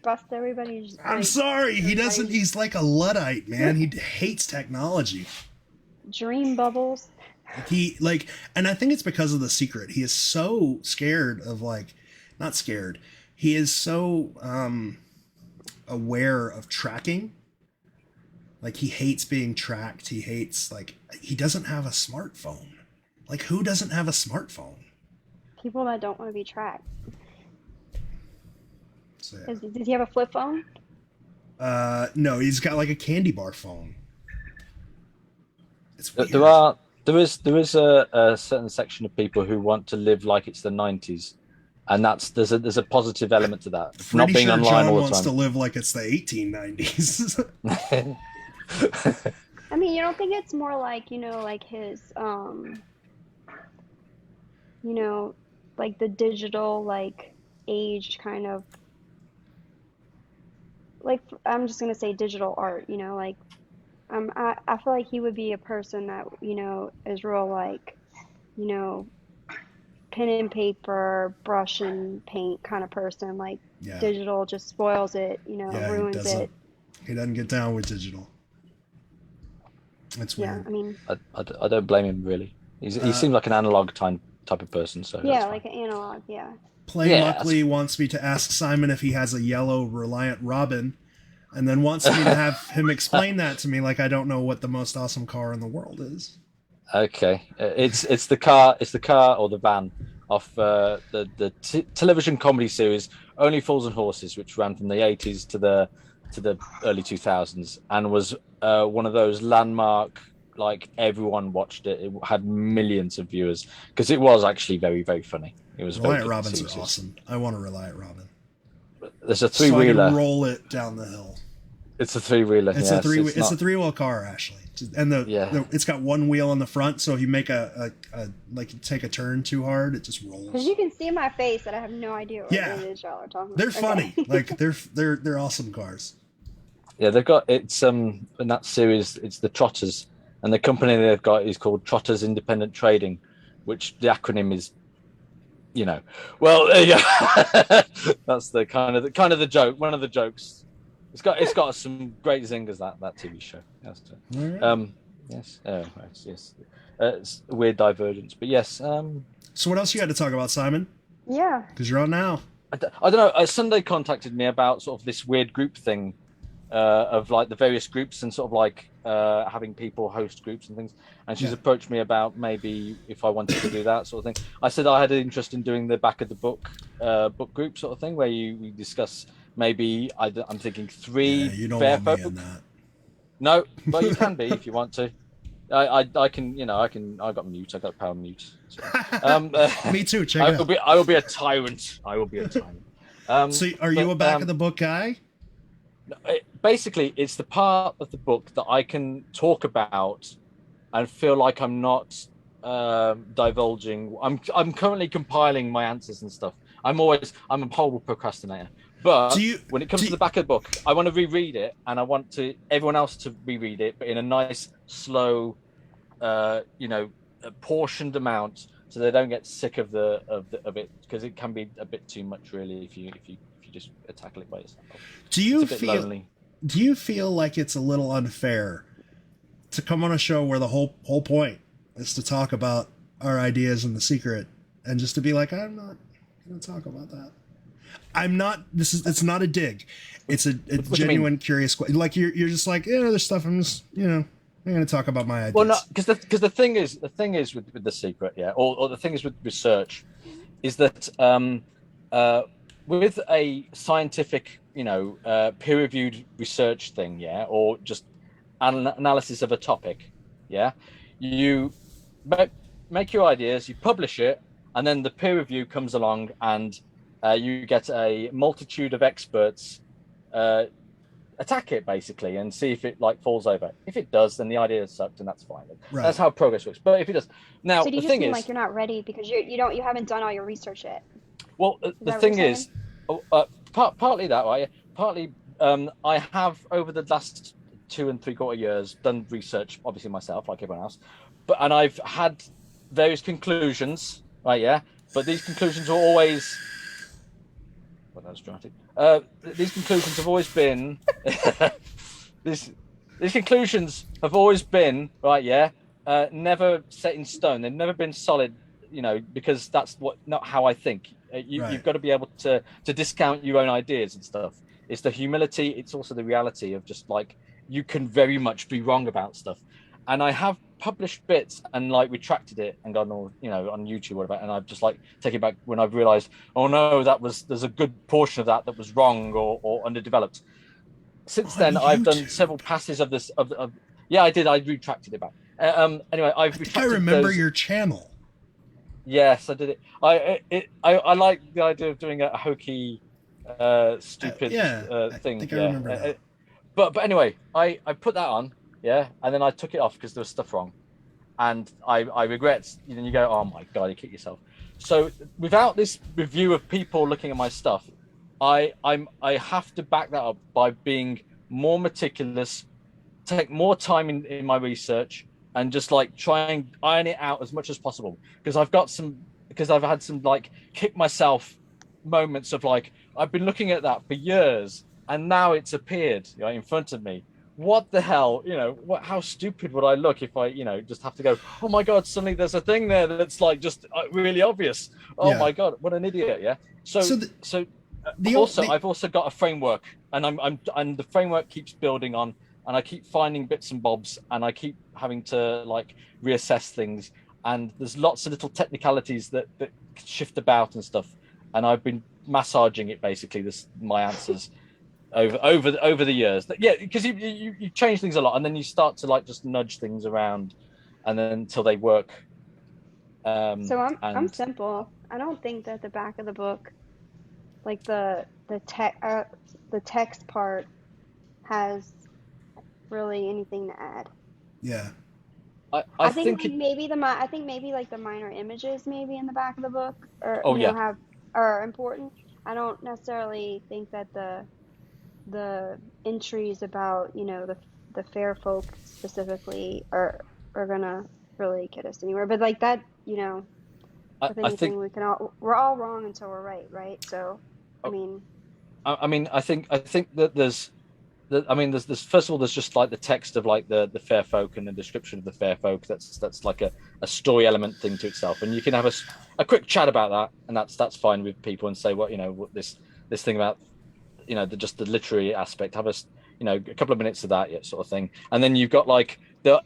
B: bust everybody's.
A: I'm sorry. He doesn't. He's like a Luddite, man. He hates technology.
B: Dream bubbles.
A: And I think it's because of The Secret. He is so scared of, like, not scared. He is so aware of tracking. Like, he hates being tracked. He hates, like, he doesn't have a smartphone. Like, who doesn't have a smartphone?
B: People that don't want to be tracked.
A: So, yeah.
B: Does he have a flip phone?
A: No, he's got like a candy bar phone. It's weird.
C: There is a certain section of people who want to live like it's the 90s, and there's a positive element to that.
A: Pretty
C: Not being
A: sure
C: online
A: John
C: all the
A: wants
C: time.
A: to live like it's the 1890s.
B: I mean, you don't think it's more like, like his, like the digital, like, age kind of, like, I'm just gonna say digital art, like, I feel like he would be a person that, is real, like, you know, pen and paper, brush and paint kind of person. Like,
A: Yeah.
B: digital just spoils it,
A: Yeah,
B: ruins it.
A: He doesn't get down with digital. That's weird.
B: Yeah, I mean,
C: I don't blame him really. He seems like an analog type of person. So
B: yeah, like an analog. Yeah.
A: Play Muckley wants me to ask Simon if he has a yellow Reliant Robin, and then wants me to have him explain that to me like I don't know what the most awesome car in the world is.
C: Okay, it's the car or the van off the television comedy series Only Fools and Horses, which ran from the 80s to the early 2000s, and was one of those landmark, like everyone watched it. It had millions of viewers because it was actually very, very funny. It was
A: Reliant Robins are awesome. I want a Reliant Robin.
C: There's a three-wheeler.
A: So I can roll it down the hill.
C: It's a three-wheeler.
A: It's a three-wheel car actually, and it's got one wheel on the front. So if you make like you take a turn too hard, it just rolls.
B: Because you can see my face that I have no idea what it is y'all are talking about.
A: They're funny. Like they're awesome cars.
C: Yeah, they've got in that series. It's the Trotters, and the company they've got is called Trotters Independent Trading, which the acronym is, well, there you go. That's the kind of the joke. One of the jokes. It's got some great zingers, that TV show. Yes. Yes. Yes. It's a weird divergence, but yes.
A: So what else you had to talk about, Simon?
B: Yeah.
A: Because you're on now.
C: I don't know. Sunday contacted me about sort of this weird group thing, of like the various groups and sort of like having people host groups and things. And she's approached me about maybe if I wanted to do that sort of thing. I said I had an interest in doing the back of the book group sort of thing where we discuss. Maybe I'm thinking 3
A: you don't
C: fair
A: want me
C: folk.
A: in that.
C: No, but you can be if you want to. I can, I got mute. I got power mute. So.
A: Me too. Check it out.
C: I will be a tyrant. I will be a tyrant.
A: So are you a back of the book guy?
C: Basically, it's the part of the book that I can talk about and feel like I'm not divulging. I'm currently compiling my answers and stuff. I'm a horrible procrastinator. But when it comes to the back of the book, I want to reread it, and I want everyone else to reread it, but in a nice, slow, portioned amount, so they don't get sick of it, because it can be a bit too much, really, if you just tackle it by yourself.
A: Do you feel like it's a little unfair to come on a show where the whole point is to talk about our ideas in the secret, and just to be like, I'm not going to talk about that? I'm not. It's not a dig. It's a genuine, curious question. Like you're just like, there's stuff. I'm just, I'm going to talk about my ideas.
C: Well, no, because the thing is with the secret, or the thing is with research, is that with a scientific, peer-reviewed research thing, or just analysis of a topic, you make your ideas, you publish it, and then the peer review comes along and. You get a multitude of experts attack it basically and see if it falls over. If it does, then the idea sucked, and that's fine. Right. That's how progress works. But if it does, now
B: so do you
C: the
B: just
C: thing
B: mean
C: is,
B: like you're not ready because you haven't done all your research yet?
C: Well, the thing is, partly that way. Partly, I have over the last 2 3/4 years done research, obviously myself, like everyone else, and I've had various conclusions, right? Yeah, but these conclusions are always. Well, that was dramatic. These conclusions have always been these conclusions have always been right. Yeah, never set in stone. They've never been solid. Because that's not how I think. You've got to be able to discount your own ideas and stuff. It's the humility. It's also the reality of just like you can very much be wrong about stuff. And I have published bits and retracted it and gone on YouTube or whatever, and I've just taken it back when I've realized, oh no, there's a good portion of that was wrong or underdeveloped. Since then, I've done several passes of this. I did. I retracted it back. Anyway,
A: I think I remember your channel.
C: Yes, I did it. I like the idea of doing a hokey, stupid
A: I
C: thing.
A: think I remember that.
C: But anyway, I put that on, yeah, and then I took it off because there was stuff wrong, and I regret. You go, oh my god, you kick yourself. So without this review of people looking at my stuff, I have to back that up by being more meticulous, take more time in my research, and just like try and iron it out as much as possible. Because I've had some like kick myself moments of like, I've been looking at that for years and now it's appeared, you know, in front of me. What the hell, you know, how stupid would I look if I, you know, just have to go, oh my God, suddenly there's a thing there that's like just really obvious. Oh my God, what an idiot. Yeah. I've also got a framework, and the framework keeps building on, and I keep finding bits and bobs, and I keep having to like reassess things, and there's lots of little technicalities that shift about and stuff, and I've been massaging it basically, my answers over the years. Yeah, because you change things a lot, and then you start to like just nudge things around, and then until they work.
B: So I'm simple. I don't think that the back of the book, like the text part, has really anything to add.
A: Yeah.
B: I think maybe like the minor images maybe in the back of the book are important. I don't necessarily think that the entries about, you know, the fair folk specifically are gonna really get us anywhere. But like that, you know, I think we're all wrong until we're right? So I mean
C: I think that there's first of all, there's just like the text of like the fair folk and the description of the fair folk. That's like a story element thing to itself, and you can have a quick chat about that, and that's fine with people, and say, what, you know, what this thing about, you know, just the literary aspect. Have a couple of minutes of that, sort of thing, and then you've got like there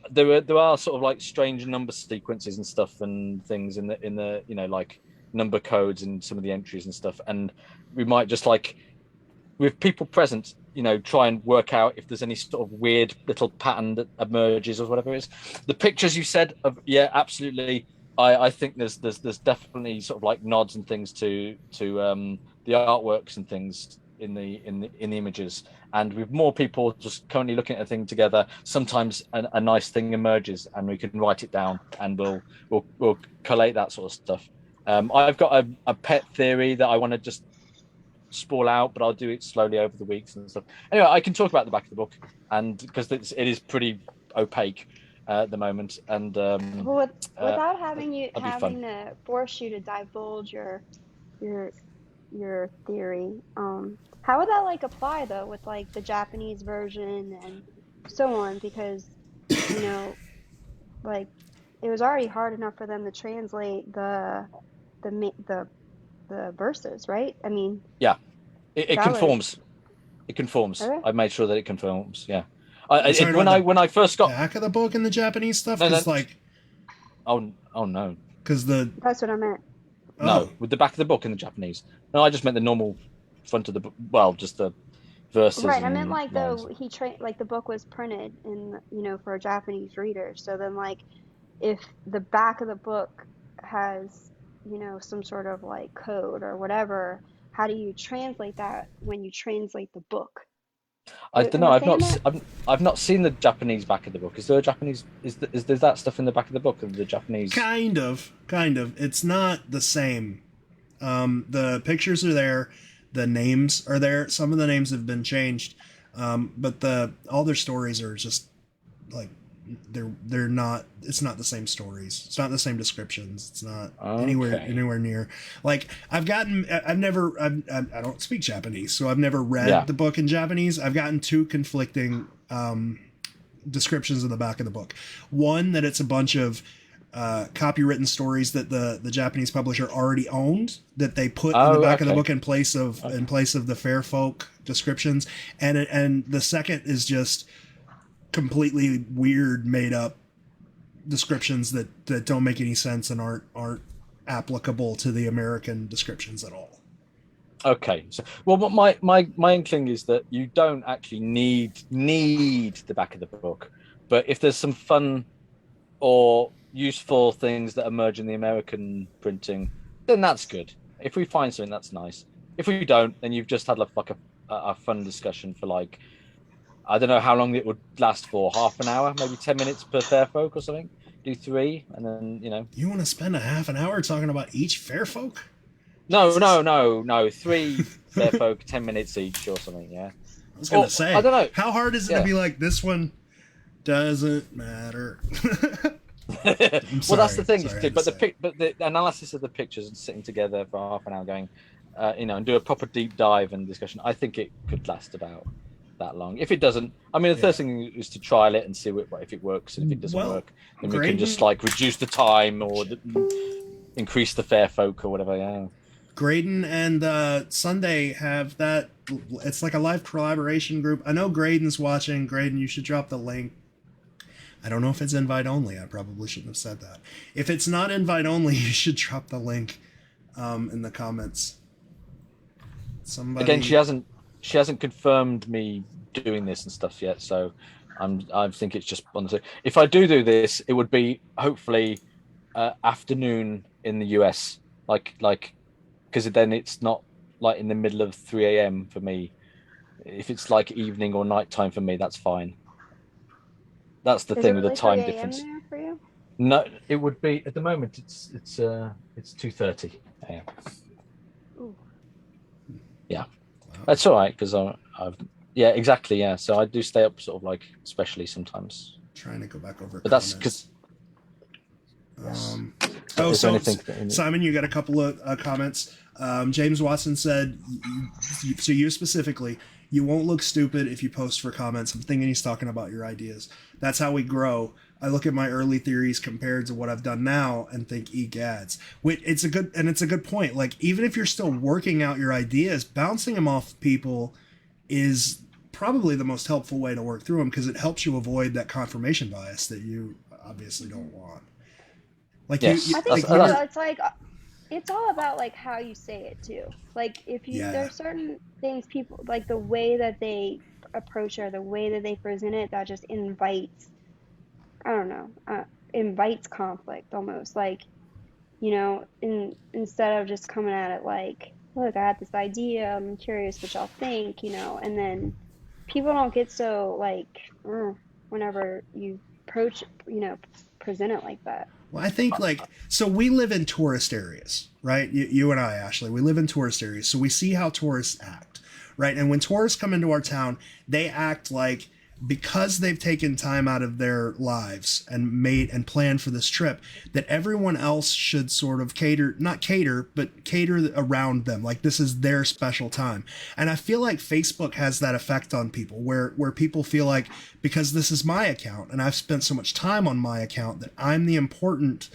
C: are sort of like strange number sequences and stuff and things in the you know, like number codes and some of the entries and stuff, and we might just like, with people present, you know, try and work out if there's any sort of weird little pattern that emerges or whatever it is. The pictures you said of, yeah, absolutely. I think there's definitely sort of like nods and things to the artworks and things in the images. And with more people just currently looking at a thing together, sometimes a nice thing emerges and we can write it down, and we'll collate that sort of stuff. I've got a pet theory that I want to just sprawl out, but I'll do it slowly over the weeks and stuff. Anyway, I can talk about the back of the book, and because it is pretty opaque at the moment, and
B: without having to force you to divulge your theory, how would that like apply though with like the Japanese version and so on? Because, you know, like it was already hard enough for them to translate the verses, right? I mean,
C: yeah, it conforms. It conforms.
B: Okay.
C: I made sure that it conforms. Yeah. When I first got
A: back of the book in the Japanese stuff, it's like,
C: oh no,
A: because
B: that's what I meant.
C: No, with the back of the book in the Japanese. No, I just meant the normal front of the book. Well, just the verses.
B: Right. I meant like the book was printed in, you know, for a Japanese reader. So then like, if the back of the book has, you know, some sort of like code or whatever, how do you translate that when you translate the book?
C: I don't know. I've not seen the Japanese back of the book. Is there a Japanese? Is there that stuff in the back of the book of the Japanese? Kind of.
A: It's not the same. The pictures are there. The names are there. Some of the names have been changed, but all their stories are just like they're not. It's not the same stories. It's not the same descriptions. It's not anywhere near. Like I don't speak Japanese, so I've never read the book in Japanese. I've gotten two conflicting descriptions in the back of the book. One, that it's a bunch of copywritten stories that the Japanese publisher already owned, that they put in the back of the book in place of the fair folk descriptions, and the second is just completely weird, made up descriptions that don't make any sense and aren't applicable to the American descriptions at all.
C: Okay, so my inkling is that you don't actually need the back of the book, but if there's some fun or useful things that emerge in the American printing, then that's good. If we find something, that's nice. If we don't, then you've just had like a fun discussion for like, I don't know how long it would last for, half an hour, maybe 10 minutes per fair folk or something. Do 3, and then, you know.
A: You want to spend a half an hour talking about each fair folk?
C: No, 3 fair folk, 10 minutes each or something, yeah.
A: I was going to say,
C: I don't know.
A: How hard is it to be like, this one doesn't matter?
C: Well, that's the thing. But the analysis of the pictures and sitting together for half an hour going, and do a proper deep dive and discussion, I think it could last about that long. If it doesn't, I mean, the first thing is to trial it and see if it works, and if it doesn't work, then we can just like reduce the time or increase the fair folk or whatever. Yeah.
A: Graydon and Sunday have that. It's like a live collaboration group. I know Graydon's watching. Graydon, you should drop the link. I don't know if it's invite only. I probably shouldn't have said that. If it's not invite only, you should drop the link in the comments. Somebody...
C: Again, she hasn't confirmed me doing this and stuff yet, so I think it's just on the. If I do this, it would be hopefully afternoon in the US, like because then it's not like in the middle of 3 a.m. for me. If it's like evening or nighttime for me, that's fine. That's the thing with the time difference.
B: There for you?
C: No, it would be at the moment. It's 2:30 a.m. Yeah, that's all right because I've exactly So I do stay up sort of like especially sometimes.
A: Trying to go back over,
C: but that's because.
A: Simon, you got a couple of comments. James Watson said, so you specifically, you won't look stupid if you post for comments. I'm thinking he's talking about your ideas. That's how we grow. I look at my early theories compared to what I've done now and think, egads. It's a good point. Like, even if you're still working out your ideas, bouncing them off people is probably the most helpful way to work through them, because it helps you avoid that confirmation bias that you obviously don't want. Like,
C: yes.
B: I think it's like, it's all about like how you say it too. Like, if you there's certain things people like, the way that they approach it or the way that they present it, that just invites, I don't know, invites conflict almost. Like, instead of just coming at it like, look, I had this idea, I'm curious what y'all think, and then people don't get so like whenever you approach, present it like that.
A: Well, I think so we live in tourist areas, right? You and I, Ashley, we live in tourist areas. So we see how tourists act, right? And when tourists come into our town, they act like, because they've taken time out of their lives and planned for this trip, that everyone else should sort of cater around them. Like, this is their special time. And I feel like Facebook has that effect on people where people feel like, because this is my account and I've spent so much time on my account, that I'm the important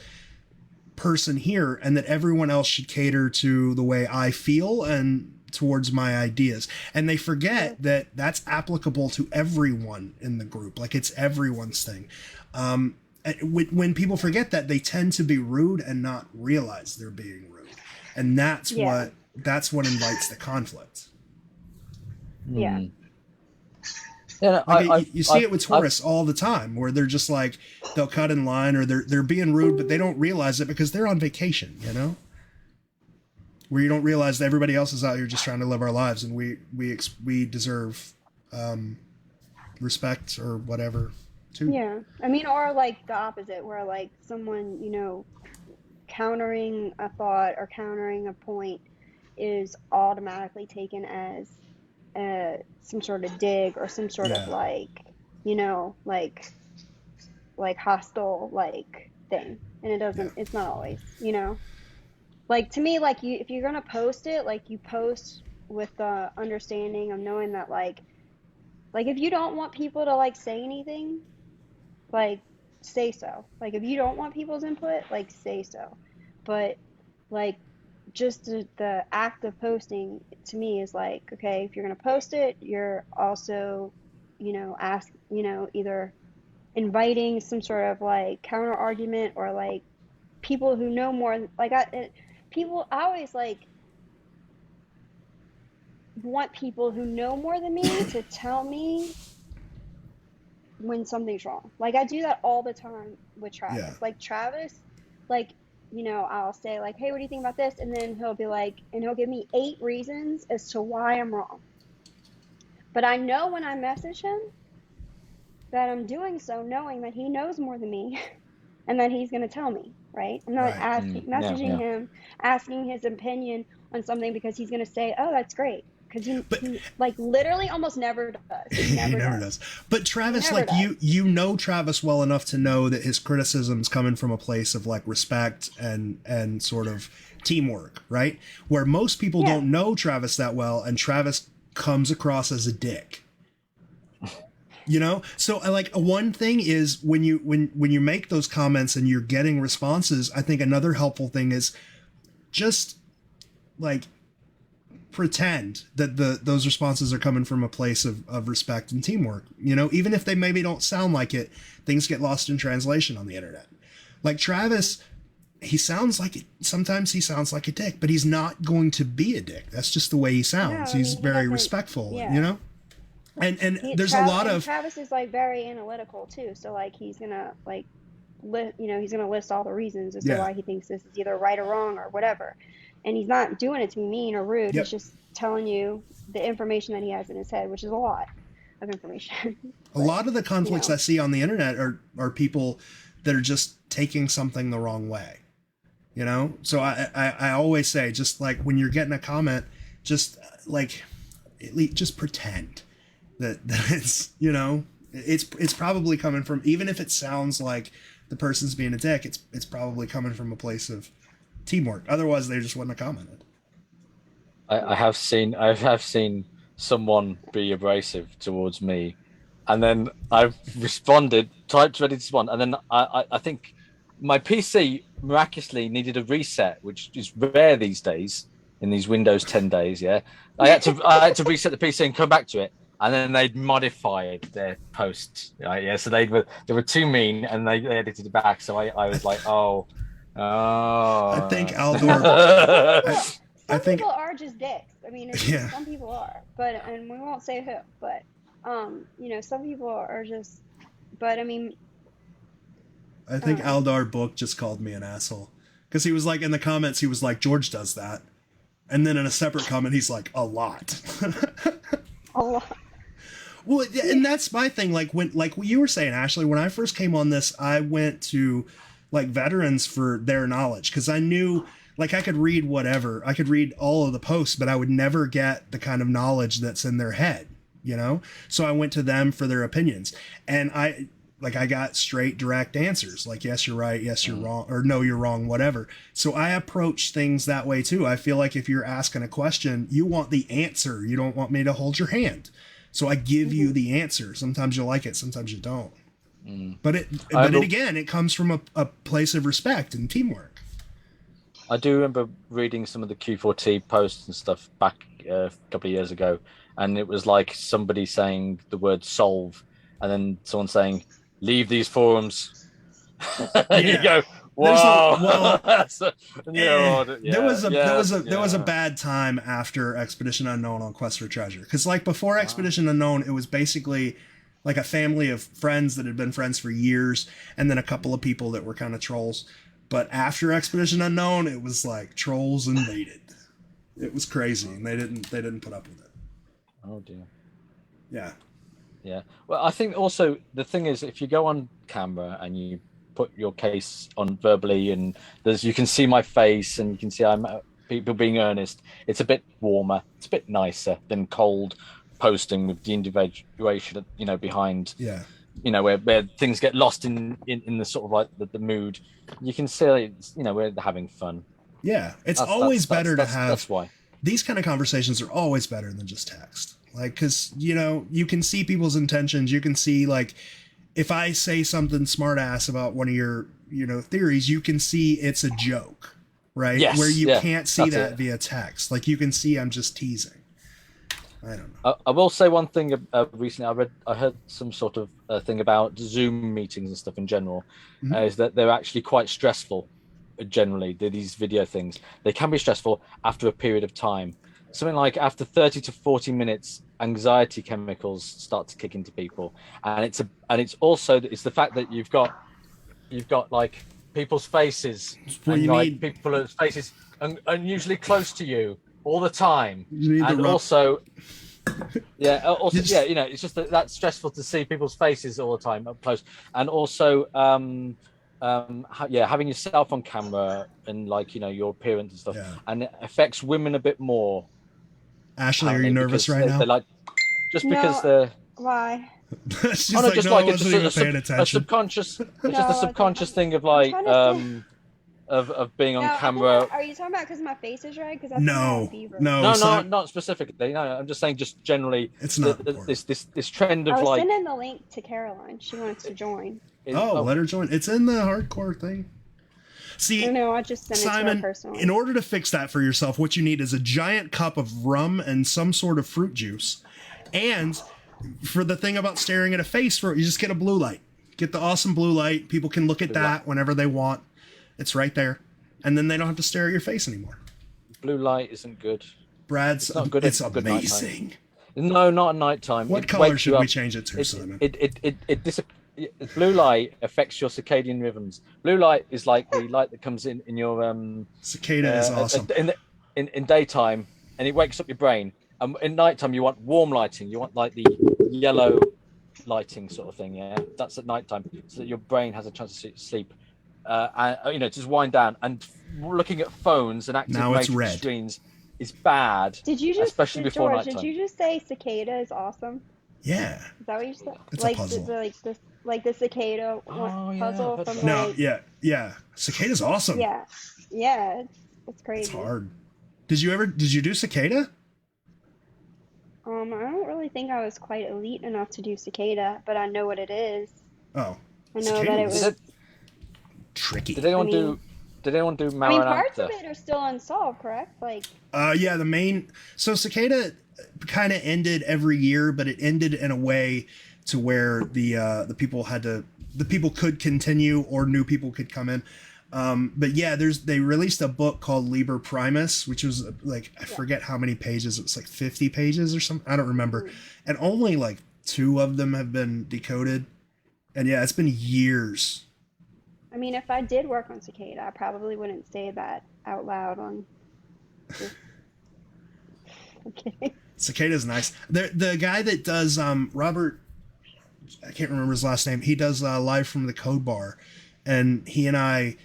A: person here and that everyone else should cater to the way I feel and towards my ideas. And they forget that that's applicable to everyone in the group. Like, it's everyone's thing. When people forget that, they tend to be rude and not realize they're being rude. And that's what invites the conflict.
B: Yeah.
A: Yeah, you see it with tourists all the time, where they're just like, they'll cut in line or they're being rude, but they don't realize it because they're on vacation, where you don't realize that everybody else is out here just trying to live our lives, and we deserve respect or whatever too.
B: Yeah, I mean, or like the opposite, where like someone countering a thought or countering a point is automatically taken as some sort of dig or some sort of like hostile like thing, and it doesn't. It's not always, Like, to me, like, if you're gonna post it, like, you post with the understanding of knowing that, like if you don't want people to like say anything, like, say so. Like, if you don't want people's input, like, say so. But like, just the act of posting to me is like, okay, if you're gonna post it, you're also either inviting some sort of like counter argument, or like people who know more. Like, I always like want people who know more than me to tell me when something's wrong. Like I do that all the time with Travis.
A: Yeah.
B: Like Travis, like, you know, I'll say like, hey, what do you think about this? And then he'll be like, and he'll give me 8 reasons as to why I'm wrong. But I know when I message him that I'm doing so knowing that he knows more than me and that he's going to tell me, right? I'm not messaging him, asking his opinion on something because he's going to say, oh, that's great. Because he like literally almost never does. He never does.
A: But Travis, like you know Travis well enough to know that his criticism's coming from a place of like respect and sort of teamwork, right? Where most people don't know Travis that well, and Travis comes across as a dick. You know? So like one thing is when you make those comments and you're getting responses, I think another helpful thing is just like pretend that those responses are coming from a place of respect and teamwork. You know, even if they maybe don't sound like it, things get lost in translation on the internet. Like Travis, sometimes he sounds like a dick, but he's not going to be a dick. That's just the way he sounds. He's very respectful, you know? And there's a lot of...
B: Travis is like very analytical too. So like he's gonna like, he's gonna list all the reasons as to why he thinks this is either right or wrong or whatever. And he's not doing it to be mean or rude. He's just telling you the information that he has in his head, which is a lot of information.
A: A lot of the conflicts I see on the internet are people that are just taking something the wrong way. You know? So I always say, just like when you're getting a comment, just like at least just pretend that it's, you know, it's probably coming from, even if it sounds like the person's being a dick, it's probably coming from a place of teamwork. Otherwise they just wouldn't have commented.
C: I have seen someone be abrasive towards me, and then I've responded, typed ready to respond, and then I think my PC miraculously needed a reset, which is rare these days in these Windows 10 days. Yeah, I had to reset the PC and come back to it, and then they'd modified their post. Yeah, so they were too mean, and they edited it back. So I was like, oh.
A: I think Aldor.
B: Some people are just dicks. I mean, some people are, and we won't say who, but some people are just. But I mean,
A: I think Aldar Book just called me an asshole because he was like in the comments, he was like, George does that, and then in a separate comment, he's like, a lot.
B: A lot.
A: Well, and that's my thing. Like what you were saying, Ashley, when I first came on this, I went to like veterans for their knowledge, because I knew like I could read whatever. I could read all of the posts, but I would never get the kind of knowledge that's in their head, you know? So I went to them for their opinions, and I got straight, direct answers. Like, yes, you're right. Yes, you're wrong. Or no, you're wrong, whatever. So I approach things that way too. I feel like if you're asking a question, you want the answer. You don't want me to hold your hand. So I give you the answer. Sometimes you like it. Sometimes you don't. But it comes from a place of respect and teamwork.
C: I do remember reading some of the Q4T posts and stuff back a couple of years ago, and it was like somebody saying the word solve, and then someone saying, leave these forums. You go, whoa. There
A: was a bad time after Expedition Unknown on Quest for Treasure. Because like before Expedition Unknown, it was basically like a family of friends that had been friends for years, and then a couple of people that were kind of trolls. But after Expedition Unknown, it was like trolls invaded. It was crazy, and they didn't put up with it.
C: Oh dear.
A: Yeah.
C: Yeah. Well, I think also the thing is, if you go on camera and you put your case on verbally, and you can see my face and you can see I'm people being earnest, it's a bit warmer, it's a bit nicer than cold posting with the individuation, behind, where things get lost in the sort of like the mood. You can see, we're having fun.
A: Yeah, it's always better to have.
C: That's why
A: these kind of conversations are always better than just text. Like, because you can see people's intentions. You can see, like, if I say something smart ass about one of your theories, you can see it's a joke, right?
C: Yes,
A: where you can't see that via text. Like, you can see I'm just teasing. I don't know.
C: I will say one thing. Recently, I heard some sort of thing about Zoom meetings and stuff in general, is that they're actually quite stressful. Generally, these video things, they can be stressful after a period of time. Something like after 30 to 40 minutes, anxiety chemicals start to kick into people, and it's the fact that you've got like people's faces, and like people's faces unusually close to you all the time, and also it's just that's stressful to see people's faces all the time up close, and also having yourself on camera and like your appearance and stuff, and it affects women a bit more.
A: Ashley, are you nervous right now?
C: They're like, just because they're
B: why?
A: She's like, no, I wasn't even paying attention.
C: A subconscious thing of like of being on camera.
B: Are you talking about because my face is red? Because
A: no,
C: not specifically. No, I'm just saying, just generally.
A: It's not
C: this trend of
B: I was
C: like.
B: sending the link to Caroline. She wants to join.
A: Let her join. It's in the hardcore thing. See,
B: I just sent
A: Simon,
B: it to her personally.
A: In order to fix that for yourself, what you need is a giant cup of rum and some sort of fruit juice. And for the thing about staring at a face, you just get a blue light. Get the awesome blue light. People can look at that whenever they want. It's right there. And then they don't have to stare at your face anymore. Blue
C: light isn't good.
A: It's not good. It's amazing.
C: No, not at nighttime.
A: What color should we change it to, Simon?
C: Blue light affects your circadian rhythms. Blue light is like the light that comes in your
A: cicada is awesome.
C: In daytime, and it wakes up your brain. And in nighttime, you want warm lighting. You want like the yellow lighting sort of thing. Yeah, that's at nighttime, so that your brain has a chance to sleep. And just wind down. And looking at phones and active matrix screens is bad.
B: Did you just,
C: especially before nighttime?
B: Did you just say cicada is awesome?
A: Yeah.
B: Is that what you said?
A: It's a puzzle.
B: The cicada puzzle from
A: yeah. Cicada's awesome.
B: Yeah, it's crazy.
A: It's hard. Did you do cicada?
B: I don't really think I was quite elite enough to do cicada, but I know what it is.
A: Oh.
B: I know that it was
A: tricky.
C: Did anyone do Maranatha?
B: I mean, parts of it are still unsolved, correct?
A: The main. So cicada kind of ended every year, but it ended in a way to where the people could continue or new people could come in. But yeah, they released a book called Liber Primus, which was like, I forget how many pages. It was like 50 pages or something. I don't remember. And only like 2 of them have been decoded. And yeah, it's been years.
B: I mean, if I did work on cicada, I probably wouldn't say that out loud on. Okay.
A: Cicada's nice. The guy that does Robert, I can't remember his last name. He does Live from the Code Bar, and he and I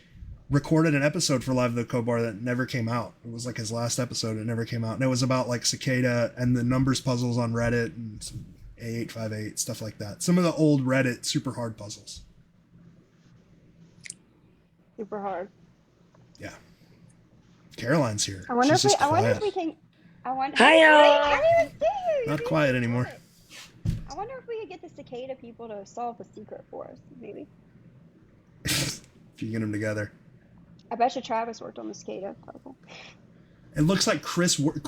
A: recorded an episode for Live from the Code Bar that never came out. It was like his last episode. It never came out, and it was about like cicada and the numbers puzzles on Reddit and some A858 stuff like that. Some of the old Reddit super hard puzzles.
B: Super hard.
A: Yeah. Caroline's here.
B: I wonder if we can.
A: Hi, not quiet anymore.
B: I wonder if we could get the cicada people to solve the secret for us, maybe.
A: If you get them together.
B: I bet you Travis worked on the cicada puzzle.
A: It looks like Chris Woodford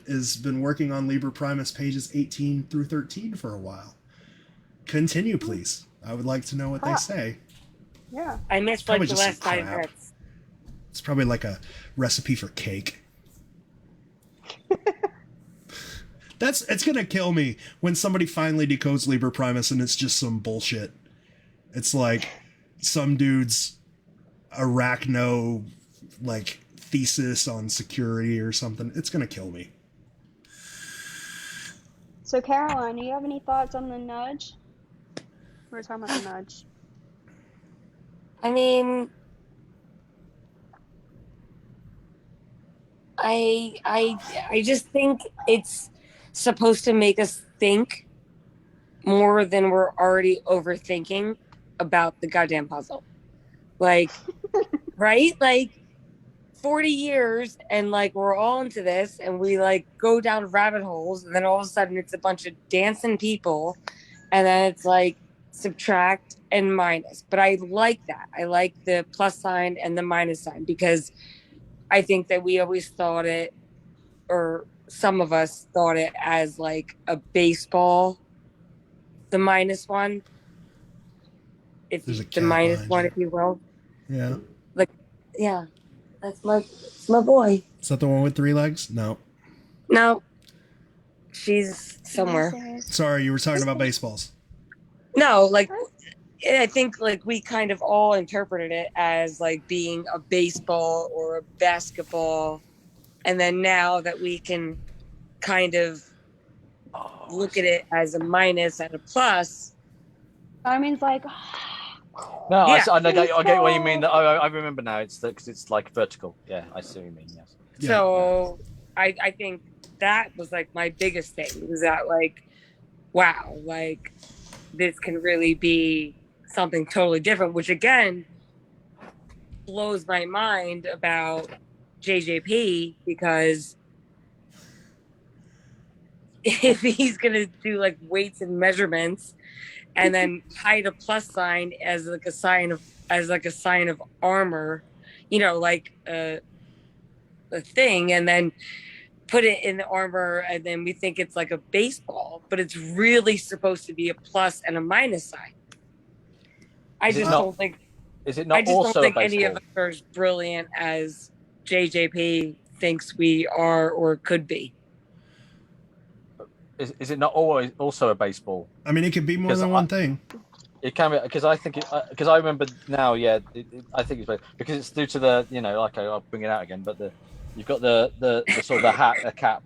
A: has been working on Liber Primus pages 18 through 13 for a while. Continue, please. I would like to know what they say.
B: Yeah.
D: I missed like the last 5 minutes.
A: It's probably like a recipe for cake. It's gonna kill me when somebody finally decodes Liber Primus and it's just some bullshit. It's like some dude's arachno thesis on security or something. It's gonna kill me.
B: So Caroline, do you have any thoughts on the nudge? We're talking about the nudge.
D: I mean, I just think it's supposed to make us think more than we're already overthinking about the goddamn puzzle. Like, right? Like 40 years and like we're all into this and we like go down rabbit holes and then all of a sudden it's a bunch of dancing people and then it's like subtract and minus. But I like that. I like the plus sign and the minus sign because I think that we always thought it, or some of us thought it as like a baseball, the minus one. If the minus one, if you will.
A: Yeah.
D: Like, yeah. That's my boy.
A: Is that the one with 3 legs? No.
D: No, she's somewhere.
A: Sorry, you were talking about baseballs.
D: No, like I think like we kind of all interpreted it as like being a baseball or a basketball, and then now that we can kind of look at it as a minus and a plus.
B: I mean, it's like.
C: No,
D: Yeah.
C: I get what you mean. I remember now. It's because it's like vertical. Yeah, I see what you mean. Yes.
A: Yeah.
D: So I think that was like my biggest thing was that like, wow, like this can really be something totally different, which again blows my mind about JJP, because if he's gonna do like weights and measurements and then hide a plus sign as like a sign of armor, you know, like a thing, and then put it in the armor, and then we think it's like a baseball, but it's really supposed to be a plus and a minus sign. I just don't think any of us are as brilliant as JJP thinks we are or could be.
C: Is it not always also a baseball?
A: I mean, it could be more than one thing.
C: It can be, because I think because I remember now. Yeah, I think it's because it's due to the, you know, like I'll bring it out again, but you've got the sort of the hat, a cap,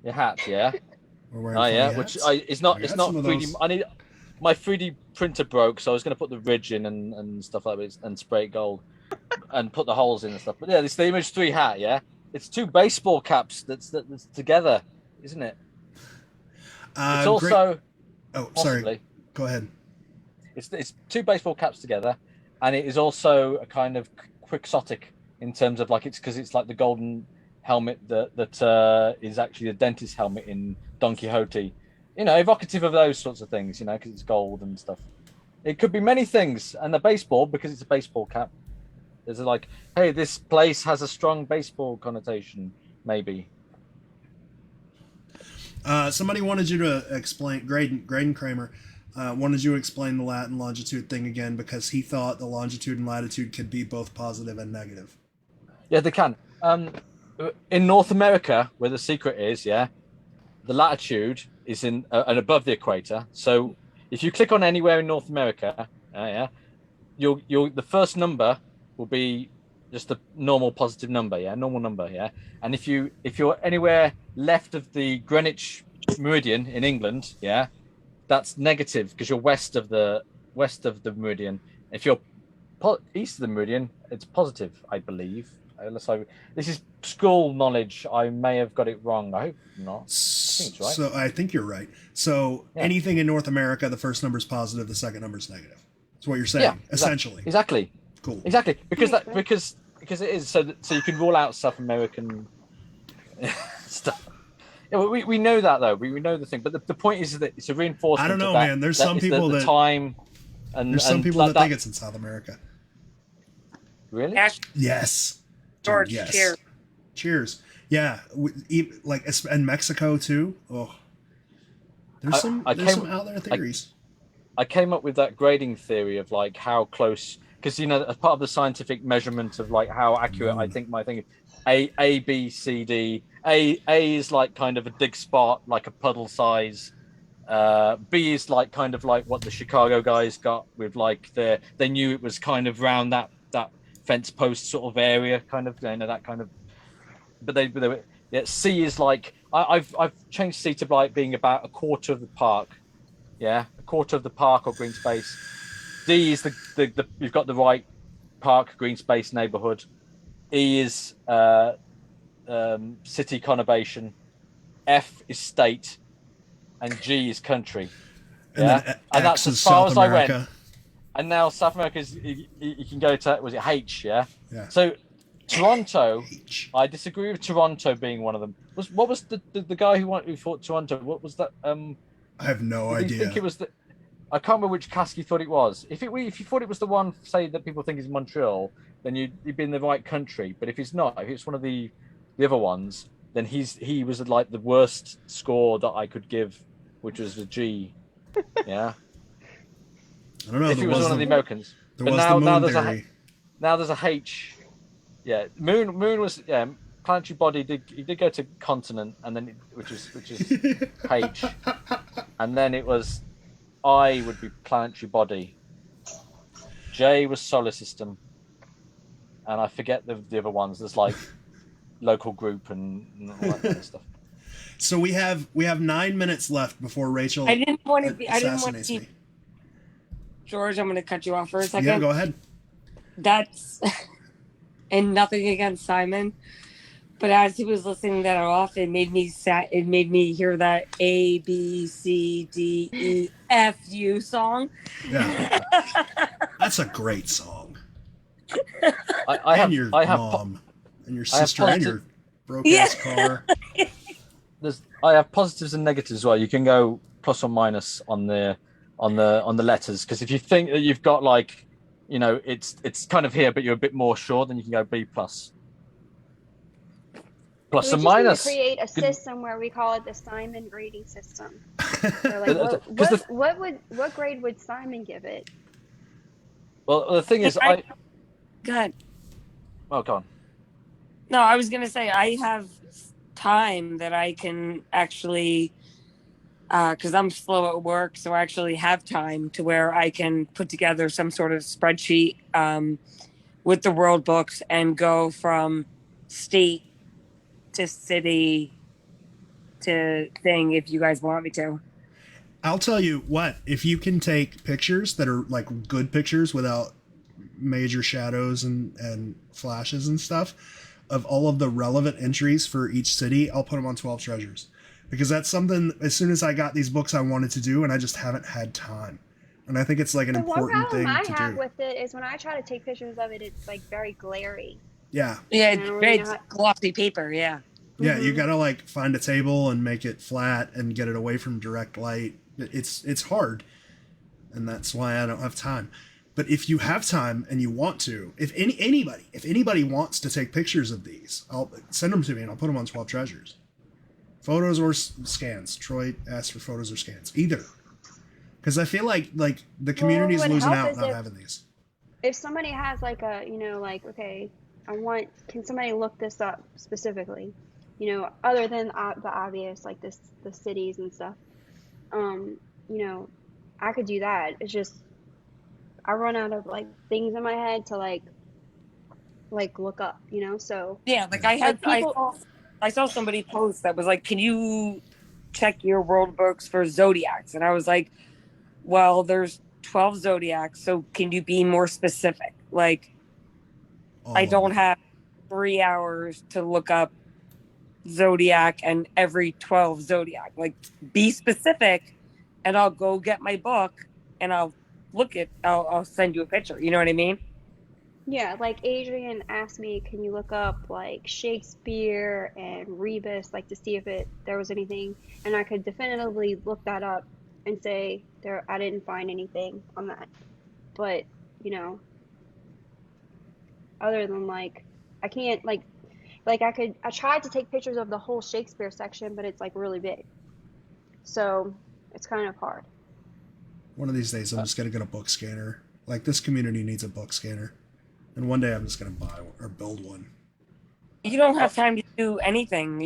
C: your hat, yeah. Which it's not 3D. I need my 3D printer broke, so I was going to put the ridge in and stuff like this and spray it gold and put the holes in and stuff. But yeah, it's the Image 3 hat. Yeah, it's two baseball caps that's together, isn't it? It's also.
A: Oh, sorry. Go ahead.
C: It's two baseball caps together, and it is also a kind of quixotic in terms of like it's because it's like the golden helmet that is actually a dentist helmet in Don Quixote. You know, evocative of those sorts of things. You know, because it's gold and stuff. It could be many things, and the baseball, because it's a baseball cap. There's like, hey, this place has a strong baseball connotation, maybe.
A: Somebody wanted you to explain, Graydon Kramer wanted you to explain the lat and longitude thing again, because he thought the longitude and latitude could be both positive and negative.
C: Yeah, they can. In North America, where the secret is, yeah, the latitude is in and above the equator. So if you click on anywhere in North America, you'll the first number will be just a normal positive number, normal number, And if you're anywhere left of the Greenwich meridian in England, that's negative because you're west of the meridian. If you're east of the meridian, it's positive, I believe. This is school knowledge. I may have got it wrong. I hope not. I think it's right.
A: So I think you're right. So anything in North America, the first number is positive, the second number is negative. That's what you're saying, essentially.
C: Exactly.
A: Cool.
C: Exactly, because it is so you can rule out South American stuff. Yeah, we know that though. We know the thing, but the point is that it's a reinforcement.
A: I don't know, man. There's some people that
C: time, and
A: there's some people that think it's in South America.
C: Really?
A: Yes.
D: George,
A: yes.
D: cheers.
A: Cheers. Yeah, like and Mexico too. Oh, there's some out there theories.
C: I came up with that grading theory of like how close. Because, you know, as part of the scientific measurement of like how accurate I think my thing is, A, B, C, D. A is like kind of a dig spot, like a puddle size. B is like kind of like what the Chicago guys got with like they knew it was kind of around that fence post sort of area, kind of, you know, that kind of. But they were, C is like I've changed C to like being about a quarter of the park, a quarter of the park or green space. D is the you've got the right park, green space, neighborhood. E is city conurbation. F is state, and G is country. And that's as far as I went. And now South America is you can go to, was it H? Yeah. So Toronto, I disagree with Toronto being one of them. What was the guy who thought Toronto? What was that?
A: I have no idea.
C: I think it was the. I can't remember which cask you thought it was. If you thought it was the one, say, that people think is Montreal, then you'd be in the right country. But if it's not, if it's one of the other ones, then he was like the worst score that I could give, which was the G. Yeah.
A: I don't know.
C: If it was one of the Americans.
A: Now there's a
C: H. Yeah, Moon was planetary body. He did go to continent, and then which is H, and then it was I would be planetary body. J was solar system, and I forget the other ones. There's like local group and all that kind of stuff.
A: So we have 9 minutes left before Rachel.
D: I didn't want to be.
A: Me.
D: George, I'm going to cut you off for a second.
A: Yeah, go ahead.
D: That's and nothing against Simon, but as he was listening that off, it made me sad. It made me hear that A B C D E F U song.
A: Yeah, that's a great song.
C: I have
A: your mom and your sister and your broke ass car.
C: I have positives and negatives as well. You can go plus or minus on the letters, because if you think that you've got like, it's kind of here, but you're a bit more sure, then you can go B plus. Plus and minus.
B: We create a system where we call it the Simon grading system. So like, what grade would Simon give it?
C: Well, the thing is,
D: Go ahead.
C: Well, go on.
D: No, I was gonna say I have time that I can actually, because I'm slow at work, so I actually have time to where I can put together some sort of spreadsheet with the world books and go from state to city to thing if you guys want me to.
A: I'll tell you what, if you can take pictures that are like good pictures without major shadows and flashes and stuff of all of the relevant entries for each city, I'll put them on 12 Treasures. Because that's something, as soon as I got these books, I wanted to do, and I just haven't had time. And I think it's like an important thing to do.
B: The one problem I have with it is when I try to take pictures of it, it's like very glary.
A: Yeah.
D: Yeah, it's glossy paper, yeah.
A: Yeah, you gotta like find a table and make it flat and get it away from direct light. It's hard, and that's why I don't have time. But if you have time and you want to, if anybody wants to take pictures of these, I'll send them to me and I'll put them on 12 Treasures. Photos or scans. Troy asked for photos or scans. Either. Because I feel like the community's losing out not having these.
B: If somebody has like a, okay, can somebody look this up specifically? Other than the obvious, like the cities and stuff. I could do that. It's just, I run out of like things in my head to like look up, so.
D: Yeah, like I saw somebody post that was like, can you check your world books for zodiacs? And I was like, well, there's 12 zodiacs, so can you be more specific? Like, I don't have 3 hours to look up zodiac and every 12 zodiac. Like, be specific, and I'll go get my book and I'll send you a picture. You know what I mean?
B: Yeah, like Adrien asked me, can you look up like Shakespeare and Rebus, like to see if there was anything, and I could definitively look that up and say I didn't find anything on that. But other than like, I can't like I tried to take pictures of the whole Shakespeare section, but it's like really big, so it's kind of hard.
A: One of these days, I'm just gonna get a book scanner. Like, this community needs a book scanner. And one day I'm just going to buy one or build one.
D: You don't have time to do anything.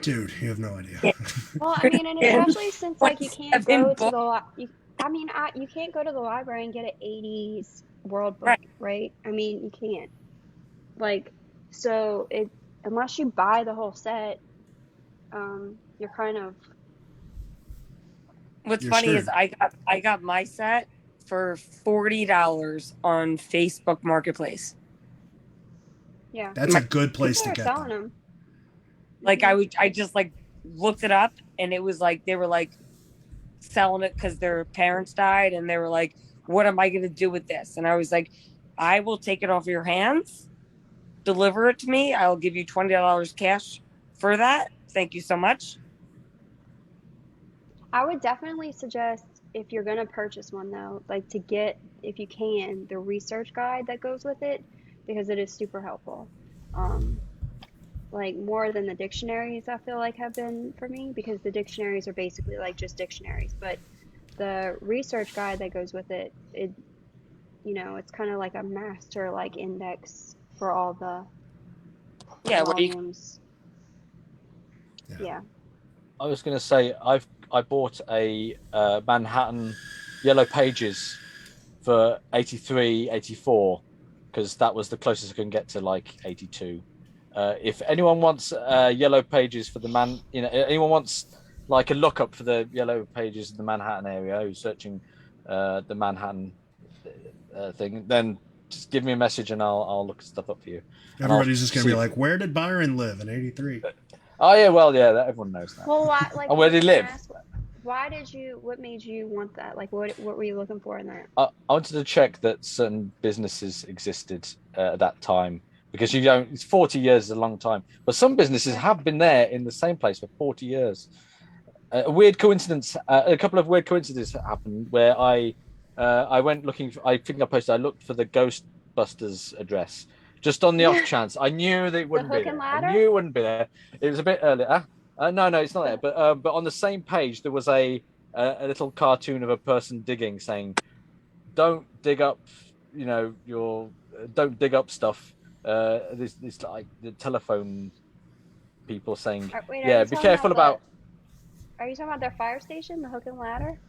A: Dude, you have no idea.
D: Yeah.
B: Well, I mean, and especially since like you can't go to you can't go to the library and get an 80s world book, right? I mean, you can't. Like, so unless you buy the whole set, you're kind of.
D: What's funny is I got my set for $40 on Facebook Marketplace.
B: Yeah,
A: that's a good place to get
B: selling them.
D: Like I just like looked it up, and it was like they were like selling it because their parents died, and they were like, "What am I going to do with this?" And I was like, "I will take it off your hands, deliver it to me. I'll give you $20 cash for that. Thank you so much."
B: I would definitely suggest, if you're going to purchase one though, like to get, if you can, the research guide that goes with it, because it is super helpful. Like more than the dictionaries, I feel like have been for me, because the dictionaries are basically like just dictionaries, but the research guide that goes with it, it's kind of like a master like index for all the
D: Yeah, where you
B: volumes. Yeah.
C: I was going to say I bought a Manhattan Yellow Pages for 83, 84 because that was the closest I can get to like 82. If anyone wants Yellow Pages for anyone wants like a lookup for the Yellow Pages in the Manhattan area who's searching the Manhattan thing, then just give me a message and I'll look stuff up for you.
A: Everybody's just gonna be like, "Where did Byron live in '83?"
C: Oh yeah, well yeah, everyone knows that.
B: Well, why? Like,
C: where did he live?
B: Why did you? What made you want that? Like, what were you looking for in that?
C: I wanted to check that certain businesses existed at that time because you don't. It's 40 years is a long time, but some businesses have been there in the same place for 40 years. A weird coincidence. A couple of weird coincidences happened where I went looking. I think I posted. I looked for the Ghostbusters address. Just on the off chance, I knew that it wouldn't be there. I knew it wouldn't be there. It was a bit earlier. No, it's not there. But on the same page, there was a little cartoon of a person digging, saying, "Don't dig up, don't dig up stuff." This like the telephone people saying, "Yeah, be careful about."
B: Are you talking about their fire station, the Hook and Ladder?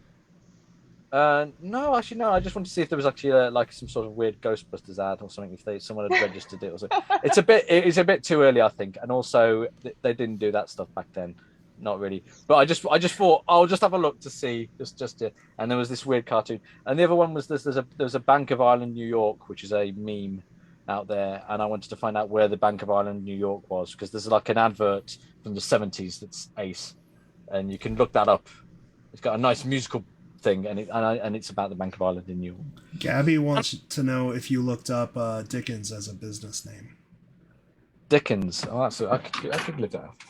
C: No, actually, no. I just wanted to see if there was actually like some sort of weird Ghostbusters ad or something. If someone had registered it or something. It's a bit too early, I think, and also they didn't do that stuff back then. Not really. But I just thought I'll just have a look to see and there was this weird cartoon, and the other one was there's a Bank of Ireland, New York, which is a meme out there, and I wanted to find out where the Bank of Ireland, New York was because there's like an advert from the 70s that's ace, and you can look that up. It's got a nice musical thing, and it's about the Bank of Ireland in New York.
A: Gabby wants to know if you looked up Dickens as a business name.
C: Dickens. Oh, I could look that up.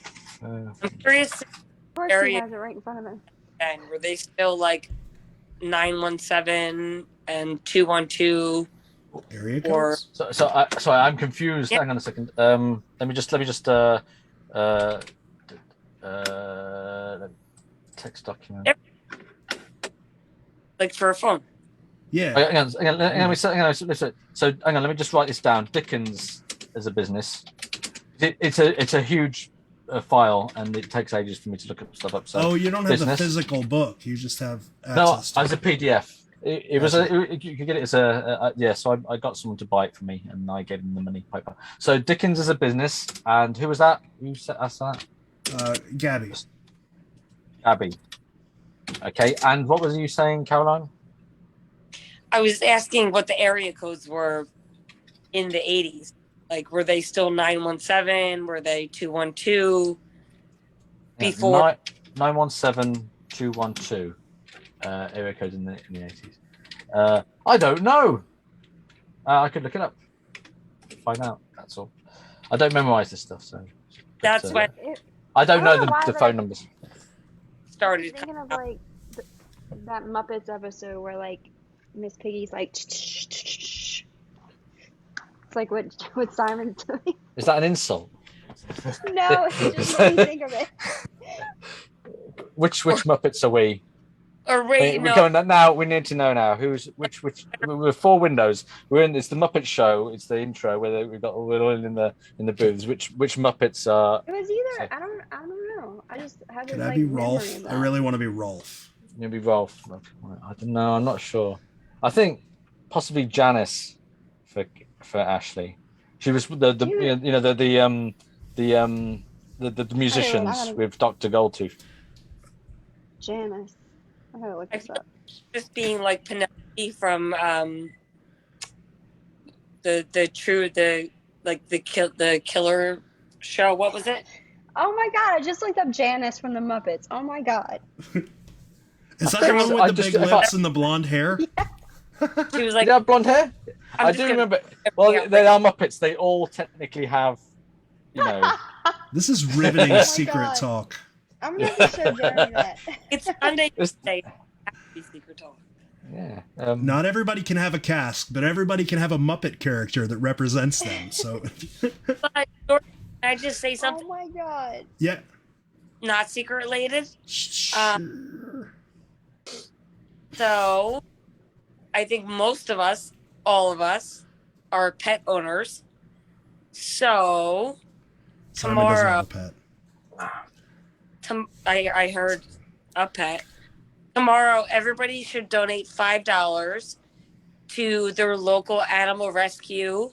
D: I'm curious.
B: Of course, he has it right in front of him.
D: And were they still like 917 and 212
A: area codes?
C: Sorry, I'm confused. Yeah. Hang on a second. Let me just text document.
D: Yep. Like for a phone.
A: Yeah.
C: Hang on. So hang on. Let me just write this down. Dickens as a business. It's a huge file, and it takes ages for me to look stuff up. So
A: you don't have the physical book. You just have
C: access to as a PDF. You could get it as So I got someone to buy it for me, and I gave them the money paper. So Dickens as a business, and who was that? Who asked that?
A: Gabby.
C: Okay, and what was you saying, Caroline?
D: I was asking what the area codes were in the 80s. Like, were they still 917? Were they 212? Before
C: 917, 212 area codes in the 80s. I don't know. I could look it up, find out. That's all. I don't memorize this stuff, so
D: that's why
C: I don't know the phone numbers.
D: Started
B: thinking of like that Muppets episode where like Miss Piggy's like it's like what Simon's doing.
C: Is that an insult?
B: No, it just made me think of it.
C: Which Muppets are we?
D: Or wait,
C: we're going now. We need to know now who's which. We're four windows. It's the Muppet Show. It's the intro where we're all in the booths. Which Muppets are?
B: It was either I don't know. I just have.
A: Can I be Rolf? I really want to be Rolf.
C: You'll be Rolf. I don't know. I'm not sure. I think possibly Janice for Ashley. She was the musicians with Dr. Goldtooth.
B: Janice. I gotta look this up.
D: Just being like Penelope from the killer show. What was it?
B: Oh my god! I just looked up Janice from the Muppets. Oh my god.
A: Is that the one with the big lips and the blonde hair?
D: Yeah. She was like,
C: did have blonde hair? I do remember. Well, they are Muppets. They all technically have,
A: This is riveting secret talk.
B: I'm going to show Jeremy that.
D: It's Sunday Funday. Secret talk.
C: Yeah.
A: Not everybody can have a cask, but everybody can have a Muppet character that represents them. So.
D: Can I just say something?
B: Oh my god.
A: Yeah.
D: Not secret related.
A: Sure.
D: So, I think most of us, all of us, are pet owners. So,
A: Simon doesn't have
D: tomorrow.
A: a pet.
D: I heard a pet. Tomorrow, everybody should donate $5 to their local animal rescue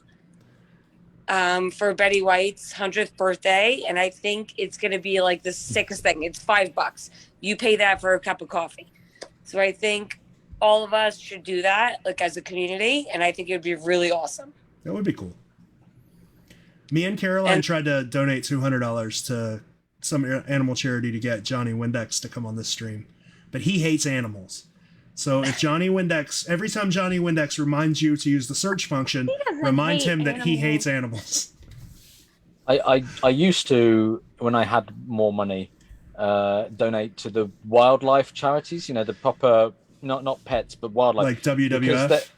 D: for Betty White's 100th birthday. And I think it's going to be like the sickest thing. It's $5. You pay that for a cup of coffee. So I think all of us should do that, like as a community. And I think it would be really awesome.
A: That would be cool. Me and Caroline tried to donate $200 to some animal charity to get Johnny Windex to come on this stream, but he hates animals. So if Johnny Windex, every time Johnny Windex reminds you to use the search function, remind him that he hates animals.
C: I used to, when I had more money, donate to the wildlife charities, you know, the proper, not pets, but wildlife.
A: Like WWF?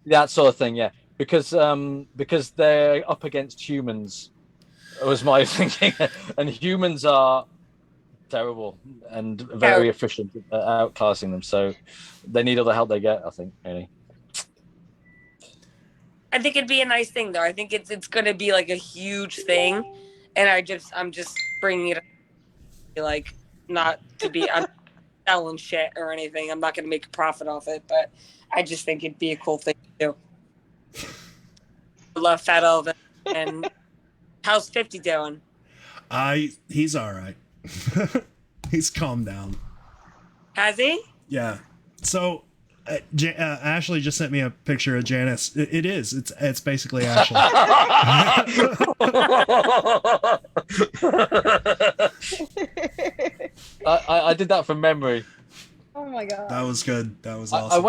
C: That sort of thing, yeah. Because they're up against humans, was my thinking. And humans are terrible and very efficient at outclassing them. So they need all the help they get, I think, really.
D: I think it'd be a nice thing, though. I think it's going to be like a huge thing. And I'm just bringing it up, like, not to be selling shit or anything. I'm not going to make a profit off it, but I just think it'd be a cool thing to do. I love Fat Elvin. And how's 50 doing?
A: He's all right. He's calmed down.
D: Has he?
A: Yeah. So Ashley just sent me a picture of Janice. It's basically Ashley.
C: I did that from memory.
B: Oh my god.
A: That was good. That was awesome.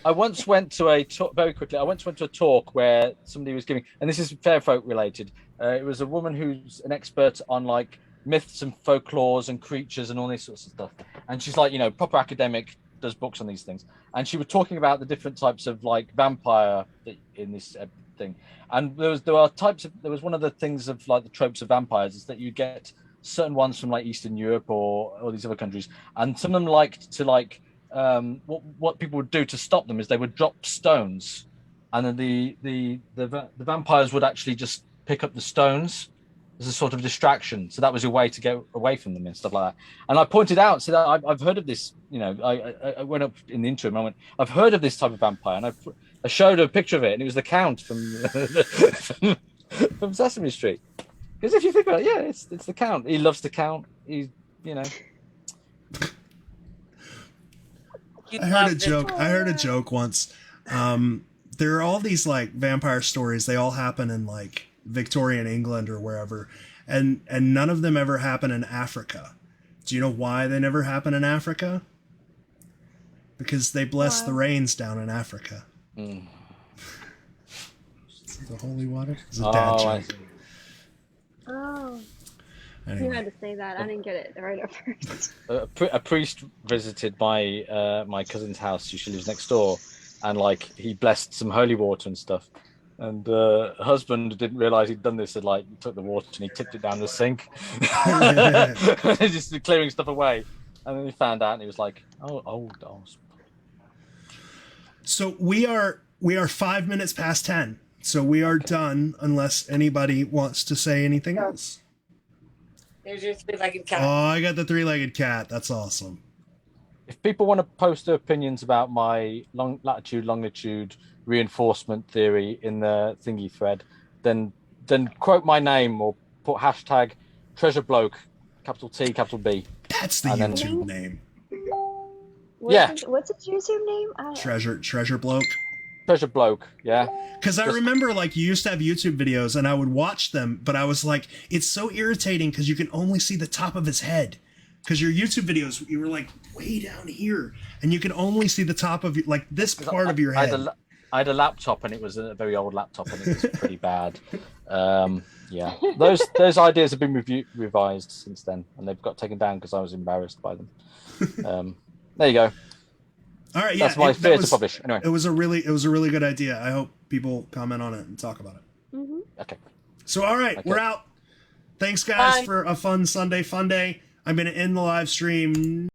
C: I once went to a talk, very quickly. I once went to a talk where somebody was giving, and this is fair folk related. It was a woman who's an expert on like myths and folklores and creatures and all these sorts of stuff. And she's like, you know, proper academic, does books on these things. And she was talking about the different types of like vampire in this thing. And there was one of the things of like the tropes of vampires is that you get certain ones from like Eastern Europe or these other countries, and some of them liked to like. What people would do to stop them is they would drop stones, and then the vampires would actually just pick up the stones as a sort of distraction. So that was a way to get away from them and stuff like that. And I pointed out, so that I've heard of this. You know, I went up in the interim. I went, I've heard of this type of vampire, and I showed a picture of it, and it was the Count from from Sesame Street. Because if you think about it, yeah, it's the Count. He loves the Count. He's, you know.
A: I heard a joke once. There are all these like vampire stories. They all happen in like Victorian England or wherever, and none of them ever happen in Africa. Do you know why they never happen in Africa? Because they bless the rains down in Africa. The holy water? It's a dad joke.
B: Oh.
A: Anyway.
B: You had to say that. I didn't get it right at first.
C: A priest visited my cousin's house. She lives next door, and like he blessed some holy water and stuff. And her husband didn't realize he'd done this. And like he took the water and he tipped it down the sink, just clearing stuff away. And then he found out, and he was like, "Oh."
A: So we are 5 minutes past 10. So we are done unless anybody wants to say anything else.
D: There's your three-legged cat.
A: Oh, I got the three-legged cat. That's awesome.
C: If people want to post their opinions about my latitude, longitude reinforcement theory in the thingy thread, then quote my name or put hashtag treasurebloke, capital T, capital B.
A: That's the YouTube name.
B: What's its YouTube name?
A: Treasure bloke.
C: Treasure bloke, yeah.
A: Because I remember, like, you used to have YouTube videos, and I would watch them, but I was like, it's so irritating because you can only see the top of his head. Because your YouTube videos, you were like way down here, and you can only see the top of like this part of your head.
C: I had a laptop, and it was a very old laptop, and it was pretty bad. Yeah, those ideas have been revised since then, and they've got taken down because I was embarrassed by them. There you go.
A: All right, yeah,
C: that's my fear to publish. Anyway,
A: it was a really good idea. I hope people comment on it and talk about it.
B: Mm-hmm.
C: Okay.
A: So, all right, we're out. Thanks, guys, for a fun Sunday Funday. I'm going to end the live stream